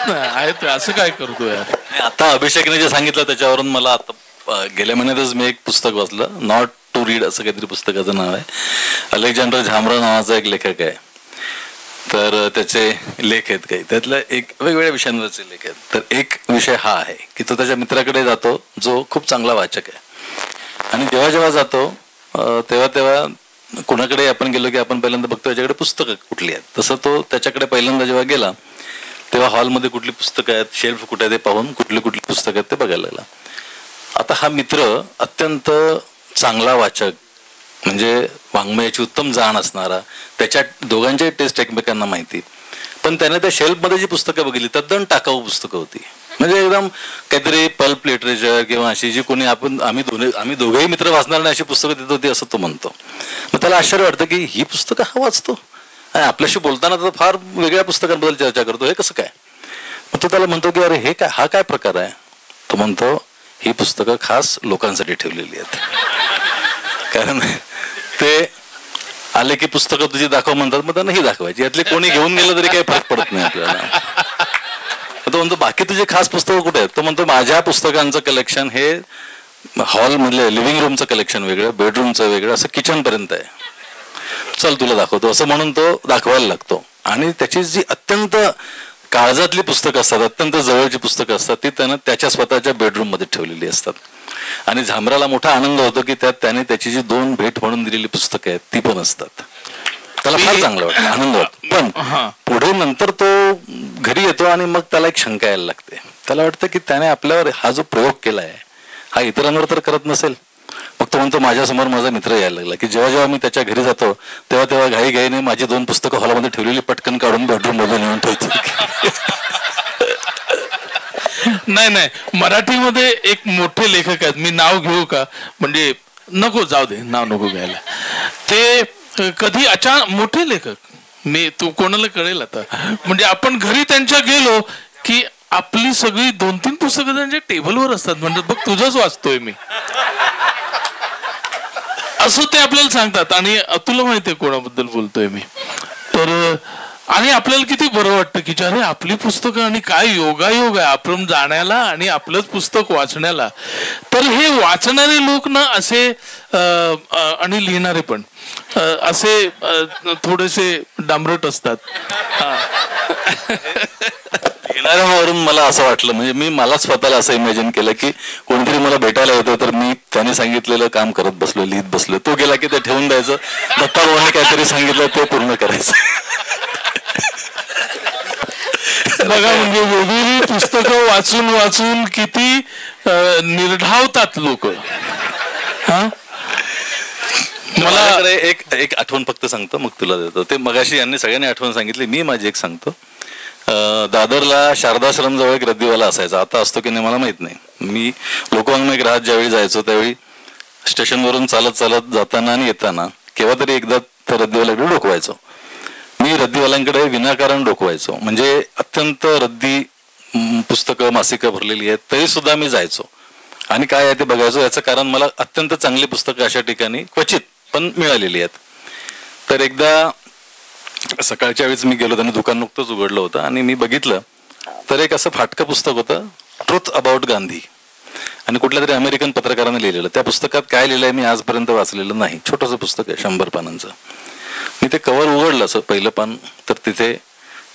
ना असं काय करतो यार. आता अभिषेकने जे सांगितलं त्याच्यावरून मला आता गेल्या महिन्यातच मी एक पुस्तक वाचलं, नॉट टू रीड असं काहीतरी पुस्तकाचं नाव आहे. अलेक्झांडर झांबरा नावाचा एक लेखक आहे. तर त्याचे लेख आहेत काही, त्यातल्या एक वेगवेगळ्या विषयांवरचे लेख आहेत. तर एक विषय हा आहे की तो त्याच्या मित्राकडे जातो जो खूप चांगला वाचक आहे, आणि जेव्हा जेव्हा जातो तेव्हा कोणाकडे आपण गेलो की आपण पहिल्यांदा बघतो याच्याकडे पुस्तकं कुठली आहेत. तसं तो त्याच्याकडे पहिल्यांदा जेव्हा गेला तेव्हा हॉलमध्ये कुठली पुस्तकं आहेत, शेल्फ कुठे आहे ते पाहून कुठली पुस्तकं आहेत ते बघायला लागला. आता हा मित्र अत्यंत चांगला वाचक, म्हणजे वाङ्मयाची उत्तम जाण असणारा, त्याच्या दोघांची टेस्ट एकमेकांना माहिती. पण त्याने त्या शेल्फमध्ये जी पुस्तकं बघितली तद्दन टाकाऊ पुस्तकं होती. म्हणजे एकदम काहीतरी पल्प लिटरेचर किंवा अशी जी कोणी आम्ही दोघेही मित्र वाचणार नाही अशी पुस्तकं देत होती असं तो म्हणतो. मग त्याला आश्चर्य वाटतं की ही पुस्तकं हा वाचतो आणि आपल्याशी बोलताना तर फार वेगळ्या पुस्तकांबद्दल चर्चा करतो, हे कसं काय. मग तो त्याला म्हणतो की अरे हे काय, हा काय प्रकार आहे. तो म्हणतो ही पुस्तकं खास लोकांसाठी ठेवलेली आहेत, कारण ते आले की पुस्तकं तुझी दाखव म्हणतात, मग त्यांना ही दाखवायची, यातले कोणी घेऊन गेलं तरी काही फरक पडत नाही आपल्याला. तो म्हणतो बाकी तुझे खास पुस्तकं कुठे आहेत. तो म्हणतो माझ्या पुस्तकांचं कलेक्शन हे हॉलमधले लिव्हिंग रूमचं कलेक्शन वेगळं, बेडरूमचं वेगळं, असं किचन पर्यंत आहे, चल तुला दाखवतो, असं म्हणून तो दाखवायला लागतो. आणि त्याची जी अत्यंत काळजातली पुस्तकं असतात, अत्यंत जवळची पुस्तकं असतात, ती त्यानं त्याच्या स्वतःच्या बेडरूम मध्ये ठेवलेली असतात. आणि झांबराला मोठा आनंद होतो की त्यात त्याने त्याची जी 2 भेट म्हणून दिलेली पुस्तकं आहेत ती पण असतात. त्याला फार चांगलं वाटतं, आनंद वाटतो. पण पुढे नंतर तो घरी येतो आणि मग त्याला एक शंका यायला लागते. त्याला वाटतं की त्याने आपल्यावर हा जो प्रयोग केलाय हा इतरांवर तर करत नसेल. मग तो म्हणतो माझ्यासमोर माझा मित्र यायला लागला की जेव्हा जेव्हा मी त्याच्या घरी जातो तेव्हा घाईघाईने माझी 2 पुस्तकं हॉलमध्ये ठेवलेली पटकन काढून बेडरूम मध्ये नेऊन ठेवतो. नाही, मराठीमध्ये एक मोठे लेखक आहेत, मी नाव घेऊ का, म्हणजे नको, जाऊ दे, नाव नको घ्यायला. ते कधी अचानक मोठे लेखक, मी तू कोणाला कळेल आता, म्हणजे आपण घरी त्यांच्या गेलो की आपली सगळी 2-3 पुस्तकं त्यांच्या टेबलवर असतात, म्हणतात बघ तुझंच वाचतोय मी, असं ते आपल्याला सांगतात. आणि तुला माहितीये कोणाबद्दल बोलतोय मी. तर आणि आपल्याला किती बरं वाटतं की अरे आपली पुस्तकं, आणि काय योगायोग आहे आपण जाण्याला आणि आपलंच पुस्तक वाचण्याला. तर हे वाचणारे लोक ना असे आणि लिहिणारे पण असे थोडेसे डांबरट असतात. लिहिणाऱ्यावरून मला असं वाटलं, म्हणजे मी मला स्वतःला असं इमॅजिन केलं की कोणतरी मला भेटायला येतो तर मी त्याने सांगितलेलं काम करत बसलो, लिहित बसलो. तो गेला की ते ठेवून द्यायचं, दत्ताभाऊने काहीतरी सांगितलं ते पूर्ण करायचं. बघा म्हणजे वेगवेगळी पुस्तकं वाचून वाचून किती निर्ढावतात लोक. मला एक आठवण फक्त सांगतो मग तुला देतो. ते मगाशी यांनी सगळ्यांनी आठवण सांगितली, मी माझी एक सांगतो. दादरला शारदाश्रम जवळ एक रद्दीवाला असायचा, आता असतो की नाही मला माहित नाही. मी लोकवाङ्मय ग्राहक ज्यावेळी जायचो त्यावेळी स्टेशनवरून चालत चालत जाताना आणि येताना केव्हा तरी एकदा त्या रद्दीवाल्याकडे डोकवायचो. मी रद्दीवाल्यांकडे विनाकारण डोकवायचो, म्हणजे अत्यंत रद्दी पुस्तकं मासिकं भरलेली आहेत तरी सुद्धा मी जायचो आणि काय आहे ते बघायचो. याचं कारण मला अत्यंत चांगली पुस्तकं अशा ठिकाणी क्वचित पण मिळालेली आहेत. तर एकदा सकाळच्या वेळेस मी गेलो, त्यांनी दुकान नुकतंच उघडलं होतं आणि मी बघितलं तर एक असं फाटकं पुस्तक होतं, ट्रुथ अबाउट गांधी, आणि कुठल्या तरी अमेरिकन पत्रकाराने लिहिलेलं. त्या पुस्तकात काय लिहिलंय मी आजपर्यंत वाचलेलं नाही. छोटंसं पुस्तक आहे 100 पानांचं. मी ते कव्हर उघडलं असं पहिलं पान, तर तिथे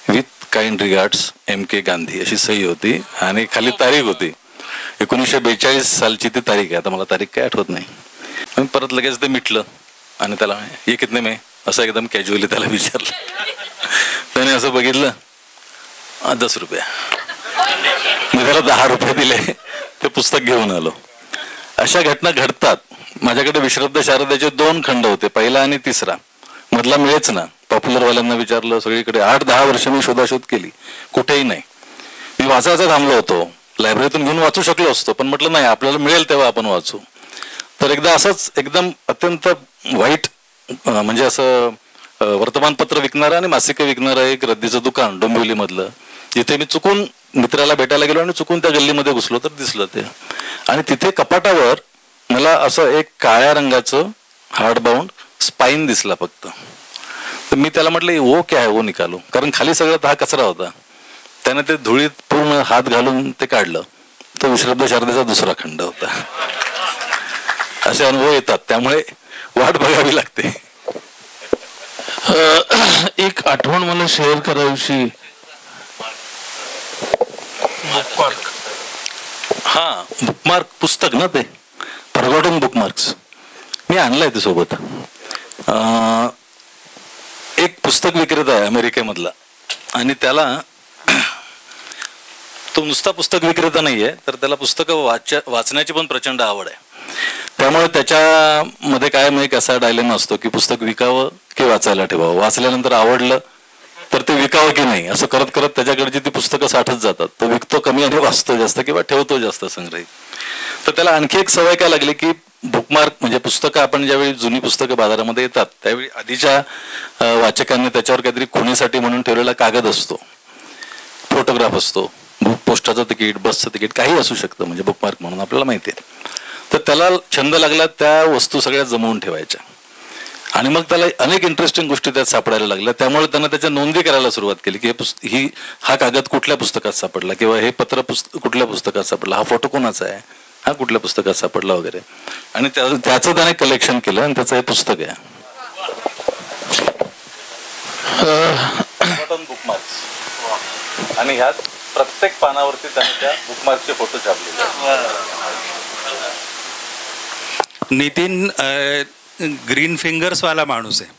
with kind regards MK Gandhi अशी सही होती आणि खाली तारीख होती 1942 सालची ती तारीख आहे. आता मला तारीख काय आठवत नाही. मी परत लगेच ते मिटलं आणि त्याला हे कितने में असं एकदम कॅज्युअली त्याला विचारलं. त्याने असं बघितलं 10 रुपये. मी त्याला 10 रुपये दिले, ते पुस्तक घेऊन आलो. अशा घटना घडतात. माझ्याकडे विश्रद्ध शारदाचे 2 खंड होते, पहिला आणि तिसरा. मधला मिळेच ना. पॉप्युलरवाल्यांना विचारलं, सगळीकडे 8-10 वर्ष मी शोधाशोध केली, कुठेही नाही. मी वाचायचं थांबलो होतो, लायब्ररीतून घेऊन वाचू शकलो असतो, पण म्हटलं नाही, आपल्याला मिळेल तेव्हा आपण वाचू. तर एकदा असंच एकदम अत्यंत वाईट, म्हणजे असं वर्तमानपत्र विकणारं आणि मासिकं विकणारं एक रद्दीचं दुकान डोंबिवलीमधलं, जिथे मी चुकून मित्राला भेटायला गेलो आणि चुकून त्या गल्लीमध्ये घुसलो तर दिसलं ते. आणि तिथे कपाटावर मला असं एक काळ्या रंगाचं हार्डबाउंड स्पाईन दिसला फक्त. तर मी त्याला म्हटलं वो क्या है वो निकालो, कारण खाली सगळं हा कचरा होता. त्याने ते धुळीत पूर्ण हात घालून ते काढलं. तो विश्रद्ध शारदेचा 2रा खंड होता. असे अनुभव येतात, त्यामुळे वाट बघावी लागते. एक आठवण मला शेअर करावीशी. हा, बुकमार्क पुस्तक ना, ते फॉरगॉटन बुकमार्क्स मी आणलंय ते सोबत. एक पुस्तक विक्रेता आहे अमेरिकेमधला, आणि त्याला तो नुसता पुस्तक विक्रेता नाहीये, तर त्याला पुस्तकं वाचण्याची पण प्रचंड आवड आहे. त्यामुळे त्याच्यामध्ये कायम एक असा डायलेमा असतो की पुस्तक विकावं की वाचायला ठेवावं. वाचल्यानंतर आवडलं तर ते विकावं की नाही, असं करत करत त्याच्याकडची ती पुस्तकं साठत जातात. तो विकतो कमी आणि वाचतो जास्त किंवा ठेवतो जास्त संग्रहित. तर त्याला आणखी एक सवय काय लागली की बुकमार्क, म्हणजे पुस्तकं आपण ज्यावेळी जुनी पुस्तकं बाजारामध्ये येतात त्यावेळी आधीच्या वाचकांनी त्याच्यावर काहीतरी खुणीसाठी म्हणून ठेवलेला कागद असतो, फोटोग्राफ असतो, पोस्टाचं तिकीट, बसचं तिकीट, काही असू शकतं, म्हणजे बुकमार्क म्हणून आपल्याला माहिती आहे. तर त्याला छंद लागला त्या वस्तू सगळ्या जमवून ठेवायच्या, आणि मग त्याला अनेक इंटरेस्टिंग गोष्टी त्यात सापडायला लागल्या. त्यामुळे त्यानं त्याच्या नोंदी करायला सुरुवात केली की हा कागद कुठल्या पुस्तकात सापडला, किंवा हे पत्र कुठल्या पुस्तकात सापडला, हा फोटो कोणाचा आहे, हा कुठल्या पुस्तकात सापडला वगैरे. आणि त्याचं त्याने कलेक्शन केलं आणि त्याचं हे पुस्तक आहे बुकमार्क्स. आणि ह्यात प्रत्येक पानावरती त्याने त्या बुकमार्कचे फोटो छापलेले. नितीन ग्रीन फिंगर्स वाला माणूस आहे.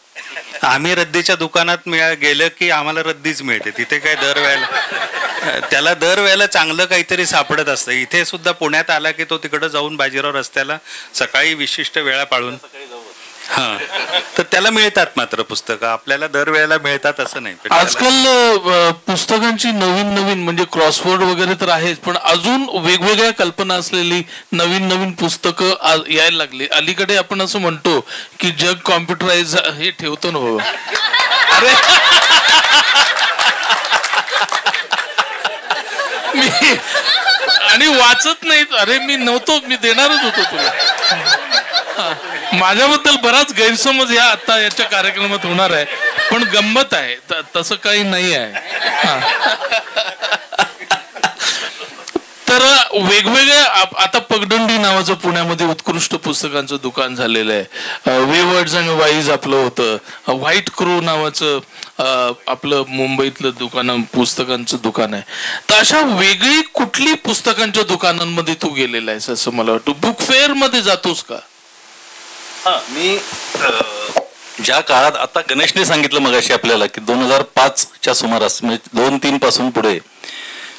आम्ही रद्दीच्या दुकानात गेलं की आम्हाला रद्दीच मिळते. तिथे काय त्याला दरवेळेला चांगलं काहीतरी सापडत असतं. इथे सुद्धा पुण्यात आला की तो तिकडं जाऊन बाजीराव रस्त्याला सकाळी विशिष्ट वेळा पाळून, हा, तर त्याला मिळतात मात्र पुस्तकं. आपल्याला दरवेळेला मिळतात असं नाही. आजकाल पुस्तकांची नवीन नवीन म्हणजे क्रॉसवर्ड वगैरे तर आहेच, पण अजून वेगवेगळ्या कल्पना असलेली नवीन नवीन पुस्तकं यायला लागली. अलीकडे आपण असं म्हणतो की जग कॉम्प्युटराइज हे ठेवतो ना बाबा. अरे आणि वाचत नाहीत. अरे मी नव्हतो, मी देणारच होतो तुला. माझ्याबद्दल बराच गैरसमज या आता याच्या कार्यक्रमात होणार आहे, पण गंमत आहे, तसं काही नाही आहे. तर वेगवेगळे आता पगडंडी नावाचं पुण्यामध्ये उत्कृष्ट पुस्तकांचं दुकान झालेलं आहे. वेवर्ड्स अँड वाईज आपलं होतं. व्हाईट क्रो नावाचं आपलं मुंबईतलं दुकान, पुस्तकांचं दुकान आहे. तर अशा वेगळी कुठली पुस्तकांच्या दुकानांमध्ये तू गेलेला आहेस असं मला वाटतं? बुक फेअर मध्ये जातोस का? मी ज्या काळात, आता गणेशने सांगितलं मगाशी आपल्याला की 2005च्या सुमारास, म्हणजे 2-3 पासून पुढे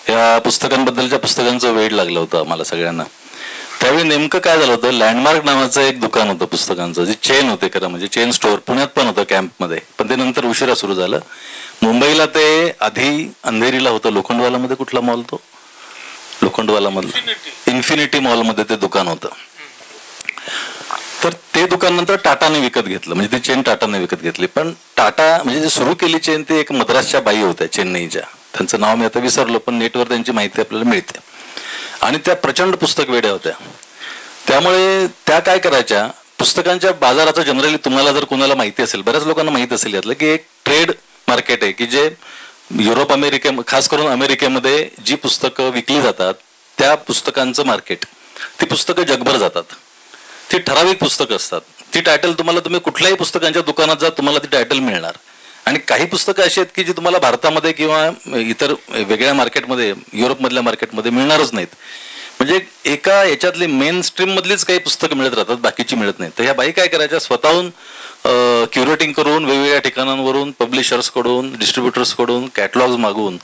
या पुस्तकांबद्दलच्या पुस्तकांचं वेळ लागलं होतं आम्हाला सगळ्यांना. त्यावेळी नेमकं काय झालं होतं, लँडमार्क नावाचं एक दुकान होतं पुस्तकांचं, जे चेन होते खरं म्हणजे, चेन स्टोअर. पुण्यात पण होतं कॅम्पमध्ये, पण ते नंतर उशिरा सुरू झालं. मुंबईला ते आधी अंधेरीला होतं, लोखंडवालामध्ये. कुठला मॉल तो? लोखंडवालामधला इन्फिनिटी मॉलमध्ये ते दुकान होतं. तर ते दुकान नंतर टाटाने विकत घेतलं, म्हणजे ती चेन टाटाने विकत घेतली. पण टाटा म्हणजे जे सुरू केली चेन, ती एक मद्रासच्या बाई होत्या चेन्नईच्या, त्यांचं नाव मी आता विसरलो, पण नेटवर त्यांची माहिती आपल्याला मिळते. आणि त्या प्रचंड पुस्तक वेड्या होत्या. त्यामुळे त्या काय करायच्या, पुस्तकांच्या बाजाराचं जनरली तुम्हाला जर कोणाला माहिती असेल, बऱ्याच लोकांना माहिती असेल यातलं, की एक ट्रेड मार्केट आहे की जे युरोप, अमेरिके, खास करून अमेरिकेमध्ये जी पुस्तकं विकली जातात त्या पुस्तकांचं मार्केट. ती पुस्तकं जगभर जातात. ती ठराविक पुस्तकं असतात. ती टायटल तुम्ही कुठल्याही पुस्तकांच्या दुकानात जा, तुम्हाला ती टायटल मिळणार. आणि काही पुस्तकं अशी आहेत की जी तुम्हाला भारतामध्ये किंवा इतर वेगळ्या मार्केटमध्ये, युरोपमधल्या मार्केटमध्ये मिळणारच नाहीत. म्हणजे एका याच्यातली मेन स्ट्रीम मधलीच काही पुस्तकं मिळत राहतात, बाकीची मिळत नाहीत. तर ह्या बाई काय करायच्या, स्वतःहून क्युरेटिंग करून वेगवेगळ्या ठिकाणांवरून, पब्लिशर्सकडून, डिस्ट्रीब्युटर्सकडून कॅटलॉग्स मागून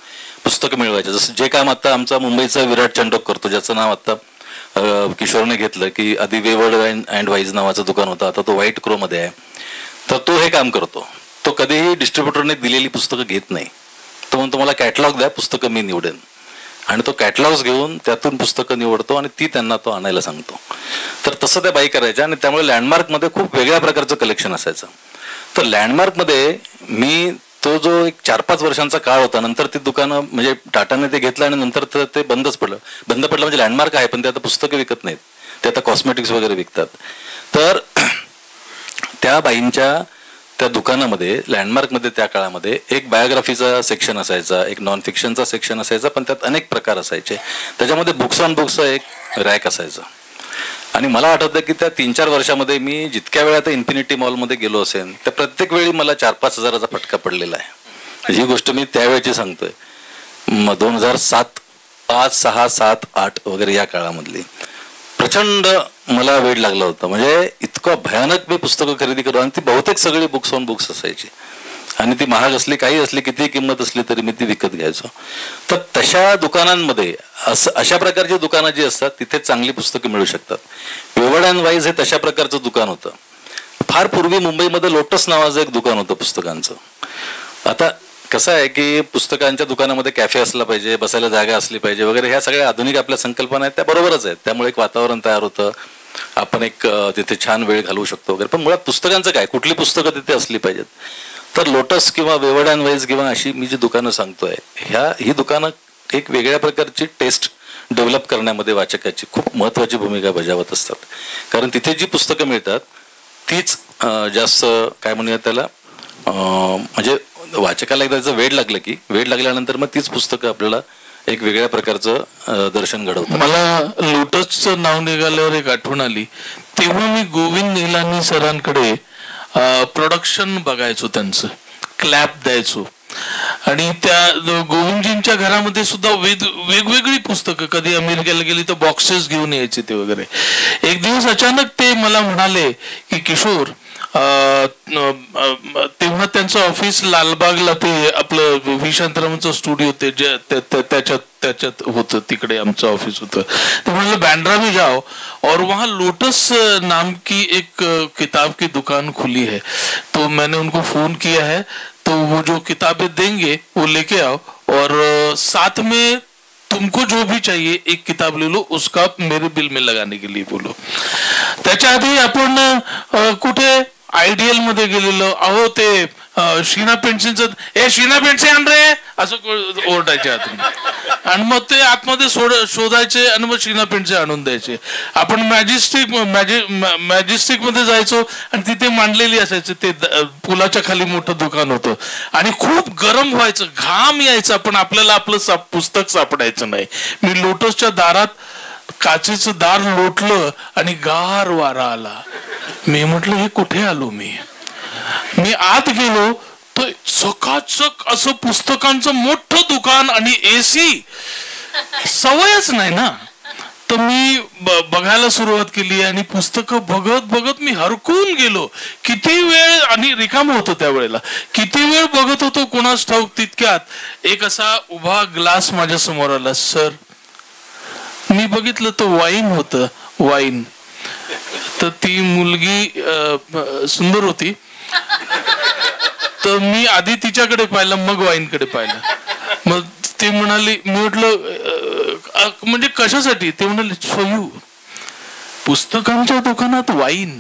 पुस्तकं मिळवायचे. जसं जे काम आता आमचा मुंबईचा विराट चंडोक करतो, ज्याचं नाव आता किशोरने घेतलं, की आधी वेवर्ड अँड वाईज नावाचं दुकान होतं, आता तो व्हाईट क्रो मध्ये आहे. तर तो हे काम करतो. तो कधीही डिस्ट्रीब्युटरने दिलेली पुस्तकं घेत नाही. तो म्हणतो मला कॅटलॉग द्या, पुस्तकं मी निवडेन. आणि तो कॅटलॉग्स घेऊन त्यातून पुस्तकं निवडतो आणि ती त्यांना तो आणायला सांगतो. तर तसं त्या बाई करायच्या. आणि त्यामुळे लँडमार्कमध्ये खूप वेगळ्या प्रकारचं कलेक्शन असायचं. तर लँडमार्कमध्ये मी तो जो एक 4-5 वर्षांचा काळ होता, नंतर ती दुकानं म्हणजे टाटाने ते घेतलं आणि नंतर ते बंदच पडलं. बंद पडलं म्हणजे लँडमार्क आहे, पण ते आता पुस्तकं विकत नाहीत, ते आता कॉस्मेटिक्स वगैरे विकतात. तर त्या बाईंच्या त्या दुकानामध्ये, लँडमार्कमध्ये त्या काळामध्ये एक बायोग्राफीचा सेक्शन असायचा, एक नॉन फिक्शनचा सेक्शन असायचा, पण त्यात अनेक प्रकार असायचे. त्याच्यामध्ये बुक्स ऑन बुक्सचं एक रॅक असायचं. आणि मला आठवतं की त्या 3-4 वर्षामध्ये मी जितक्या वेळा त्या इन्फिनिटी मॉलमध्ये गेलो असेल, त्या प्रत्येक वेळी मला 4-5 हजाराचा फटका पडलेला आहे. ही गोष्ट मी त्यावेळेची सांगतोय, 2007, 5, 6, 7, 8 वगैरे या काळामधली. प्रचंड मला वेळ लागला होता. म्हणजे इतकं भयानक मी पुस्तकं खरेदी करतो. आणि ती बहुतेक सगळी बुक्स ऑन बुक्स असायची. आणि ती महाग असली, काही असली, किती किंमत असली तरी मी ती विकत घ्यायचो. तर तशा दुकानांमध्ये अशा प्रकारची दुकानं जी असतात तिथे चांगली पुस्तकं मिळू शकतात. वेवर्ड अँड वाईज हे तशा प्रकारचं दुकान होतं. फार पूर्वी मुंबईमध्ये लोटस नावाचं एक दुकान होतं पुस्तकांचं. आता कसं आहे की पुस्तकांच्या दुकानामध्ये कॅफे असला पाहिजे, बसायला जागा असली पाहिजे वगैरे, ह्या सगळ्या आधुनिक आपल्या संकल्पना आहेत, त्या बरोबरच आहेत. त्यामुळे एक वातावरण तयार होतं, आपण एक तिथे छान वेळ घालवू शकतो वगैरे. पण मुळात पुस्तकांचं काय, कुठली पुस्तकं तिथे असली पाहिजेत. तर लोटस किंवा वेवर्ड अँड वाईज किंवा अशी मी जी दुकानं सांगतोय, ही दुकानं एक वेगळ्या प्रकारची टेस्ट डेव्हलप करण्यामध्ये वाचकाची खूप महत्वाची भूमिका बजावत असतात. कारण तिथे जी पुस्तकं मिळतात तीच जास्त काय म्हणूया त्याला, म्हणजे वाचकाला एकदा त्याचं वेळ लागलं की वेळ लागल्यानंतर मग तीच पुस्तकं आपल्याला एक वेगळ्या प्रकारचं दर्शन घडवतं. मला लोटसचं नाव निघाल्यावर एक आठवण आली. तेव्हा मी गोविंद निलानी सरांकडे प्रोडक्शन बघायचो, त्यांचं क्लॅप द्यायचो. आणि त्या गोविंदजींच्या घरामध्ये सुद्धा वेगवेगळी पुस्तकं, कधी अमेरिकेला गेली तर बॉक्सेस घेऊन यायचे ते वगैरे. एक दिवस अचानक ते मला म्हणाले की किशोर, तेव्हा त्यांचं ऑफिस लालबागला, ते आपलं व्ही शांतारामचं स्टुडिओ ते त्याच्यात होतं, तिकडे आमचं ऑफिस होतं. ते म्हणाले बांद्रा में जाओ और वहाँ लोटस नाम की एक किताब की दुकान खुली है. तो मैंने उनको फोन किया है, तो वो जो किताबें देंगे वो लेके आओ और साथ में तुमको जो भी चाहिए एक किताब ले लो, उसका मेरे बिल में लगाने के लिए बोलो. त्याच्या आधी आपण कुठे आयडियल मध्ये गेलेलो. अहो ते शीना पेन्सिलचं, शीना पेन्सिल आण रे, असं ओरडायचे आतून. आणि मग ते आतमध्ये शोधायचे आणि मग शीना पेंटचे आणून द्यायचे. आपण मॅजेस्टिक मध्ये जायचो आणि तिथे मांडलेली असायची, ते पुलाच्या खाली मोठं दुकान होतं आणि खूप गरम व्हायचं, घाम यायचा, पण आपल्याला आपलं पुस्तक सापडायचं नाही. मी लोटसच्या दारात काचेचं दार लोटलं आणि गार वारा आला. मी म्हटलं हे कुठे आलो मी आत गेलो तर चकाचक असं पुस्तकांचं मोठं दुकान आणि एसी. सवयच नाही ना. तर मी बघायला सुरुवात केली आणि पुस्तकं बघत बघत मी हरकून गेलो. किती वेळ, आणि रिकाम होतो त्यावेळेला, किती वेळ बघत होतो कोणास ठाऊक. तितक्यात एक असा उभा ग्लास माझ्या समोर आला. सर, मी बघितलं तो वाईन होतं, वाईन. तर ती मुलगी सुंदर होती. तर मी आधी तिच्याकडे पाहिलं, मग वाईनकडे पाहिलं. मग ती म्हणाली, मी म्हटलं म्हणजे कशासाठी? ते म्हणाले फॉर यू, पुस्तकांच्या दुकानात वाईन.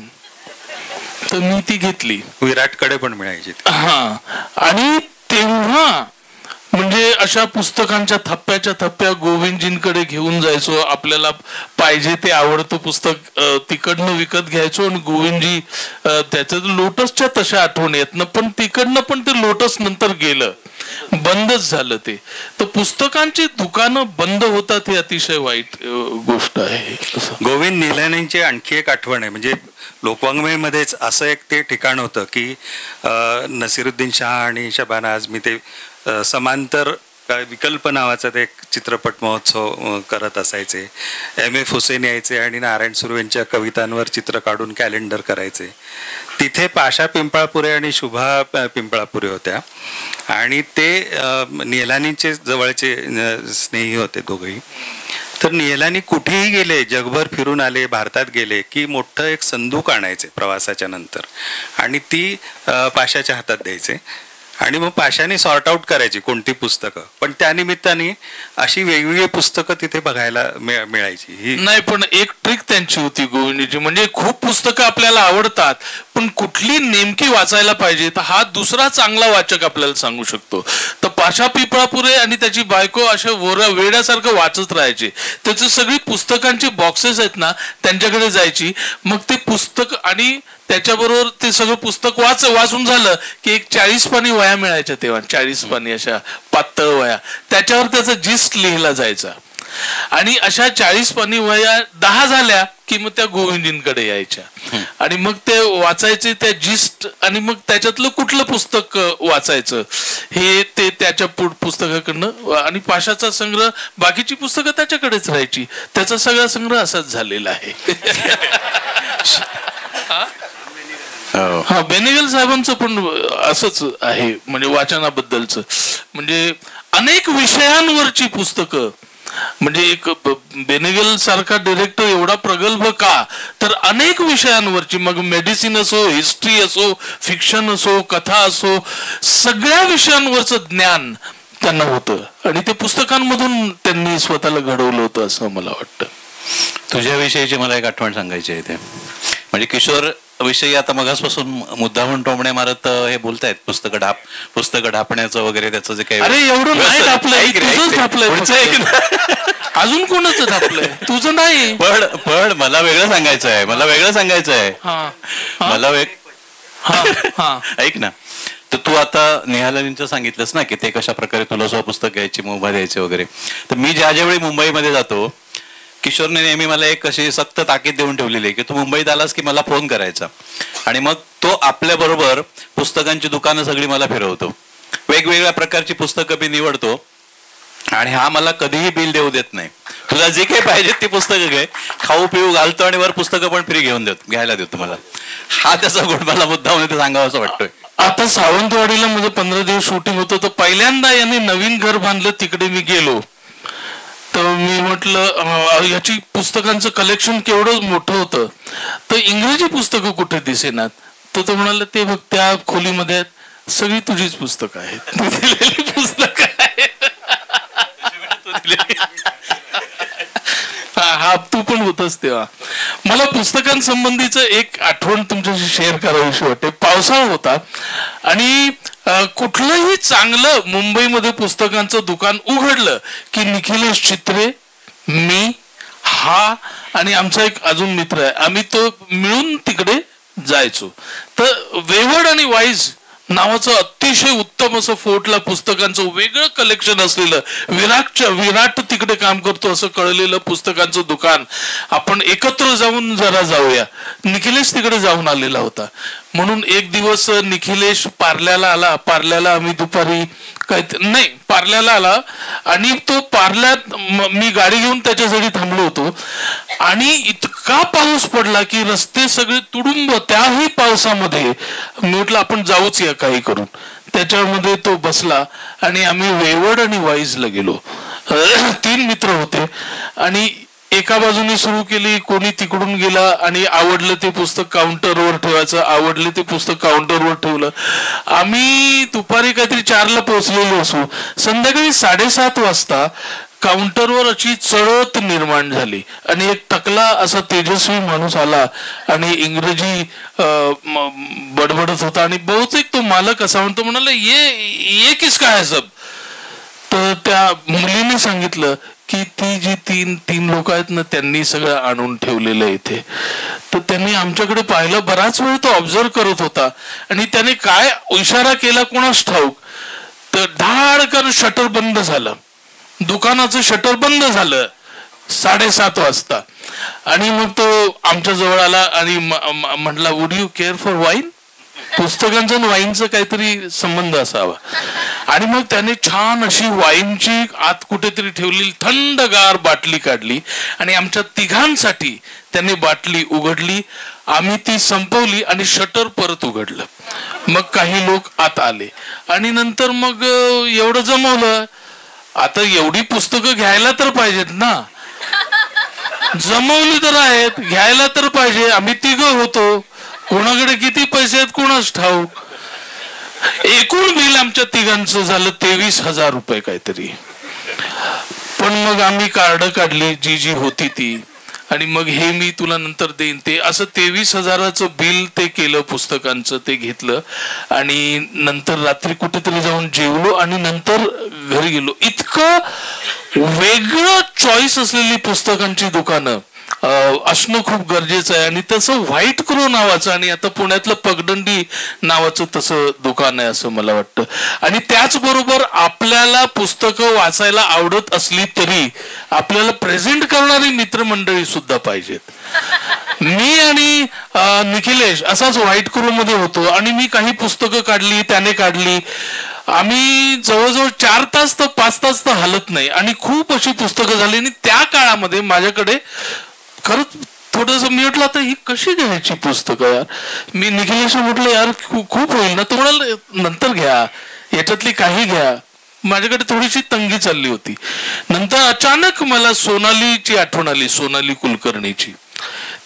तर मी ती घेतली. विराटकडे पण मिळायची. हा, आणि तेव्हा म्हणजे अशा पुस्तकांच्या थप्प्याच्या थप्प्या गोविंदजींकडे घेऊन जायचो. आपल्याला पाहिजे ते आवडतं पुस्तक तिकडनं विकत घ्यायचो आणि गोविंदजी त्याच्यात लोटसच्या तशा आठवण येत ना, पण तिकडनं पण ते लोटस नंतर गेलं, बंदच झालं ते. तर पुस्तकांची दुकानं बंद होतात, हे अतिशय वाईट गोष्ट आहे. गोविंद निहलानींची आणखी एक आठवण आहे, म्हणजे लोकवाङ्मयमध्येच असं एक ते ठिकाण होतं की नसीरुद्दीन शाह आणि शबाना आझमी ते समांतर विकल्प नावाचा ते एक चित्रपट महोत्सव करत असायचे. M.F. हुसेन यायचे आणि नारायण सुर्वेंच्या कवितांवर चित्र काढून कॅलेंडर करायचे. तिथे पाशा पिंपळापुरे आणि शुभा पिंपळापुरे होत्या आणि ते निहलानींचे जवळचे स्नेही होते दोघंही. तर निहलानी कुठेही गेले, जगभर फिरून आले, भारतात गेले की मोठं एक संदूक आणायचे प्रवासाच्या नंतर आणि ती पाशाच्या हातात द्यायचे आणि मग पाशाने सॉर्ट आउट करायची कोणती पुस्तकं. पण त्यानिमित्ताने अशी वेगवेगळी पुस्तकं तिथे बघायला मिळायची. ही नाही, पण एक ट्रिक त्यांची होती गोविंदजी, म्हणजे खूप पुस्तकं आपल्याला आवडतात पण कुठली नेमकी वाचायला पाहिजे, तर हा दुसरा चांगला वाचक आपल्याला सांगू शकतो. तर पाशा पिंपळापुरे आणि त्याची बायको अशा वेड्यासारखं वाचत राहायचे. त्याची सगळी पुस्तकांची बॉक्सेस आहेत ना, त्यांच्याकडे जायची. मग ते पुस्तक आणि त्याच्याबरोबर ते सगळं पुस्तक वाचून झालं की एक 40 पानी वया मिळायच्या तेव्हा, 40 पानी अशा पातळ वया, त्याच्यावर त्याचा जिस्ट लिहिला जायचा. आणि अशा 40 पानी वया 10 झाल्या की मग त्या गोविंदजींकडे यायच्या आणि मग ते वाचायचे त्या जिस्ट, आणि मग त्याच्यातलं कुठलं पुस्तक वाचायचं हे ते त्याच्या पुस्तकाकडनं. आणि पाशाचा संग्रह, बाकीची पुस्तकं त्याच्याकडेच राहायची. त्याचा सगळा संग्रह असाच झालेला आहे. हा, बेनेगल साहेबांचं पण असंच आहे, म्हणजे वाचनाबद्दलचं. म्हणजे अनेक विषयांवरची पुस्तकं, म्हणजे एक बेनेगल सारखा डिरेक्टर एवढा प्रगल्भ का, तर अनेक विषयांवरची, मग मेडिसिन असो, हिस्ट्री असो, फिक्शन असो, कथा असो, सगळ्या विषयांवरचं ज्ञान त्यांना होतं आणि ते पुस्तकांमधून त्यांनी स्वतःला घडवलं होतं असं मला वाटतं. तुझ्याविषयीची मला एक आठवण सांगायची आहे. ते म्हणजे किशोर विषयी आता मगासपासून मुद्दामून टोमणे मारत हे बोलतायत पुस्तकं ढापण्याचं वगैरे, त्याचं जे काही. अरे एवढं नाही ढापलंय, तुझंच ढापलंय. अजून कोणाचं ढापलंय? तुझं नाही. पण मला वेगळं सांगायचं आहे, ऐक ना. तर तू आता निहालानींचं सांगितलंस ना की ते कशा प्रकारे तुला स्वपुस्तक घ्यायची, मुभा द्यायची वगैरे. तर मी ज्यावेळी मुंबईमध्ये जातो, किशोरने नेहमी मला एक अशी सक्त ताकीद देऊन ठेवलेली आहे की तू मुंबईत आलास की मला फोन करायचा आणि मग तो आपल्या बरोबर पुस्तकांची दुकानं सगळी मला फिरवतो, वेगवेगळ्या प्रकारची पुस्तकं मी निवडतो आणि हा मला कधीही बिल देऊ देत नाही. तुला जे काही पाहिजे ती पुस्तकं घे, खाऊ पिऊ घालतो आणि वर पुस्तकं पण फ्री घ्यायला देतो मला. हा त्याचा गुण मला मुद्दाम इथे सांगावा असं वाटतोय. आता सावंतवाडीला माझं 15 दिवस शूटिंग होतं, तर पहिल्यांदा यांनी नवीन घर बांधलं, तिकडे मी गेलो. तर मी म्हटलं याची पुस्तकांचं कलेक्शन केवढं मोठं होतं, तर इंग्रजी पुस्तकं कुठे दिसेनात. तर तो म्हणाला, ते बघ त्या खोलीमध्ये सगळी तुझीच पुस्तकं आहेत, पुस्तकं आहेत. हा तू पण होतस तेव्हा. मला पुस्तकांसंबंधीचं एक आठवण तुमच्याशी शेअर करावीशी वाटते. पावसाळा होता आणि कुठलंही चांगलं मुंबईमध्ये पुस्तकांचं दुकान उघडलं की निखिलेश चित्रे, मी, हा आणि आमचा एक अजून मित्र आहे, आम्ही तो मिळून तिकडे जायचो. तर वेवड आणि वाईज नावाचं अतिशय उत्तम असं फोर्टला पुस्तकांचं वेगळं कलेक्शन असलेलं, विराट तिकडे काम करतो असं कळलेलं पुस्तकांचं दुकान. आपण एकत्र जाऊन जरा जाऊया. निखिलेश तिकडे जाऊन आलेला होता. म्हणून एक दिवस निखिलेश पार्ल्याला आला. पार्ल्याला आम्ही दुपारी पार्ल्याला आला आणि तो पार्ल्यात मी गाडी घेऊन त्याच्यासाठी थांबलो होतो आणि इतका पाऊस पडला की रस्ते सगळे तुडुंब. त्याही पावसामध्ये मी म्हटलं आपण जाऊच या काही करून. त्याच्यामध्ये तो बसला आणि आम्ही वेवड आणि वाईजला गेलो. 3 मित्र होते आणि एका बाजूने सुरू केली, कोणी तिकडून गेला आणि आवडलं ते पुस्तक काउंटरवर ठेवायचं, आवडले ते पुस्तक काउंटरवर ठेवलं. आम्ही दुपारी काहीतरी 4ला पोहोचलेलो असू. संध्याकाळी 7:30 वाजता काउंटरवर अशी चढत निर्माण झाली आणि एक टकला असा तेजस्वी माणूस आला आणि इंग्रजी बडबडत होता आणि बहुतेक तो मालक असा म्हणतो, म्हणाला ये किसका है सब. तर त्या मुलीने सांगितलं की ती जी तीन लोक आहेत ना त्यांनी सगळं आणून ठेवलेलं इथे. तर त्यांनी आमच्याकडे पाहिलं. बराच वेळ तो ऑब्झर्व करत होता आणि त्याने काय इशारा केला कोणास ठाऊक. तर धाडकन शटर बंद झालं. दुकानाचं शटर बंद झालं 7:30 वाजता. आणि मग तो आमच्या जवळ आला आणि म्हटला, would you care for wine. पुस्तकांचा वाईनचा काहीतरी संबंध असावा. आणि मग त्याने छान अशी वाईनची आत कुठेतरी ठेवलेली थंडगार बाटली काढली आणि आमच्या तिघांसाठी त्याने बाटली उघडली. आम्ही ती संपवली आणि शटर परत उघडलं. मग काही लोक आत आले आणि नंतर मग एवढं जमवलं. आता एवढी पुस्तकं घ्यायला तर पाहिजेत ना, जमवली तर आहेत, घ्यायला तर पाहिजे. आम्ही 3 होतो. कोणाकडे किती पैसे आहेत कोणाच ठाऊक. एकूण बिल आमच्या 3घांचं झालं 23,000 रुपये काहीतरी. पण मग आम्ही कार्ड काढली जी होती ती आणि मग हे मी तुला नंतर देईन ते असं 23,000चं बिल ते केलं पुस्तकांचं. ते घेतलं आणि नंतर रात्री कुठेतरी जाऊन जेवलो आणि नंतर घरी गेलो. इतकं वेगळं चॉईस असलेली पुस्तकांची दुकानं असणं खूप गरजेचं आहे. आणि तसं व्हाईट क्रो नावाचं आणि आता पुण्यातलं पगडंडी नावाचं तसं दुकान आहे असं मला वाटतं. आणि त्याचबरोबर आपल्याला पुस्तकं वाचायला आवडत असली तरी आपल्याला प्रेझेंट करणारी मित्रमंडळी सुद्धा पाहिजेत. मी आणि निखिलेश असाच व्हाईट क्रो मध्ये होतो आणि मी काही पुस्तकं काढली, त्याने काढली. आम्ही जवळजवळ 4 तास तर 5 तास तर हलत नाही आणि खूप अशी पुस्तकं झाली. आणि त्या काळामध्ये माझ्याकडे खरंच थोडस मी म्हटलं आता ही कशी घ्यायची पुस्तकं यार. मी निखिलेश म्हटलं यार खूप होईल ना. तो म्हणाल नंतर घ्या, याच्यातली काही घ्या. माझ्याकडे थोडीशी तंगी चालली होती. नंतर अचानक मला सोनालीची आठवण आली, सोनाली कुलकर्णीची.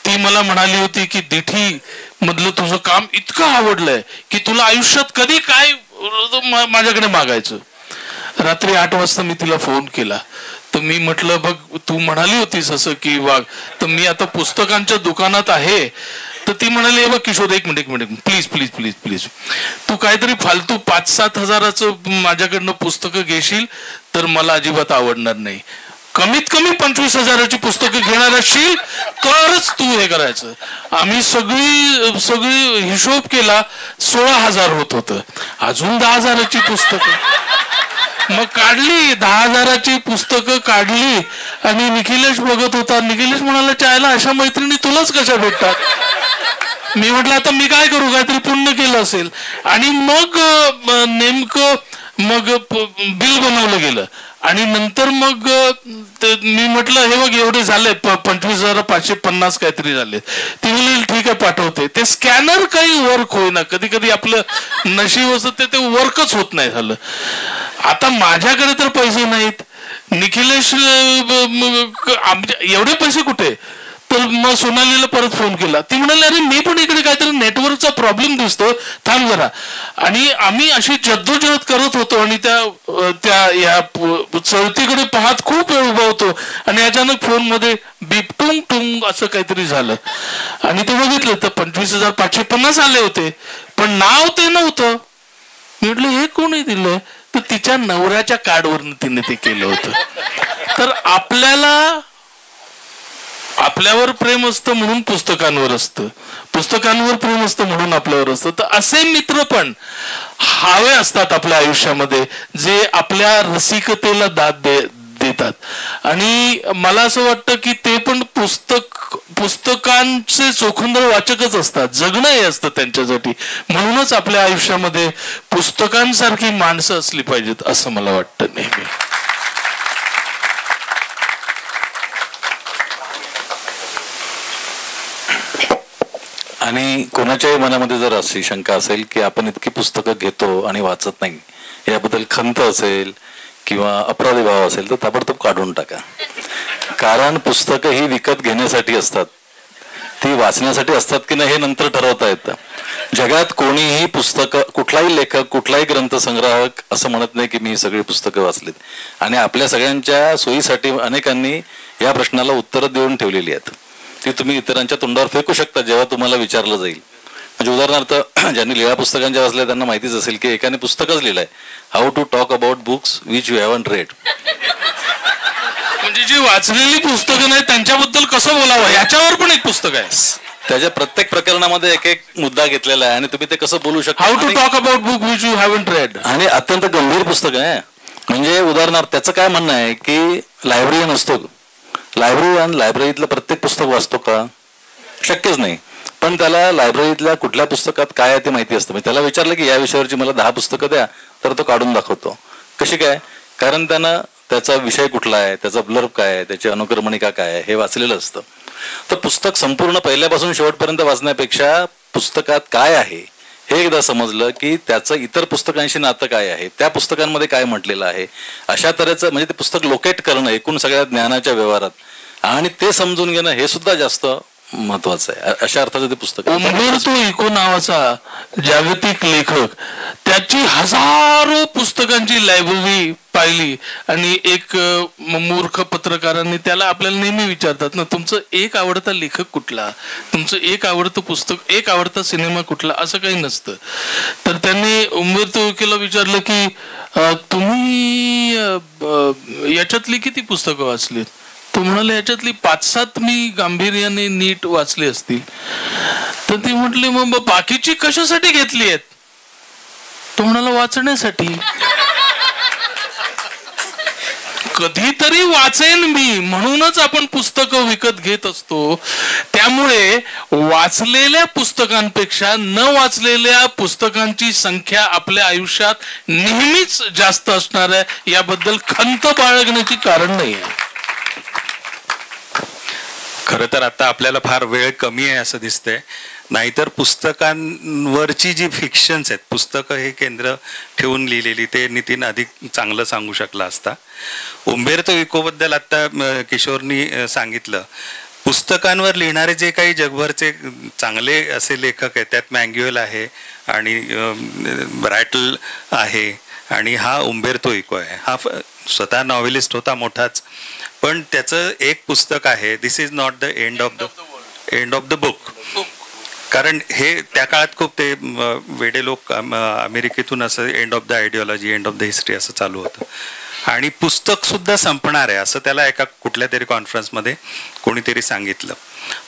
ती मला म्हणाली होती की दिठी मधलं तुझं काम इतकं आवडलंय की तुला आयुष्यात कधी काय माझ्याकडे मागायचं. रात्री 8 वाजता मी तिला फोन केला. तर मी म्हटलं बघ तू म्हणाली होतीस असं की वाघ, तर मी आता पुस्तकांच्या दुकानात आहे. तर ती म्हणाली बघ किशोर एक minute please please please please तू काहीतरी फालतू 5-7 हजाराचं माझ्याकडनं पुस्तकं घेशील तर मला अजिबात आवडणार नाही. कमीत कमी 25,000ची पुस्तकं घेणार असशील तरच तू हे करायचं. आम्ही सगळी हिशोब केला 16,000 होत होतं. अजून 10,000ची पुस्तकं मग काढली. 10,000ची पुस्तकं काढली आणि निखिलेश बघत होता. निखिलेश म्हणाला चायला अशा मैत्रिणी तुलाच कशा भेटतात. मी म्हटलं आता मी काय करू, काहीतरी पुण्य केलं असेल. आणि मग नेमकं मग बिल बनवलं गेलं आणि नंतर मग मी म्हटलं हे बघ एवढे झाले 25,550 काहीतरी झाले. ती म्हणेल ठीक आहे पाठवते. ते स्कॅनर काही वर्क होईना. कधी कधी आपलं नशीब असतं ते वर्कच होत नाही झालं. आता माझ्याकडे तर पैसे नाहीत. निखिलेश एवढे पैसे कुठे. तर मग सोनालीला परत फोन केला. ती म्हणाली अरे मी पण इकडे काहीतरी नेटवर्कचा प्रॉब्लेम दिसतो, थांब जरा. आणि आम्ही अशी जद्दोजहद करत होतो आणि त्या या चौथीकडे पाहत खूप वेळ उभा होतो आणि अचानक फोन मध्ये बीप टुंग टुंग असं काहीतरी झालं आणि ते बघितलं तर 25,550 आले होते, पण नाव ते नव्हतं. मी म्हटलं हे कोणी दिलंय? तर तिच्या नवऱ्याच्या कार्डवरनं तिने ते केलं होतं. तर आपल्यावर प्रेम असतं म्हणून पुस्तकांवर असतं, पुस्तकांवर प्रेम असतं म्हणून आपल्यावर असतं. तर असे मित्र पण हवे असतात आपल्या आयुष्यामध्ये जे आपल्या रसिकतेला दाद देतात. आणि मला असं वाटतं की ते पण पुस्तकांचे चोखंदळ वाचकच असतात, जगणं हे असतं त्यांच्यासाठी. म्हणूनच आपल्या आयुष्यामध्ये पुस्तकांसारखी माणसं असली पाहिजेत असं मला वाटतं नेहमी. आणि कोणाच्याही मनामध्ये जर अशी शंका असेल की आपण इतकी पुस्तकं घेतो आणि वाचत नाही, याबद्दल खंत असेल किंवा अपराधी भाव असेल तर ताबडतोब काढून टाका. कारण पुस्तकं ही विकत घेण्यासाठी असतात, ती वाचण्यासाठी असतात की नाही हे नंतर ठरवता येतं. जगात कोणीही पुस्तकं, कुठलाही लेखक, कुठलाही ग्रंथसंग्राहक असं म्हणत नाही की मी सगळी पुस्तकं वाचलीत. आणि आपल्या सगळ्यांच्या सोयीसाठी अनेकांनी या प्रश्नाला उत्तरं देऊन ठेवलेली आहेत. ती तुम्ही इतरांच्या तोंडावर फेकू शकता जेव्हा तुम्हाला विचारलं जाईल. म्हणजे उदाहरणार्थ ज्यांनी लिळा पुस्तकांच्या वाचल्या त्यांना माहितीच असेल की एकाने पुस्तकच लिहिलंय, how to talk about books which you haven't read. म्हणजे जी वाचलेली पुस्तकं नाही त्यांच्याबद्दल कसं बोलावं याच्यावर पण एक पुस्तक आहे. त्याच्या प्रत्येक प्रकरणामध्ये एक एक मुद्दा घेतलेला आहे आणि तुम्ही ते कसं बोलू शकता. How to talk about book which you haven't read. आणि अत्यंत गंभीर पुस्तक आहे. म्हणजे उदाहरणार्थ त्याचं काय म्हणणं आहे की लायब्ररीयन असतो, लायब्ररीतलं प्रत्येक पुस्तक वाचतो का? शक्यच नाही. पण त्याला लायब्ररीतल्या कुठल्या पुस्तकात काय आहे ते माहिती असतं. त्याला विचारलं की या विषयावरची मला 10 पुस्तकं द्या, तर तो काढून दाखवतो. कशी काय? कारण त्यानं त्याचा विषय कुठला आहे, त्याचा ब्लर्ब काय आहे, त्याची अनुक्रमणिका काय आहे हे वाचलेलं असतं. तर पुस्तक संपूर्ण पहिल्यापासून शेवटपर्यंत वाचण्यापेक्षा पुस्तकात काय आहे हे एकदा समजलं की त्याचं इतर पुस्तकांशी नातं काय आहे, त्या पुस्तकांमध्ये काय म्हटलेलं आहे, अशा तऱ्हेचं म्हणजे ते पुस्तक लोकेट करणं एकूण सगळ्या ज्ञानाच्या व्यवहारात आणि ते समजून घेणं हे सुद्धा जास्त महत्वाचं आहे. अशा अर्थाचं ते पुस्तक. उंबेर्तो इको नावाचा जागतिक लेखक त्याची हजारो पुस्तकांची लायब्ररी पाहिली आणि एक मूर्ख पत्रकारांनी त्याला आपल्याला नेहमी विचारतात ना, तुमचं एक आवडता लेखक कुठला, तुमचं एक आवडतं पुस्तक, एक आवडता सिनेमा कुठला, असं काही नसतं. तर त्यांनी उंबेर्तो इकोला विचारलं की तुम्ही याच्यातली किती पुस्तकं वाचलीत? तो म्हणाले याच्यातली 5-7 मी गांभीर्याने नीट वाचली असतील. तर ती म्हटली मग बाकीची कशासाठी घेतली आहेत? तो म्हणाला वाचण्यासाठी. कधीतरी वाचेन मी म्हणूनच आपण पुस्तकं विकत घेत असतो. त्यामुळे वाचलेल्या पुस्तकांपेक्षा न वाचलेल्या पुस्तकांची संख्या आपल्या आयुष्यात नेहमीच जास्त असणार आहे, याबद्दल खंत बाळगण्याची कारण नाही आहे. खरं तर आता आपल्याला फार वेळ कमी आहे असं दिसतंय. नाहीतर पुस्तकांवरची जी फिक्शन्स आहेत, पुस्तकं हे केंद्र ठेवून लिहिलेली, ते नितीन अधिक चांगलं सांगू शकला असता. उंबेर्तो इकोबद्दल आता किशोरनी सांगितलं. पुस्तकांवर लिहिणारे जे काही जगभरचे चांगले असे लेखक आहेत त्यात मँग्युएल आहे आणि ब्रॅटल आहे आणि हा उंबेर्तो इको आहे. हा स्वतः नॉव्हेलिस्ट होता मोठाच, पण त्याचं एक पुस्तक आहे, this is not the end of the book. कारण हे त्या काळात खूप ते वेडे लोक अमेरिकेतून असं end of the ideology, end of the history असं चालू होतं आणि पुस्तक सुद्धा संपणार आहे असं त्याला एका कुठल्या तरी कॉन्फरन्समध्ये कोणीतरी सांगितलं.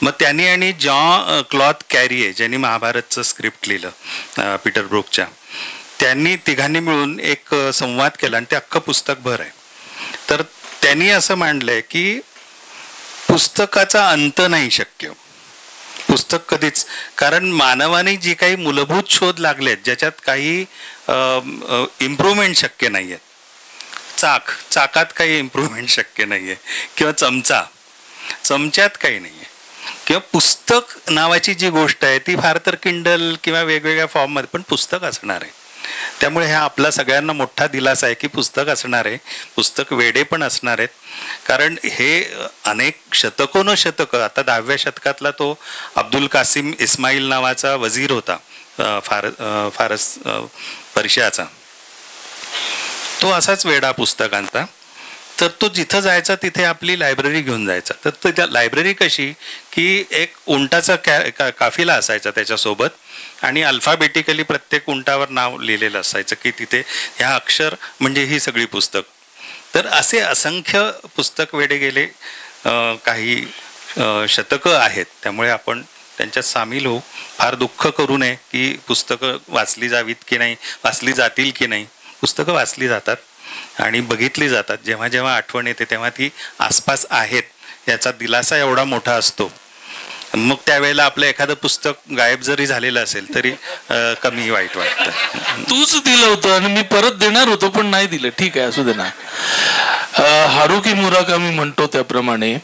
मग त्यांनी आणि जॉन क्लॉथ कॅरिये ज्यांनी महाभारतचं स्क्रिप्ट लिहिलं पीटर ब्रूकच्या, त्यांनी तिघांनी मिळून एक संवाद केला आणि ते अख्खं पुस्तक भर आहे. तर त्यांनी असं मांडलंय की पुस्तकाचा अंत नाही शक्य, पुस्तक कधीच. कारण मानवाने जी काही मूलभूत शोध लागलेत ज्याच्यात काही इम्प्रूव्हमेंट शक्य नाही आहेत, चाकात काही इम्प्रूव्हमेंट शक्य नाही आहे, किंवा चमच्यात काही नाही आहे, किंवा पुस्तक नावाची जी गोष्ट आहे ती फार तर किंडल किंवा वेगवेगळ्या फॉर्ममध्ये पण पुस्तक असणार आहे. त्यामुळे हा आपला सगळ्यांना मोठा दिलासा आहे की पुस्तक असणार आहे, पुस्तक वेडे पण असणार आहेत. कारण हे अनेक शतकोन शतकं, आता 10व्या शतकातला तो अब्दुल कासिम इस्माईल नावाचा वजीर होता फारस पर्शियाचा, तो असाच वेडा पुस्तकांचा. तर तो जिथं जायचा तिथे आपली लायब्ररी घेऊन जायचा. तर त्या लायब्ररी कशी की एक उंटाचा काफिला असायचा त्याच्यासोबत, आणि अल्फाबेटिकली प्रत्येक उंटावर नाव लिहिलेलं असायचं की तिथे ह्या अक्षर म्हणजे ही सगळी पुस्तक. तर असे असंख्य पुस्तक वेडे गेले काही शतकं आहेत. त्यामुळे आपण त्यांच्यात सामील होऊ, फार दुःख करू नये की पुस्तकं वाचली जावीत की नाही, वाचली जातील की नाही. पुस्तकं वाचली जातात आणि बघितली जातात. जेव्हा जेव्हा आठवण येते तेव्हा ती आसपास आहेत याचा दिलासा एवढा मोठा असतो. मग त्यावेळेला आपलं एखादं पुस्तक गायब जरी झालेलं असेल तरी कमी वाईट वाटतं. तूच दिलं होतं आणि मी परत देणार होतो पण नाही दिलं. ठीक आहे, असू दे ना. हारुकी मुराकामी म्हणतो त्याप्रमाणे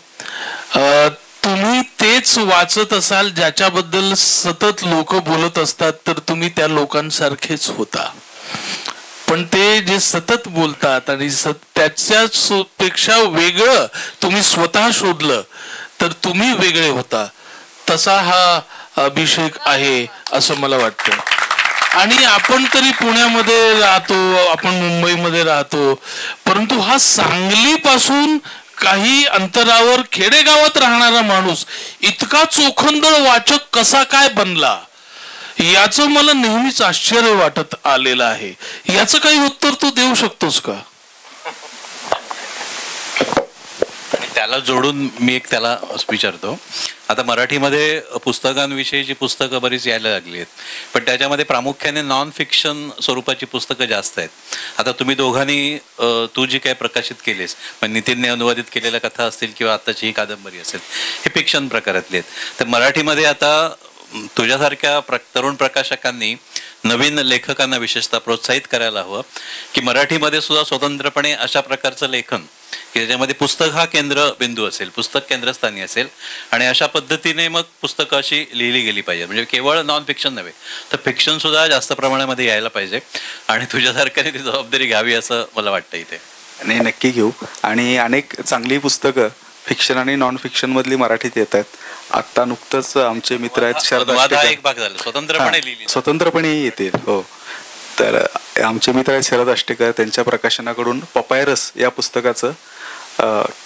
तुम्ही तेच वाचत असाल ज्याच्याबद्दल सतत लोक बोलत असतात, तर तुम्ही त्या लोकांसारखेच होता. पण ते जे सतत बोलतात आणि त्याच्यापेक्षा वेगळं तुम्ही स्वतः शोधलं तर तुम्ही वेगळे होता. तसा हा अभिषेक आहे असं मला वाटतं. आणि आपण तरी पुण्यामध्ये राहतो, आपण मुंबईमध्ये राहतो, परंतु हा सांगलीपासून काही अंतरावर खेडेगावात राहणारा माणूस इतका चोखंदळ वाचक कसा काय बनला याचं मला नेहमीच आश्चर्य वाटत आलेलं आहे. याचं काही उत्तर तू देऊ शकतोस का? त्याला जोडून मी एक त्याला विचारतो. आता मराठीमध्ये पुस्तकांविषयीची पुस्तकं बरीच यायला लागली आहेत, पण त्याच्यामध्ये प्रामुख्याने नॉन फिक्शन स्वरूपाची पुस्तकं जास्त आहेत. आता तुम्ही दोघांनी तू जी काय प्रकाशित केलीस, पण नितीनने अनुवादित केलेल्या कथा असतील किंवा आत्ताची ही कादंबरी असेल, हे फिक्शन प्रकारातले आहेत. तर मराठीमध्ये आता तुझ्यासारख्या तरुण प्रकाशकांनी नवीन लेखकांना विशेषतः प्रोत्साहित करायला हवं की मराठीमध्ये सुद्धा स्वतंत्रपणे अशा प्रकारचं लेखन की ज्याच्यामध्ये पुस्तक हा केंद्रबिंदू असेल, पुस्तक केंद्रस्थानी असेल, आणि अशा पद्धतीने मग पुस्तकं अशी लिहिली गेली पाहिजे. म्हणजे केवळ नॉन फिक्शन नव्हे तर फिक्शन सुद्धा जास्त प्रमाणामध्ये यायला पाहिजे. आणि तुझ्यासारख्याने ती जबाबदारी घ्यावी असं मला वाटतं इथे. आणि नक्की घेऊ. आणि अनेक चांगली पुस्तकं फिक्शन आणि नॉन फिक्शन मधली मराठीत येत आहेत. आता नुकतंच आमचे मित्र आहेत स्वतंत्रपणे येते. हो, तर आमचे मित्र आहेत शरद अष्टेकर, त्यांच्या प्रकाशनाकडून पपायरस या पुस्तकाचं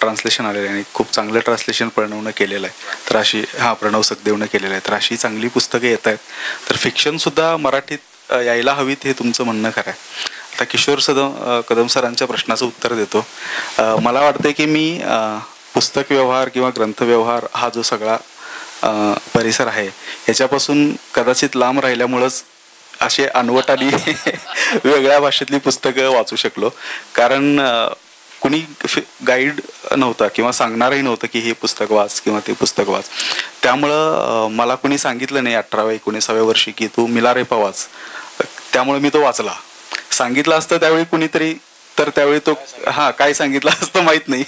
ट्रान्सलेशन आलेलं आहे आणि खूप चांगलं ट्रान्सलेशन प्रणवनं केलेलं आहे. तर अशी प्रणव सखदेवनं केलेलं आहे. तर अशी चांगली पुस्तकं येत आहेत. तर फिक्शन सुद्धा मराठीत यायला हवीत हे तुमचं म्हणणं खरं आहे. आता किशोर कदम सरांच्या प्रश्नाचं उत्तर देतो. मला वाटतं की मी पुस्तक व्यवहार किंवा ग्रंथव्यवहार हा जो सगळा परिसर आहे याच्यापासून कदाचित लांब राहिल्यामुळंच असे अनवटाली वेगळ्या भाषेतली पुस्तकं वाचू शकलो. कारण कुणी गाईड नव्हता किंवा सांगणारही नव्हतं की हे पुस्तक वाच किंवा ते पुस्तक वाच. त्यामुळं मला कुणी सांगितलं नाही 18व्या-19व्या वर्षी की तू मिलारेपा वाच. त्यामुळे मी तो वाचला. सांगितलं असतं त्यावेळी कुणीतरी तर त्यावेळी तो काय सांगितलं असतं माहीत नाही.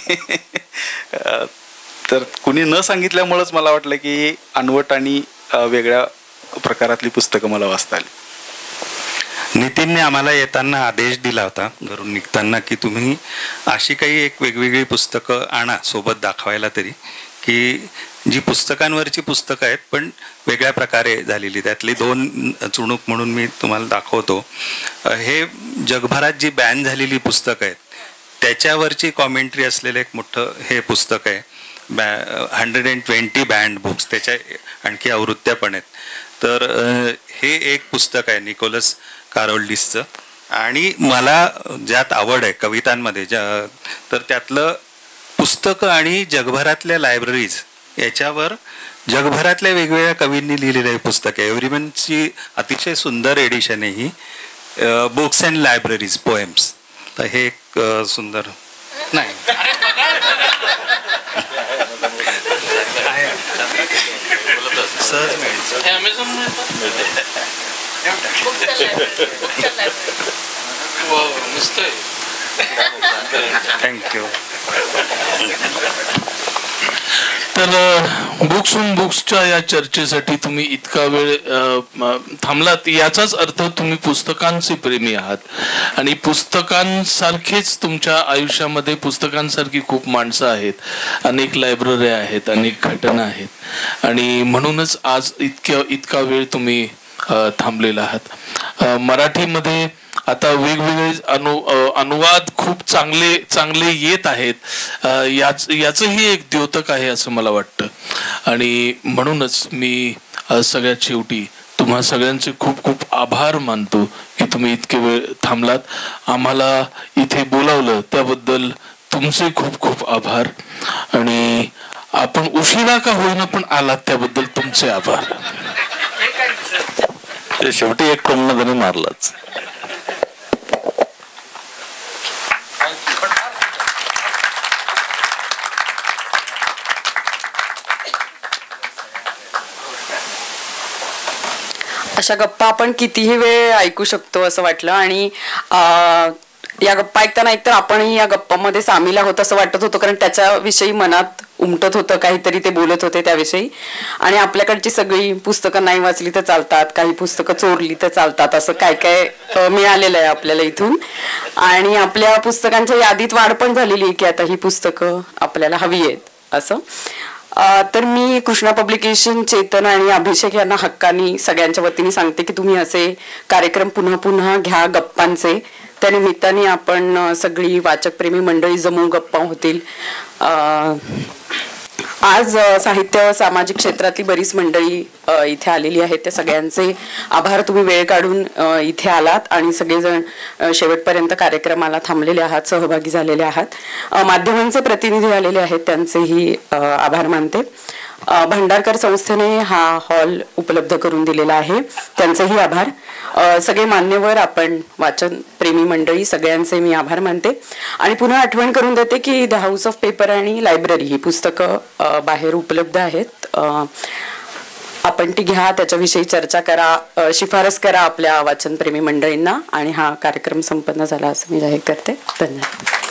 तर कुणी न सांगितल्यामुळंच मला वाटलं की अनवट आणि वेगळ्या प्रकारातली पुस्तकं मला वाचता आली. नितीनने आम्हाला येताना आदेश दिला होता घरून निघताना की तुम्ही अशी काही एक वेगवेगळी पुस्तकं आणा सोबत दाखवायला तरी, की जी पुस्तकांवरची पुस्तकं आहेत पण वेगळ्या प्रकारे झालेली. त्यातली 2 चुणूक म्हणून मी तुम्हाला दाखवतो. हे जगभरात जी बॅन झालेली पुस्तकं आहेत त्याच्यावरची कॉमेंट्री असलेलं एक मोठं हे पुस्तक आहे. 120 बँड बुक्स, त्याच्या आणखी आवृत्त्या पण आहेत. तर हे एक पुस्तक आहे निकोलस कारोल्डिसचं. आणि मला ज्यात आवड आहे कवितांमध्ये तर त्यातलं पुस्तकं आणि जगभरातल्या लायब्ररीज याच्यावर जगभरातल्या वेगवेगळ्या कवींनी लिहिलेलं हे पुस्तक आहे. एव्हरीमनची अतिशय सुंदर एडिशन आहे ही, बुक्स अँड लायब्ररीज पोएम्स. तर हे एक सुंदर नाही सहज थँक्यू. तर बुक्स ऑन बुक्सच्या या चर्चेसाठी तुम्ही इतका वेळ थांबलात, याचाच अर्थ तुम्ही पुस्तकांचे प्रेमी आहात आणि पुस्तकांसारखेच तुमच्या आयुष्यामध्ये पुस्तकांसारखी खूप माणसं आहेत, अनेक लायब्ररी आहेत, अनेक घटना आहेत आणि म्हणूनच आज इतका वेळ तुम्ही थांबलेला आहात. मराठीमध्ये आता वेगवेगळे अनुवाद खूप चांगले येत आहेत, याचंही एक द्योतक आहे असं मला वाटतं आणि म्हणूनच मी सगळ्यात शेवटी तुम्हा सगळ्यांचे खूप खूप आभार मानतो की तुम्ही इतके वेळ थांबलात, आम्हाला इथे बोलावलं त्याबद्दल तुमचे खूप खूप आभार आणि आपण उशिरा का होईना पण आलात त्याबद्दल तुमचे आभार. शेवटी एक टोमणं त्याने मारलाच. अशा गप्पा आपण कितीही वेळ ऐकू शकतो असं वाटलं आणि या गप्पा ऐकताना एकतर आपणही या गप्पामध्ये सामील आहोत असं वाटत होतं, कारण त्याच्याविषयी मनात उमटत होतं, काहीतरी ते बोलत होते त्याविषयी. आणि आपल्याकडची सगळी पुस्तकं नाही वाचली तर चालतात, काही पुस्तकं चोरली तर चालतात, असं काय काय मिळालेलं आहे आपल्याला इथून. आणि आपल्या पुस्तकांच्या यादीत वाढ पण झालेली आहे की आता ही पुस्तकं आपल्याला हवी आहेत असं. तर मी कृष्णा पब्लिकेशन, चेतन आणि अभिषेक यांना हक्कानी सगळ्यांच्या वतीने सांगते की तुम्ही असे कार्यक्रम पुन्हा पुन्हा घ्या गप्पांचे. त्या निमित्ताने आपण सगळी वाचकप्रेमी मंडळी जमून गप्पा होतील. आज साहित्य सामाजिक क्षेत्रातली बरीच मंडळी इथे आलेली आहेत, त्या सगळ्यांचे आभार. तुम्ही वेळ काढून इथे आलात आणि सगळेजण शेवटपर्यंत कार्यक्रमाला थांबलेले आहात, सहभागी झालेले आहात. माध्यमांचे प्रतिनिधी आलेले आहेत, त्यांचेही आभार मानते. भांडारकर संस्थेने हा हॉल उपलब्ध करून दिलेला आहे, त्यांचेही आभार. सगळे मान्यवर, आपण वाचन प्रेमी मंडळी, सगळ्यांचे मी आभार मानते. आणि पुन्हा आठवण करून देते की द हाऊस ऑफ पेपर आणि लायब्ररी ही पुस्तकं बाहेर उपलब्ध आहेत. आपण ती घ्या, त्याच्याविषयी चर्चा करा, शिफारस करा आपल्या वाचनप्रेमी मंडळींना. आणि हा कार्यक्रम संपन्न झाला असं मी जाहीर करते. धन्यवाद.